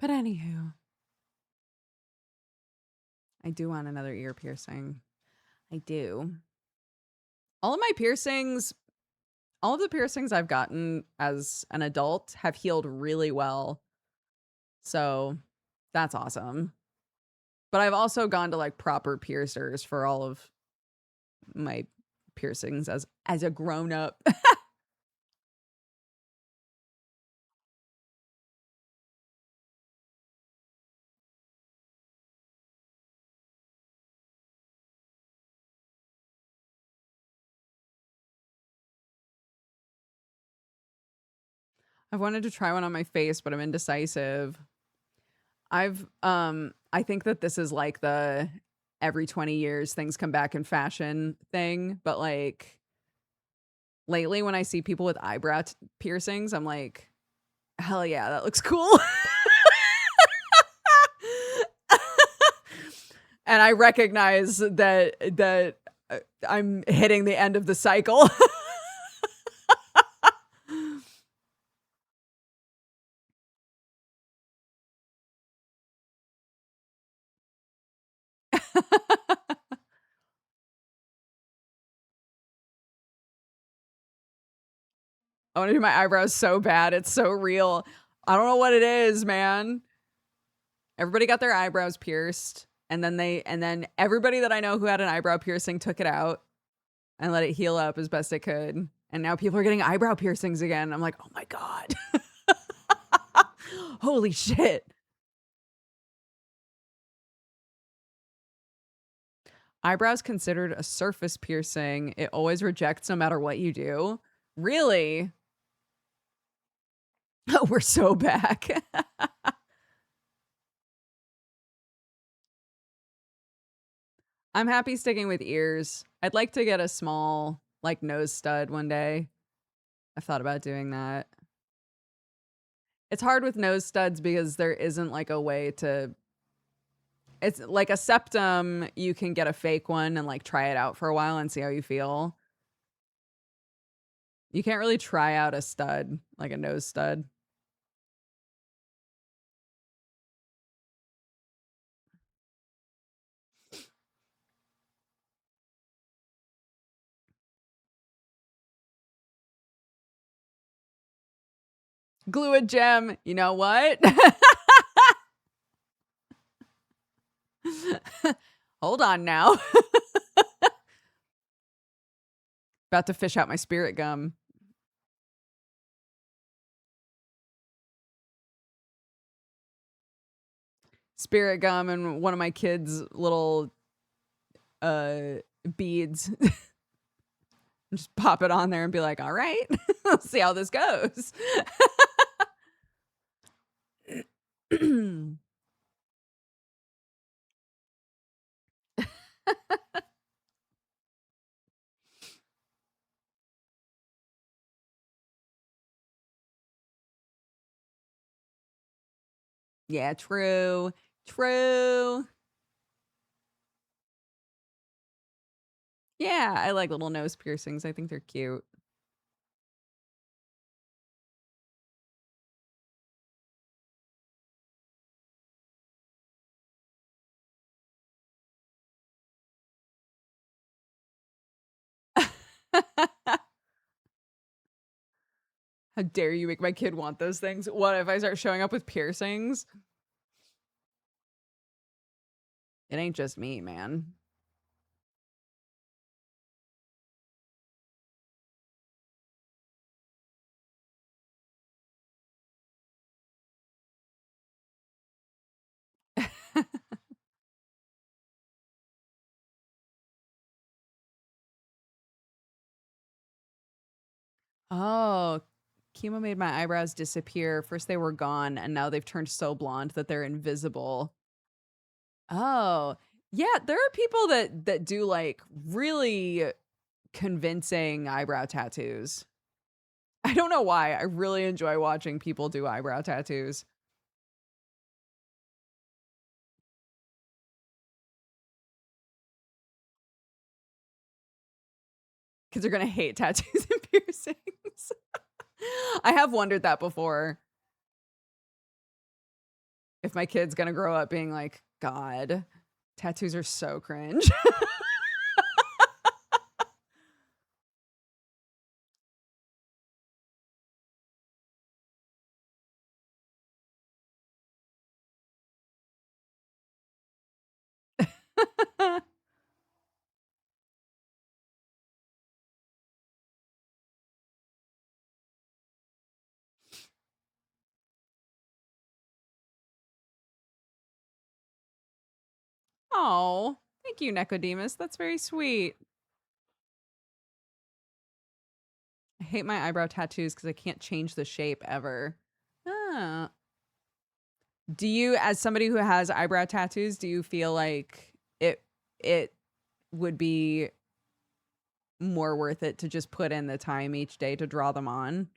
But anywho, I do want another ear piercing. I do. All of the piercings I've gotten as an adult have healed really well. So that's awesome. But I've also gone to like proper piercers for all of my piercings as a grown up. I've wanted to try one on my face, but I'm indecisive. I think that this is like the every 20 years things come back in fashion thing, but like lately when I see people with eyebrow piercings, I'm like, hell yeah, that looks cool. And I recognize that I'm hitting the end of the cycle. I want to do my eyebrows so bad. It's so real. I don't know what it is, man. Everybody got their eyebrows pierced. And then everybody that I know who had an eyebrow piercing took it out and let it heal up as best it could. And now people are getting eyebrow piercings again. I'm like, oh my God. Holy shit. Eyebrows considered a surface piercing. It always rejects no matter what you do. Really? Oh, we're so back. I'm happy sticking with ears. I'd like to get a small, like, nose stud one day. I've thought about doing that. It's hard with nose studs because there isn't, like, a way to... It's like a septum, you can get a fake one and, like, try it out for a while and see how you feel. You can't really try out a stud, like a nose stud. Glue a gem. You know what? Hold on now. About to fish out my spirit gum. Spirit gum and one of my kids' little beads. Just pop it on there and be like, all right, let's see how this goes. Yeah, true. True. Yeah, I like little nose piercings. I think they're cute. How dare you make my kid want those things? What if I start showing up with piercings? It ain't just me, man. Oh, chemo made my eyebrows disappear. First they were gone, and now they've turned so blonde that they're invisible. Oh, yeah, there are people that do like really convincing eyebrow tattoos. I don't know why. I really enjoy watching people do eyebrow tattoos. Kids are gonna hate tattoos and piercings. I have wondered that before. If my kid's gonna grow up being like, God, tattoos are so cringe. Oh, thank you, Nicodemus. That's very sweet. I hate my eyebrow tattoos because I can't change the shape ever. Ah. Do you, as somebody who has eyebrow tattoos, do you feel like it would be more worth it to just put in the time each day to draw them on?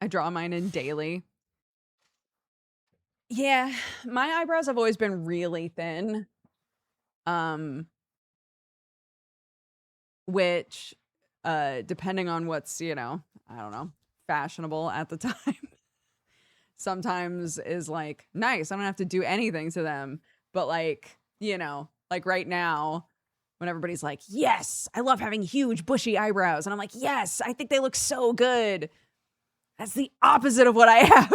I draw mine in daily. Yeah, my eyebrows have always been really thin. Which depending on what's, I don't know, fashionable at the time, sometimes is like, nice, I don't have to do anything to them. But like, like right now, when everybody's like, yes, I love having huge bushy eyebrows, and I'm like, yes, I think they look so good. That's the opposite of what I have.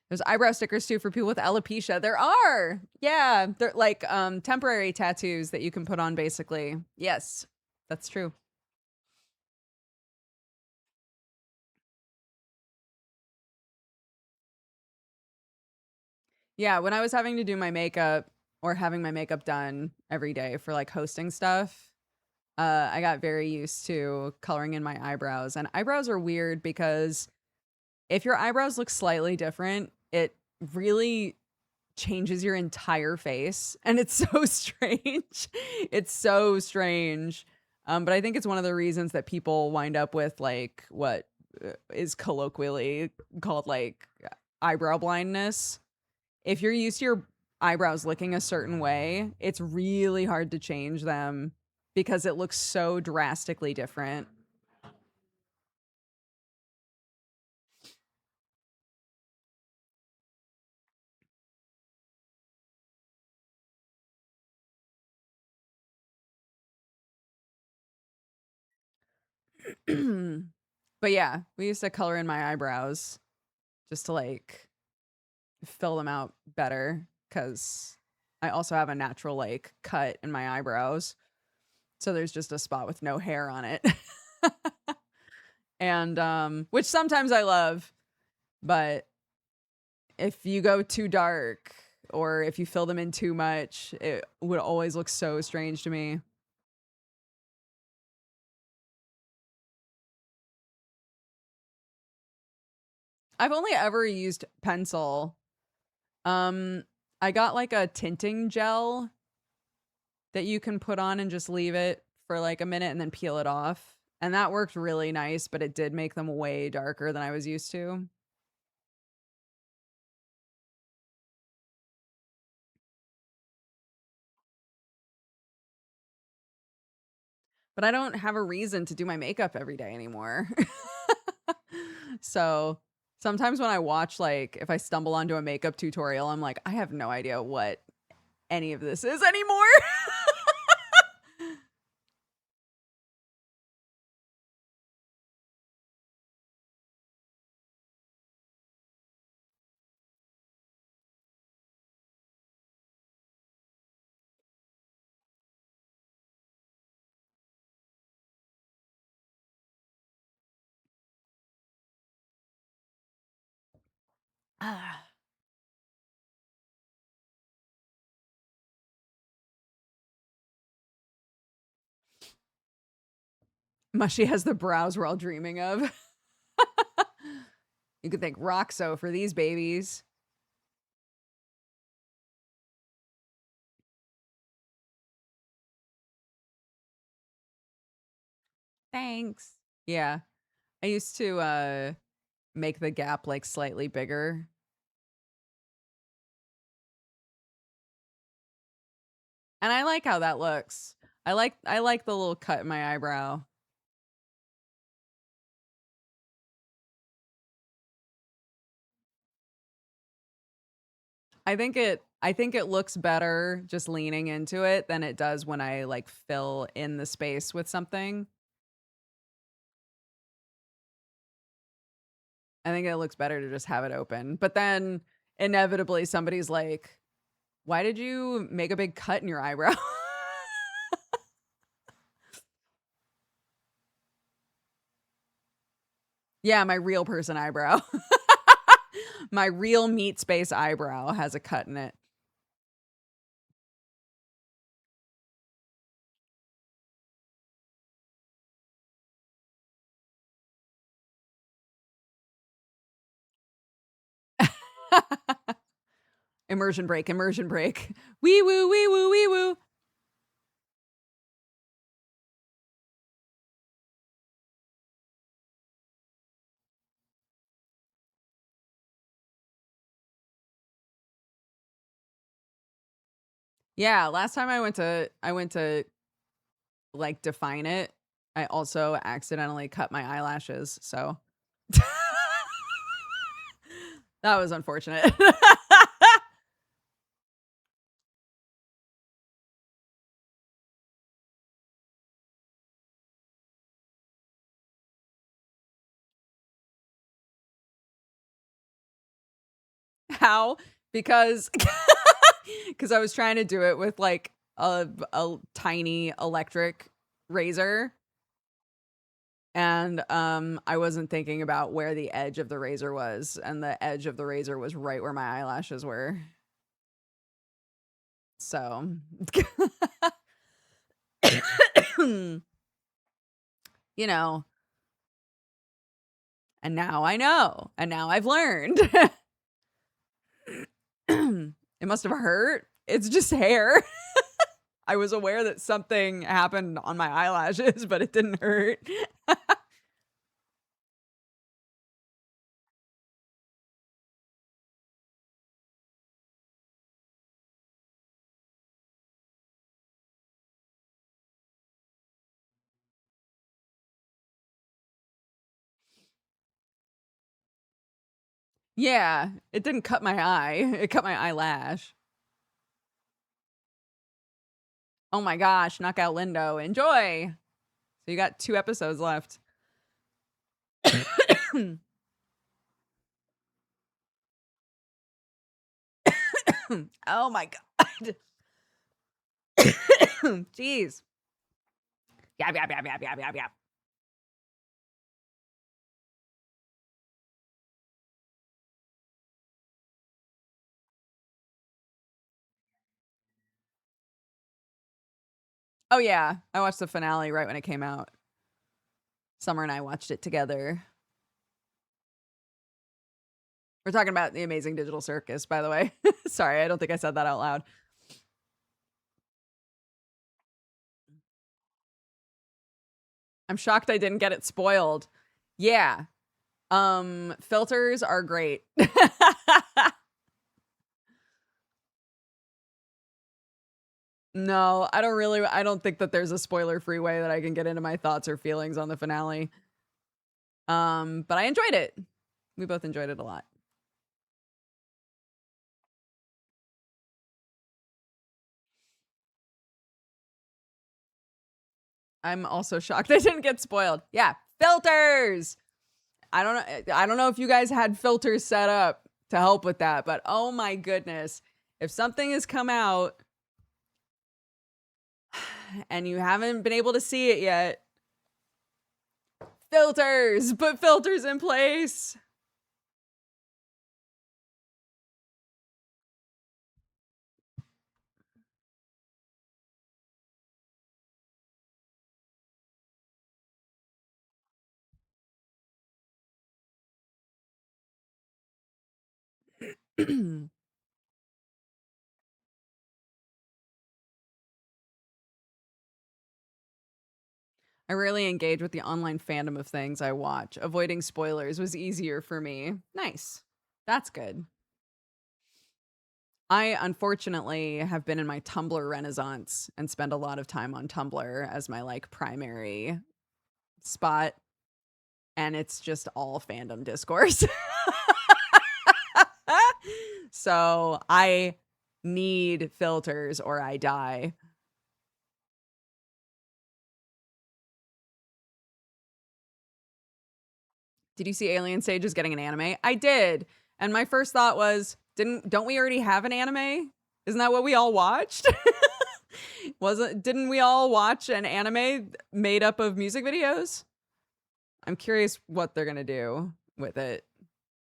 There's eyebrow stickers too for people with alopecia. There are. Yeah, they're like temporary tattoos that you can put on basically. Yes. That's true. Yeah, when I was having to do my makeup or having my makeup done every day for like hosting stuff, I got very used to coloring in my eyebrows. And eyebrows are weird because if your eyebrows look slightly different, it really changes your entire face. And it's so strange. It's so strange. But I think it's one of the reasons that people wind up with like what is colloquially called like eyebrow blindness. If you're used to your eyebrows looking a certain way, it's really hard to change them because it looks so drastically different. But yeah, we used to color in my eyebrows just to like fill them out better because I also have a natural like cut in my eyebrows. So there's just a spot with no hair on it. And which sometimes I love, but if you go too dark or if you fill them in too much, it would always look so strange to me. I've only ever used pencil. I got like a tinting gel that you can put on and just leave it for like a minute and then peel it off. And that worked really nice, but it did make them way darker than I was used to. But I don't have a reason to do my makeup every day anymore. So sometimes when I watch, like, if I stumble onto a makeup tutorial, I'm like, I have no idea what any of this is anymore. Ah. Mushy has the brows we're all dreaming of. You could thank Roxo for these babies. Thanks. Yeah. I used to make the gap like slightly bigger. And I like how that looks. I like the little cut in my eyebrow. I think it looks better just leaning into it than it does when I like fill in the space with something. I think it looks better to just have it open. But then inevitably somebody's like, why did you make a big cut in your eyebrow? Yeah, my real person eyebrow. My real meat space eyebrow has a cut in it. Immersion break, immersion break. Wee woo, wee woo, wee woo. Yeah, last time I went to like define it, I also accidentally cut my eyelashes, so that was unfortunate. How? Because I was trying to do it with like a tiny electric razor. And I wasn't thinking about where the edge of the razor was, and the edge of the razor was right where my eyelashes were. So you know. And now I know. And now I've learned. It must have hurt. It's just hair. I was aware that something happened on my eyelashes, but it didn't hurt. Yeah, it didn't cut my eye. It cut my eyelash. Oh my gosh, Knockout Lindo. Enjoy. So you got 2 episodes left. Oh my god. Jeez. Yap, yap, yap, yap, yap, yap, yap. Oh yeah, I watched the finale right when it came out. Summer and I watched it together. We're talking about The Amazing Digital Circus, by the way. Sorry, I don't think I said that out loud. I'm shocked I didn't get it spoiled. Yeah. Filters are great. No, I don't think that there's a spoiler-free way that I can get into my thoughts or feelings on the finale. But I enjoyed it. We both enjoyed it a lot. I'm also shocked I didn't get spoiled. Yeah, filters. I don't know if you guys had filters set up to help with that, but oh my goodness. If something has come out and you haven't been able to see it yet, filters, put filters in place. I rarely engage with the online fandom of things I watch. Avoiding spoilers was easier for me. Nice. That's good. I unfortunately have been in my Tumblr renaissance and spend a lot of time on Tumblr as my like primary spot. And it's just all fandom discourse. So So I need filters or I die. Did you see Alien Stage is getting an anime? I did. And my first thought was, don't we already have an anime? Isn't that what we all watched? Didn't we all watch an anime made up of music videos? I'm curious what they're going to do with it,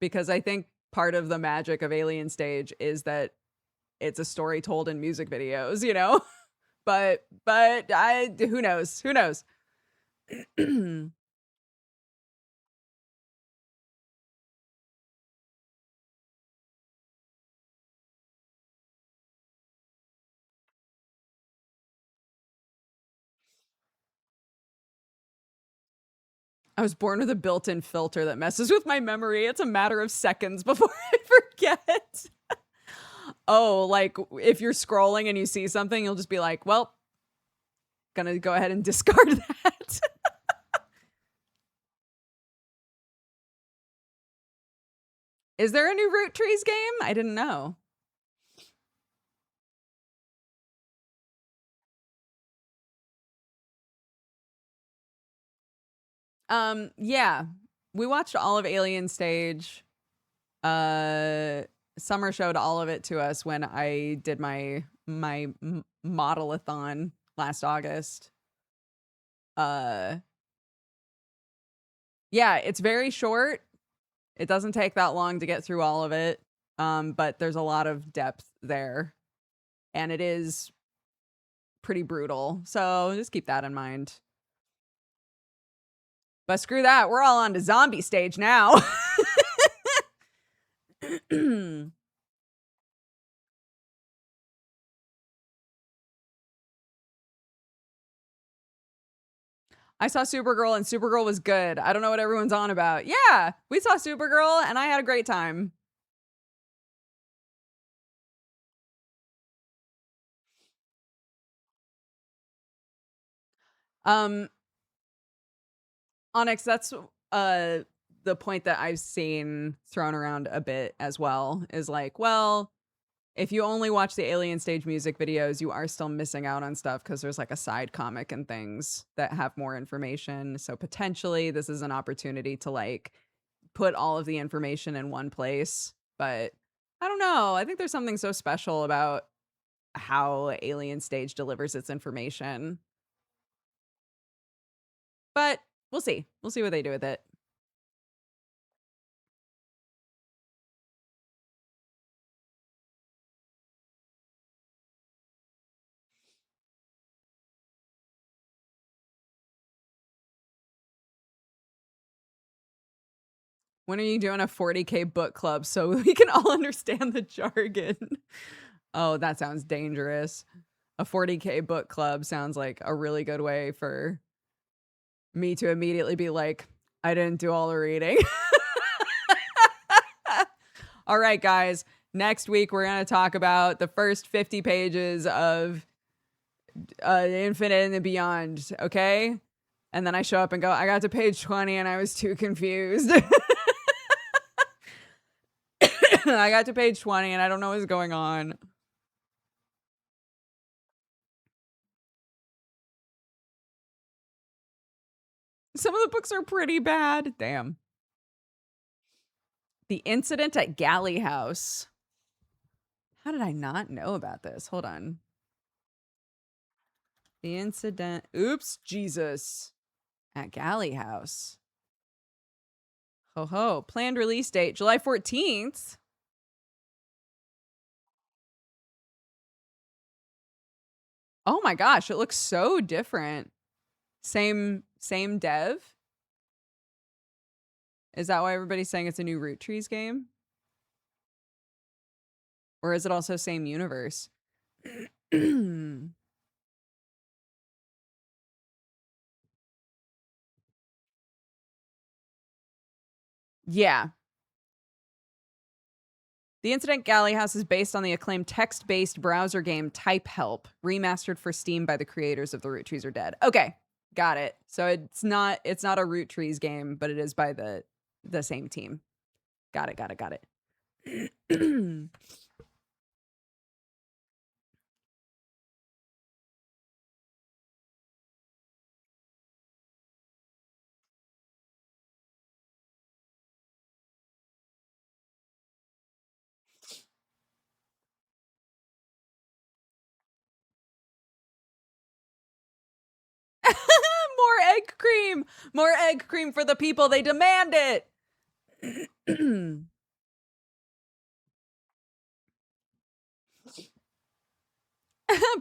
because I think part of the magic of Alien Stage is that it's a story told in music videos, you know? but who knows? Who knows? I was born with a built-in filter that messes with my memory. It's a matter of seconds before I forget. Oh, like if you're scrolling and you see something, you'll just be like, well, gonna go ahead and discard that. Is there a new Root Trees game? I didn't know. Yeah, we watched all of Alien Stage. Summer showed all of it to us when I did my model-a-thon last August. Yeah, it's very short. It doesn't take that long to get through all of it. But there's a lot of depth there, and it is pretty brutal. So just keep that in mind. But screw that. We're all on to Zombie Stage now. I saw Supergirl and Supergirl was good. I don't know what everyone's on about. Yeah, we saw Supergirl and I had a great time. Onyx, that's the point that I've seen thrown around a bit as well, is like, well, if you only watch the Alien Stage music videos, you are still missing out on stuff because there's like a side comic and things that have more information. So potentially this is an opportunity to like put all of the information in one place. But I don't know. I think there's something so special about how Alien Stage delivers its information. But we'll see. We'll see what they do with it. When are you doing a 40K book club so we can all understand the jargon? Oh, that sounds dangerous. A 40K book club sounds like a really good way for me to immediately be like, I didn't do all the reading. All right, guys. Next week, we're going to talk about the first 50 pages of Infinite and Beyond, okay? And then I show up and go, I got to page 20 and I was too confused. I got to page 20 and I don't know what's going on. Some of the books are pretty bad. Damn. The Incident at Galley House. How did I not know about this? Hold on. The Incident. Oops, Jesus. At Galley House. Ho ho. Planned release date, July 14th. Oh my gosh, it looks so different. Same dev? Is that why everybody's saying it's a new Root Trees game? Or is it also same universe? Yeah. The Incident Galley House is based on the acclaimed text-based browser game Type Help, remastered for Steam by the creators of The Root Trees Are Dead. Okay, got it. So it's not a Root Trees game, but it is by the same team. Got it. More egg cream. More egg cream for the people. They demand it.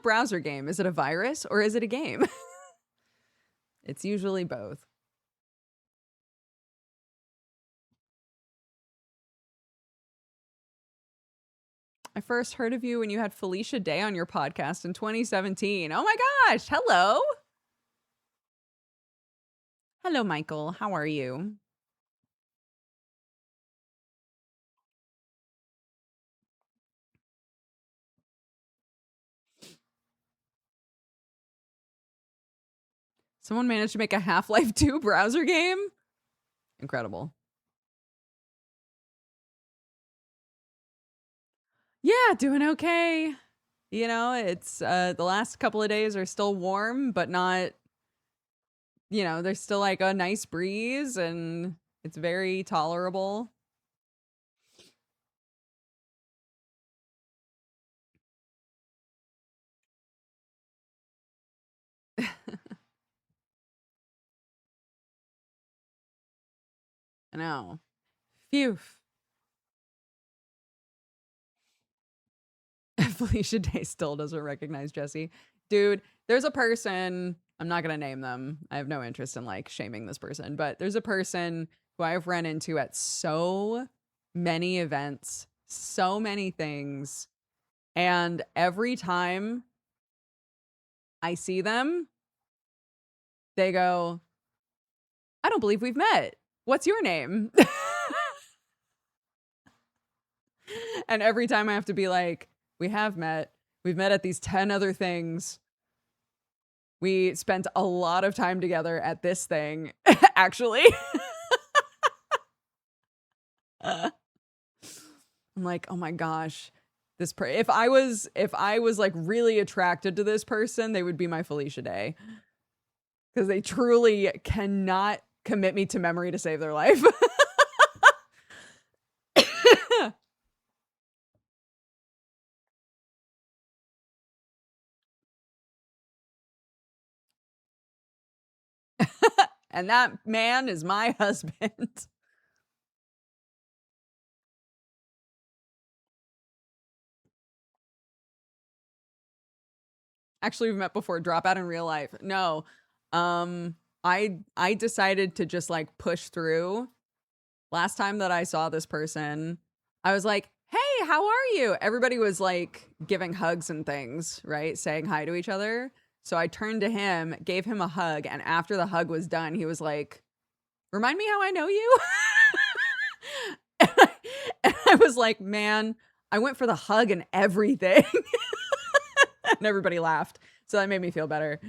Browser game. Is it a virus or is it a game? It's usually both. I first heard of you when you had Felicia Day on your podcast in 2017. Oh my gosh. Hello. Hello, Michael. How are you? Someone managed to make a Half-Life 2 browser game? Incredible. Yeah, doing okay. You know, it's the last couple of days are still warm, but not, you know, there's still like a nice breeze and it's very tolerable. I know. Phew. Felicia Day still doesn't recognize Jesse. Dude, there's a person, I'm not going to name them. I have no interest in like shaming this person, but there's a person who I've run into at so many events, so many things. And every time I see them, they go, I don't believe we've met. What's your name? And every time I have to be like, we have met. We've met at these 10 other things. We spent a lot of time together at this thing, actually. I'm like, oh my gosh. If I was like really attracted to this person, they would be my Felicia Day. Because they truly cannot commit me to memory to save their life. And that man is my husband. Actually, we've met before. Drop out in real life. No. I decided to just like push through. Last time that I saw this person, I was like, hey, how are you? Everybody was like giving hugs and things, right? Saying hi to each other. So I turned to him, gave him a hug, and after the hug was done, he was like, remind me how I know you? And I was like, man, I went for the hug and everything. And everybody laughed. So that made me feel better.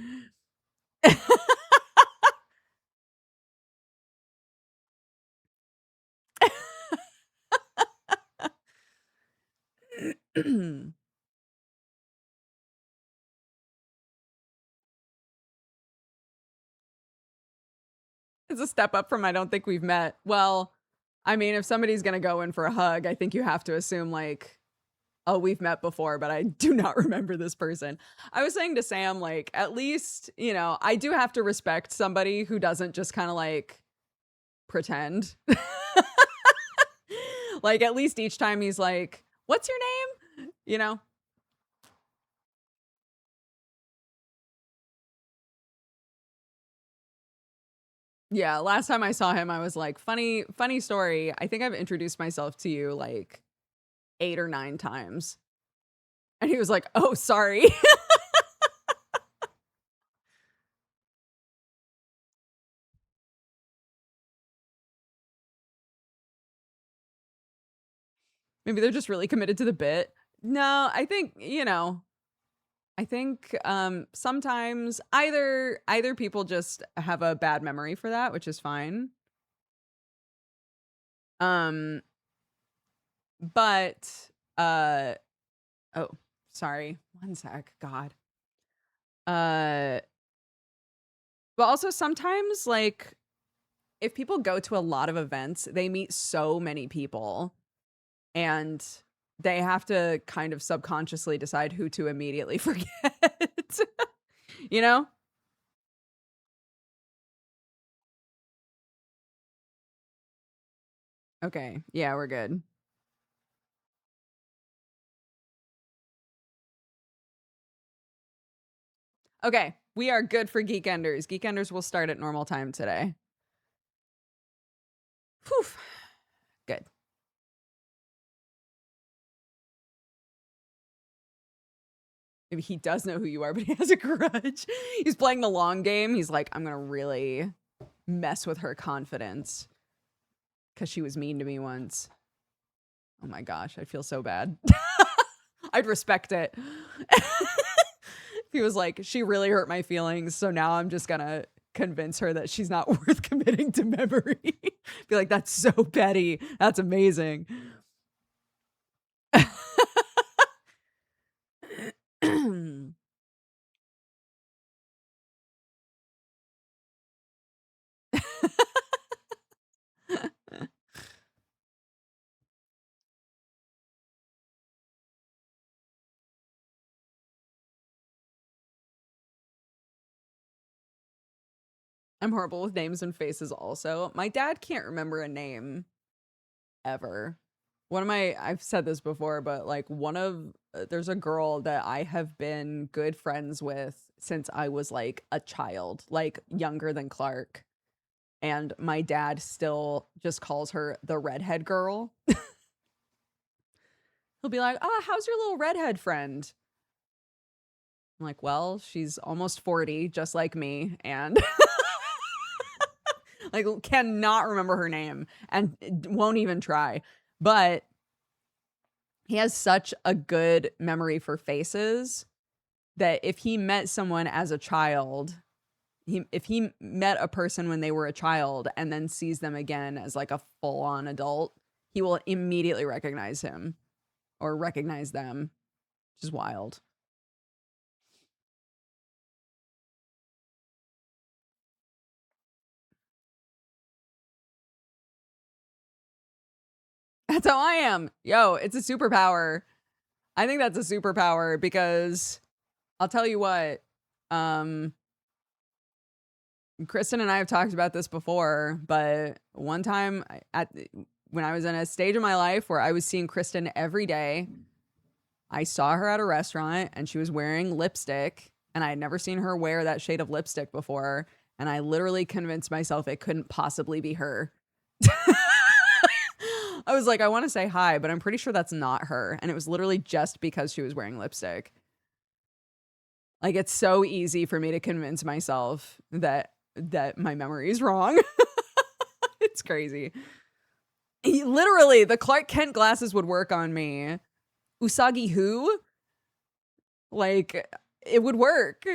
It's a step up from I don't think we've met. Well, I mean, if somebody's going to go in for a hug, I think you have to assume like, oh, we've met before, but I do not remember this person. I was saying to Sam, like, at least, you know, I do have to respect somebody who doesn't just kind of like pretend. Like, at least each time he's like, what's your name? You know? Yeah, last time I saw him, I was like, funny story. I think I've introduced myself to you like 8 or 9 times. And he was like, oh, sorry. Maybe they're just really committed to the bit. No, I think, you know, I think sometimes either people just have a bad memory for that, which is fine. But oh, sorry. One sec. God. But also sometimes like if people go to a lot of events, they meet so many people and they have to kind of subconsciously decide who to immediately forget. You know? Okay. Yeah, we're good. Okay, we are good for Geekenders. Geekenders will start at normal time today. Whew. Good. Maybe he does know who you are, but he has a grudge. He's playing the long game. He's like, I'm gonna really mess with her confidence because she was mean to me once. Oh my gosh, I feel so bad. I'd respect it. If he was like, she really hurt my feelings, so now I'm just gonna convince her that she's not worth committing to memory. Be like, that's so petty. That's amazing. I'm horrible with names and faces also. My dad can't remember a name ever. I've said this before, but like there's a girl that I have been good friends with since I was like a child, like younger than Clark. And my dad still just calls her the redhead girl. He'll be like, "Oh, how's your little redhead friend?" I'm like, "Well, she's almost 40, just like me." And like cannot remember her name and won't even try. But he has such a good memory for faces that if he met someone as a child, if he met a person when they were a child and then sees them again as like a full-on adult, he will immediately recognize him or recognize them, which is wild. That's how I am. Yo, it's a superpower. I think that's a superpower because I'll tell you what, Kristen and I have talked about this before, but one time when I was in a stage of my life where I was seeing Kristen every day, I saw her at a restaurant and she was wearing lipstick and I had never seen her wear that shade of lipstick before. And I literally convinced myself it couldn't possibly be her. I was like, I want to say hi, but I'm pretty sure that's not her. And it was literally just because she was wearing lipstick. Like, it's so easy for me to convince myself that my memory is wrong. It's crazy. Literally, the Clark Kent glasses would work on me. Usagi who? Like, it would work.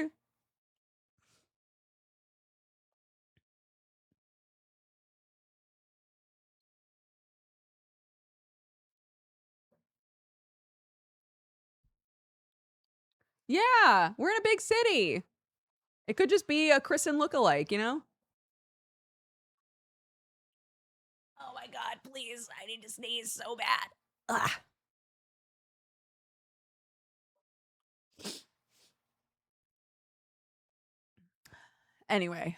Yeah, we're in a big city. It could just be a Kristen lookalike, you know? Oh my god, please. I need to sneeze so bad. Ugh. Anyway.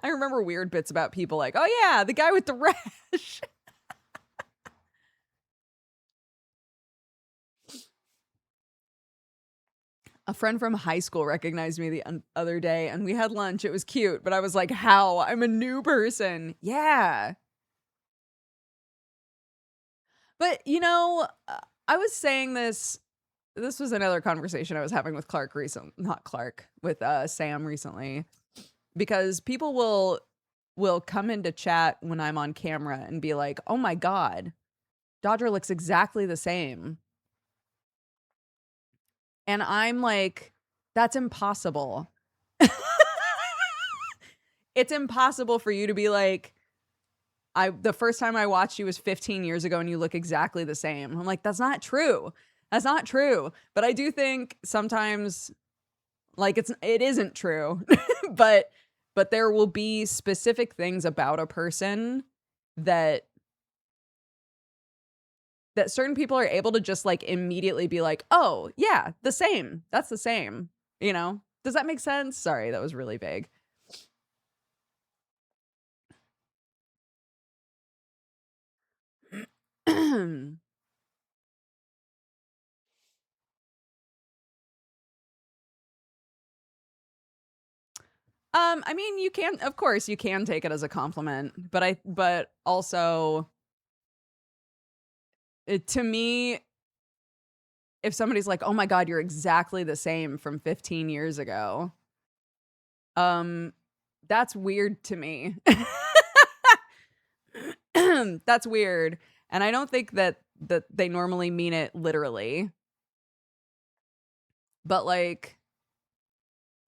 I remember weird bits about people like, oh yeah, the guy with the rash. A friend from high school recognized me the other day and we had lunch. It was cute, but I was like, how? I'm a new person. Yeah. But, you know, I was saying this was another conversation I was having with Clark with Sam recently, because people will come into chat when I'm on camera and be like, oh my God, Dodger looks exactly the same. And I'm like, that's impossible. It's impossible for you to be like, the first time I watched you was 15 years ago and you look exactly the same. I'm like, that's not true. That's not true. But I do think sometimes like it isn't true. but there will be specific things about a person that that certain people are able to just like immediately be like, oh yeah, the same. That's the same. You know? Does that make sense? Sorry, that was really vague. I mean, you can, of course, you can take it as a compliment, but also, to me, if somebody's like, "Oh my God, you're exactly the same from 15 years ago," that's weird to me. That's weird, and I don't think that they normally mean it literally. But like,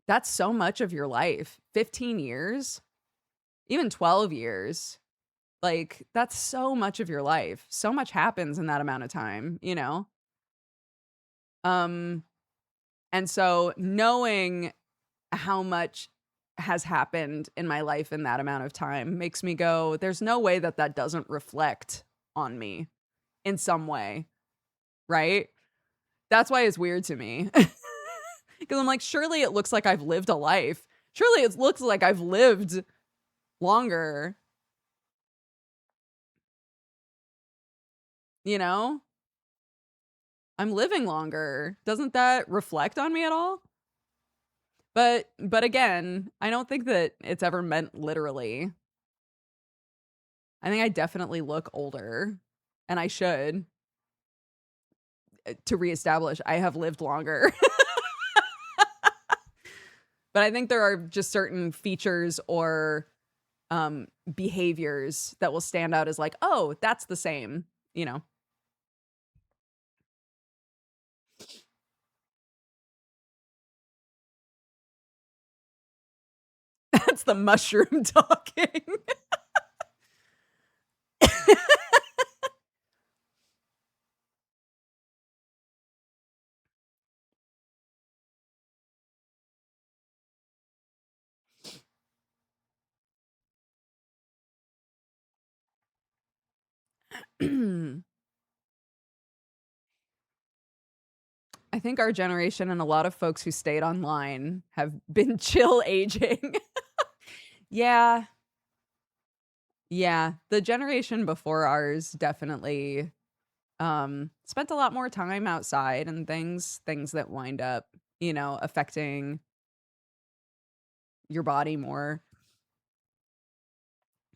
that's so much of your life. 15 years, even 12 years. Like, that's so much of your life. So much happens in that amount of time, you know? And so knowing how much has happened in my life in that amount of time makes me go, there's no way that that doesn't reflect on me in some way, right? That's why it's weird to me. Because I'm like, surely it looks like I've lived a life. Surely it looks like I've lived longer. You know? I'm living longer. Doesn't that reflect on me at all? But again, I don't think that it's ever meant literally. I think I definitely look older, and I should, to reestablish I have lived longer. But I think there are just certain features or behaviors that will stand out as like, oh, that's the same, you know? That's the mushroom talking. I think our generation and a lot of folks who stayed online have been chill aging. Yeah. Yeah. The generation before ours definitely spent a lot more time outside and things that wind up, you know, affecting your body more.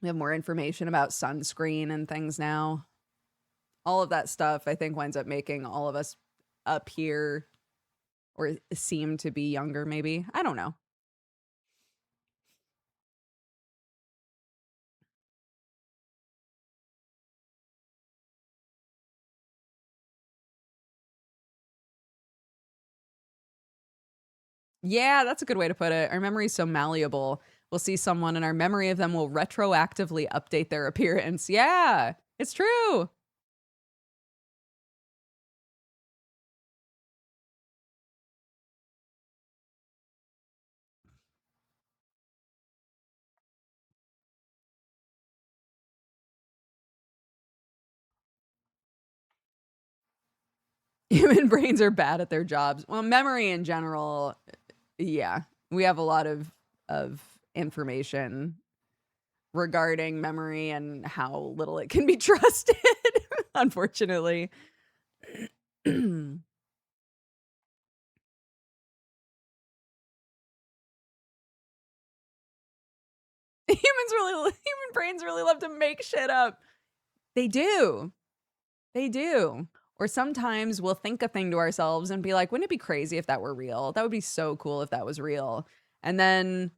We have more information about sunscreen and things now. All of that stuff, I think, winds up making all of us appear or seem to be younger, maybe. I don't know. Yeah, that's a good way to put it. Our memory is so malleable. We'll see someone and our memory of them will retroactively update their appearance. Yeah, it's true. Human brains are bad at their jobs. Well, memory in general, yeah. We have a lot of information regarding memory and how little it can be trusted, unfortunately. Humans human brains really love to make shit up. They do. They do. Or sometimes we'll think a thing to ourselves and be like, wouldn't it be crazy if that were real? That would be so cool if that was real. And then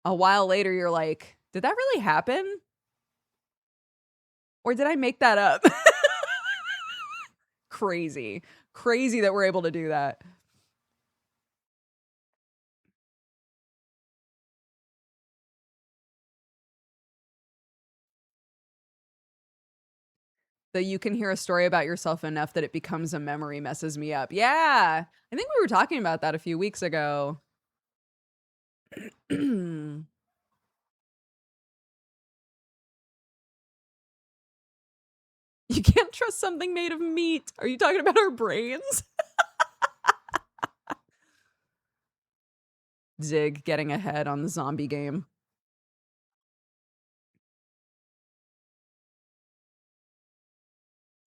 a while later, you're like, did that really happen? Or did I make that up? Crazy. Crazy that we're able to do that. That you can hear a story about yourself enough that it becomes a memory messes me up. Yeah. I think we were talking about that a few weeks ago. You can't trust something made of meat. Are you talking about our brains? Zig getting ahead on the zombie game.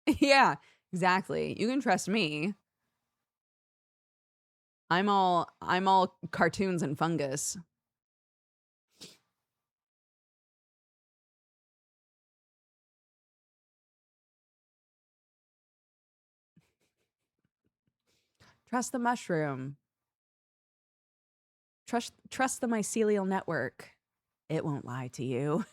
Yeah, exactly. You can trust me. I'm all cartoons and fungus. Trust the mushroom. Trust the mycelial network. It won't lie to you.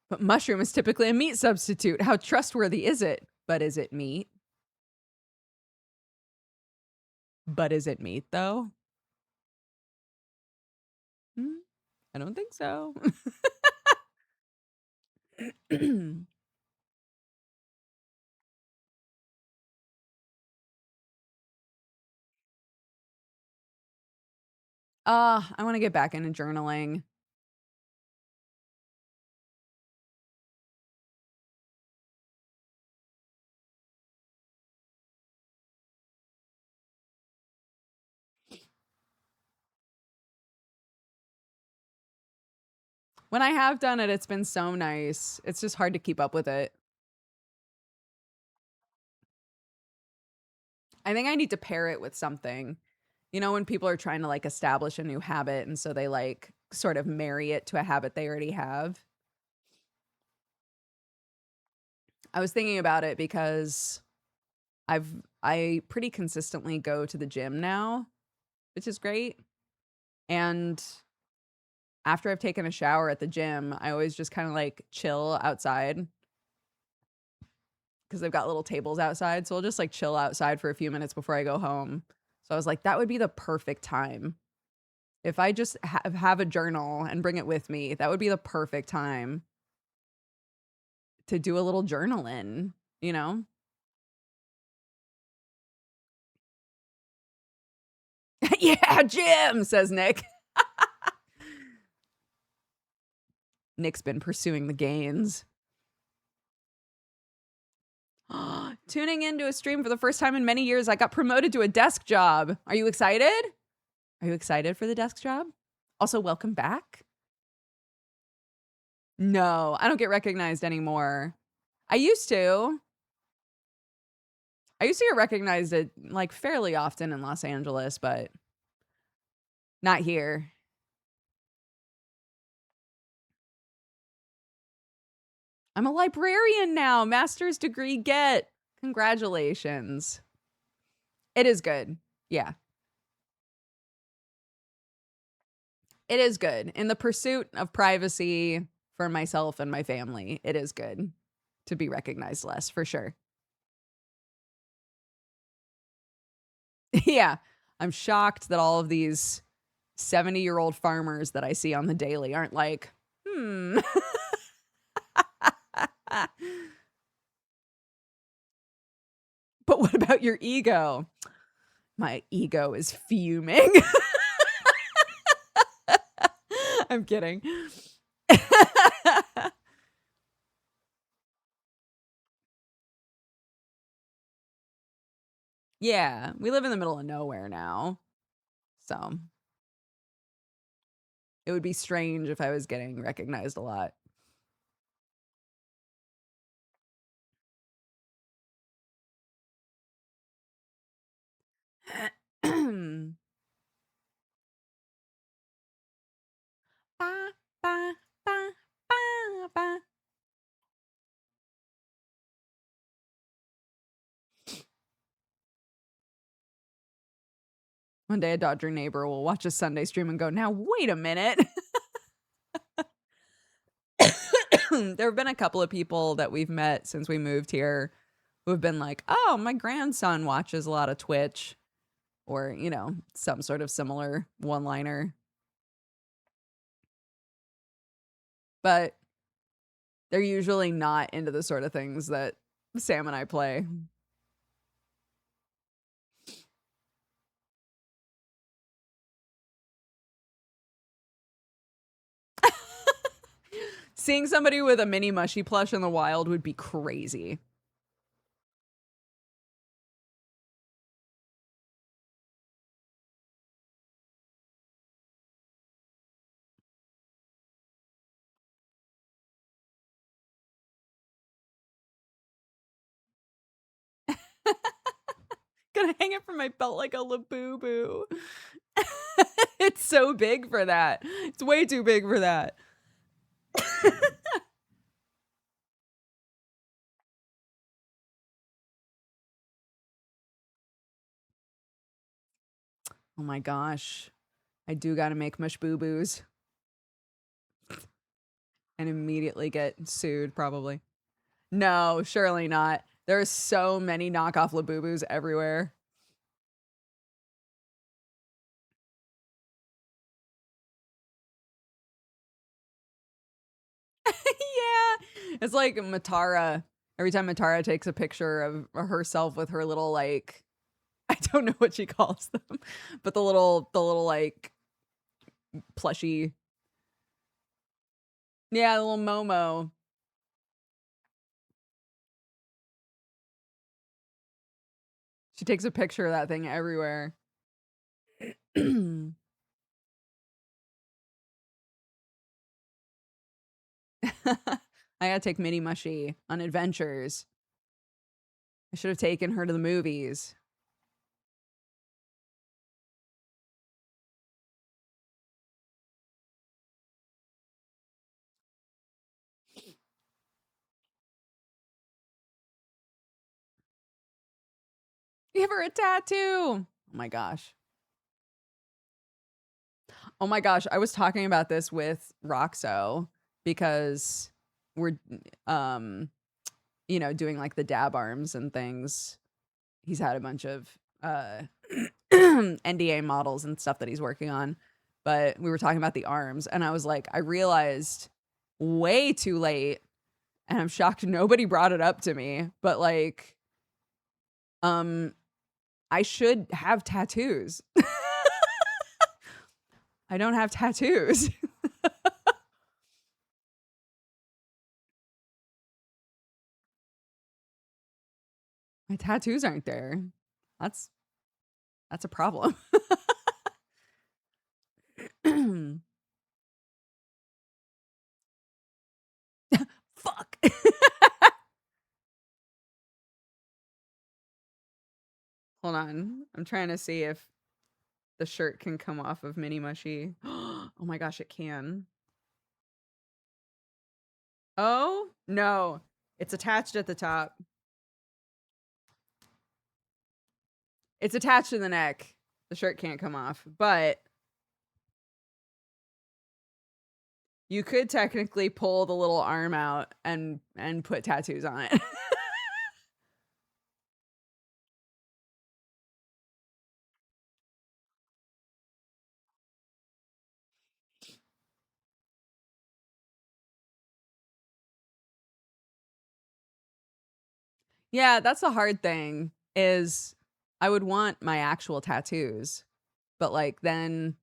But mushroom is typically a meat substitute. How trustworthy is it? But is it meat? But is it meat, though? I don't think so. I want to get back into journaling. When I have done it, it's been so nice. It's just hard to keep up with it. I think I need to pair it with something. You know, when people are trying to like establish a new habit and so they like sort of marry it to a habit they already have. I was thinking about it because I pretty consistently go to the gym now, which is great. And after I've taken a shower at the gym, I always just kind of like chill outside because they've got little tables outside. So I'll just like chill outside for a few minutes before I go home. So I was like, that would be the perfect time. If I just have a journal and bring it with me, that would be the perfect time to do a little journaling, you know? Yeah, Jim, says Nick. Nick's been pursuing the gains. Tuning into a stream for the first time in many years. I got promoted to a desk job. Are you excited? Are you excited for the desk job? Also, welcome back. No, I don't get recognized anymore. I used to get recognized at, like fairly often in Los Angeles, but not here. I'm a librarian now. Master's degree get. Congratulations. It is good. Yeah. It is good. In the pursuit of privacy for myself and my family, it is good to be recognized less, for sure. Yeah. I'm shocked that all of these 70-year-old farmers that I see on the daily aren't like, But what about your ego? My ego is fuming. I'm kidding. Yeah, we live in the middle of nowhere now. So it would be strange if I was getting recognized a lot. Ba, ba, ba, ba, ba. One day a Dodger neighbor will watch a Sunday stream and go, now wait a minute. There have been a couple of people that we've met since we moved here who have been like, oh, my grandson watches a lot of Twitch, or, you know, some sort of similar one-liner. But they're usually not into the sort of things that Sam and I play. Seeing somebody with a mini mushy plush in the wild would be crazy. Gonna hang it from my belt like a Labubu. It's so big for that. It's way too big for that. Oh my gosh. I do gotta make mush boo-boos. And immediately get sued, probably. No, surely not. There are so many knockoff Labubus everywhere. Yeah. It's like Matara. Every time Matara takes a picture of herself with her little, like, I don't know what she calls them, but the little like plushie. Yeah, the little Momo. She takes a picture of that thing everywhere. I gotta take Mini Mushy on adventures. I should have taken her to the movies. Give her a tattoo. Oh my gosh. Oh my gosh. I was talking about this with Roxo because we're you know, doing like the dab arms and things. He's had a bunch of NDA models and stuff that he's working on. But we were talking about the arms and I was like, I realized way too late, and I'm shocked nobody brought it up to me, but like I should have tattoos. I don't have tattoos. My tattoos aren't there. That's a problem. Fuck. Hold on. I'm trying to see if the shirt can come off of Mini Mushy. Oh my gosh, it can. Oh, no. It's attached at the top. It's attached to the neck. The shirt can't come off, but you could technically pull the little arm out and put tattoos on it. Yeah, that's the hard thing is I would want my actual tattoos, but like then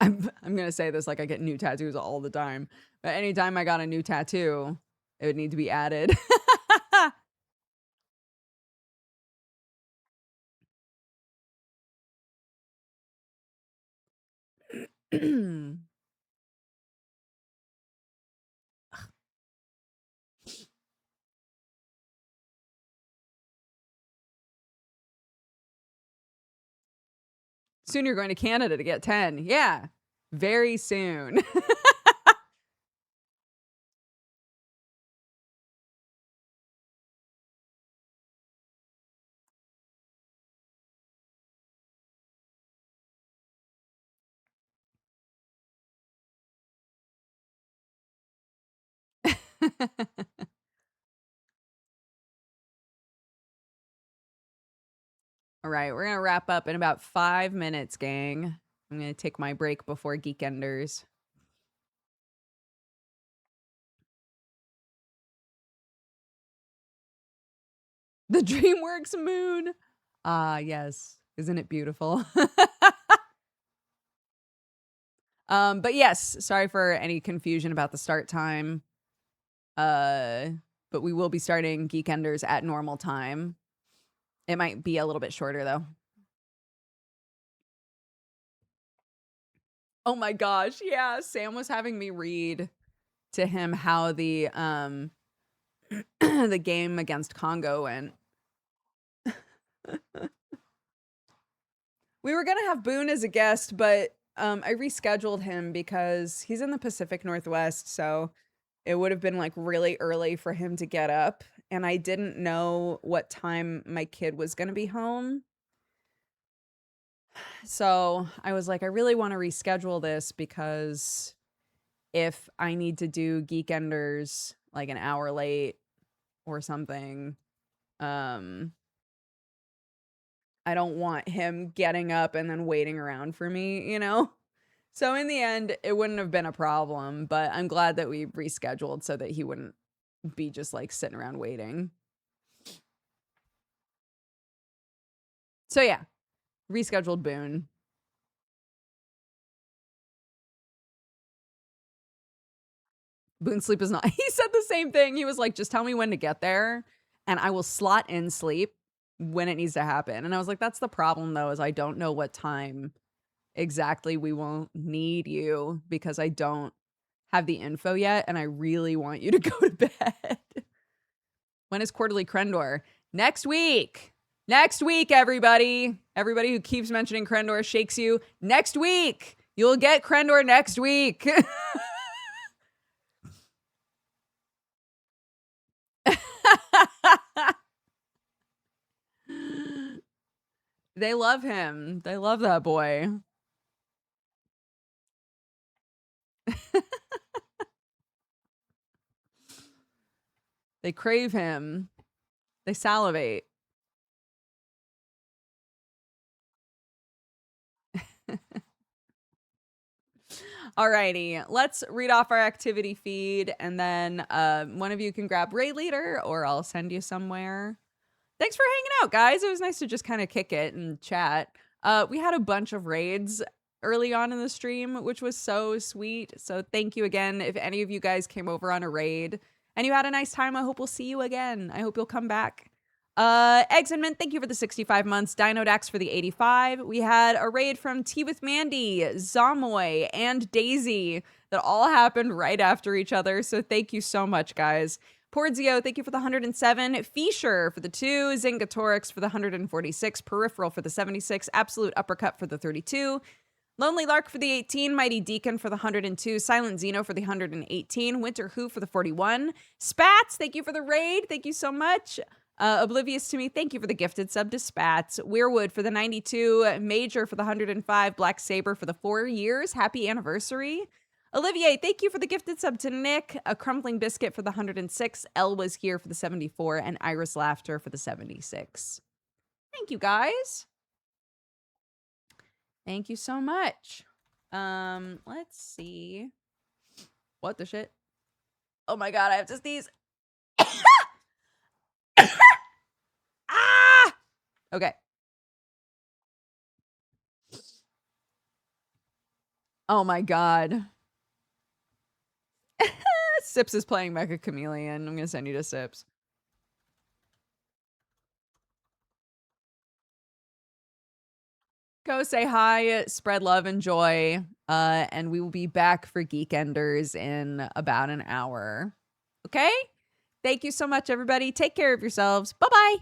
I'm going to say this like I get new tattoos all the time, but anytime I got a new tattoo, it would need to be added. Soon you're going to Canada to get 10. Yeah, very soon. All right, we're going to wrap up in about 5 minutes, gang. I'm going to take my break before Geekenders. The DreamWorks moon. Ah, yes. Isn't it beautiful? But yes, sorry for any confusion about the start time. But we will be starting Geekenders at normal time. It might be a little bit shorter though. Oh my gosh, yeah. Sam was having me read to him how the the game against Congo went. We were gonna have Boone as a guest, but I rescheduled him because he's in the Pacific Northwest, so it would have been like really early for him to get up, and I didn't know what time my kid was gonna be home. So I was like, I really want to reschedule this because if I need to do Geekenders like an hour late or something, I don't want him getting up and then waiting around for me, you know? So in the end, it wouldn't have been a problem, but I'm glad that we rescheduled so that he wouldn't be just like sitting around waiting. So yeah, rescheduled Boone. Boone's sleep is not. He said the same thing. He was like, just tell me when to get there and I will slot in sleep when it needs to happen. And I was like, that's the problem though, is I don't know what time exactly we will need you because I don't have the info yet. And I really want you to go to bed. When is Quarterly Crendor? Next week. Next week, everybody. Everybody who keeps mentioning Crendor shakes you. Next week. You'll get Crendor next week. They love him. They love that boy. They crave him. They salivate. Alrighty, let's read off our activity feed, and then one of you can grab Raid Leader, or I'll send you somewhere. Thanks for hanging out, guys. It was nice to just kind of kick it and chat. We had a bunch of raids early on in the stream, which was so sweet. So thank you again. If any of you guys came over on a raid and you had a nice time, I hope we'll see you again. I hope you'll come back. Eggs and Mint, thank you for the 65 months. Dinodax for the 85. We had a raid from Tea with Mandy, Zamoy, and Daisy that all happened right after each other. So thank you so much, guys. Porzio, thank you for the 107. Fisher for the 2. Zingatorix for the 146. Peripheral for the 76. Absolute Uppercut for the 32. Lonely Lark for the 18. Mighty Deacon for the 102. Silent Xeno for the 118. Winter Who for the 41. Spats, thank you for the raid. Thank you so much. Oblivious to Me, thank you for the gifted sub to Spats. Weirwood for the 92. Major for the 105. Black Saber for the 4 years. Happy anniversary. Olivier, thank you for the gifted sub to Nick. A Crumbling Biscuit for the 106. Elle was here for the 74. And Iris Laughter for the 76. Thank you, guys. Thank you so much. Let's see. What the shit? Oh my god, I have to sneeze. Ah! Okay. Oh my god. Sips is playing Mecha Chameleon. I'm gonna send you to Sips. Go say hi, spread love and joy, and we will be back for Geekenders in about an hour. Okay? Thank you so much, everybody. Take care of yourselves. Bye-bye.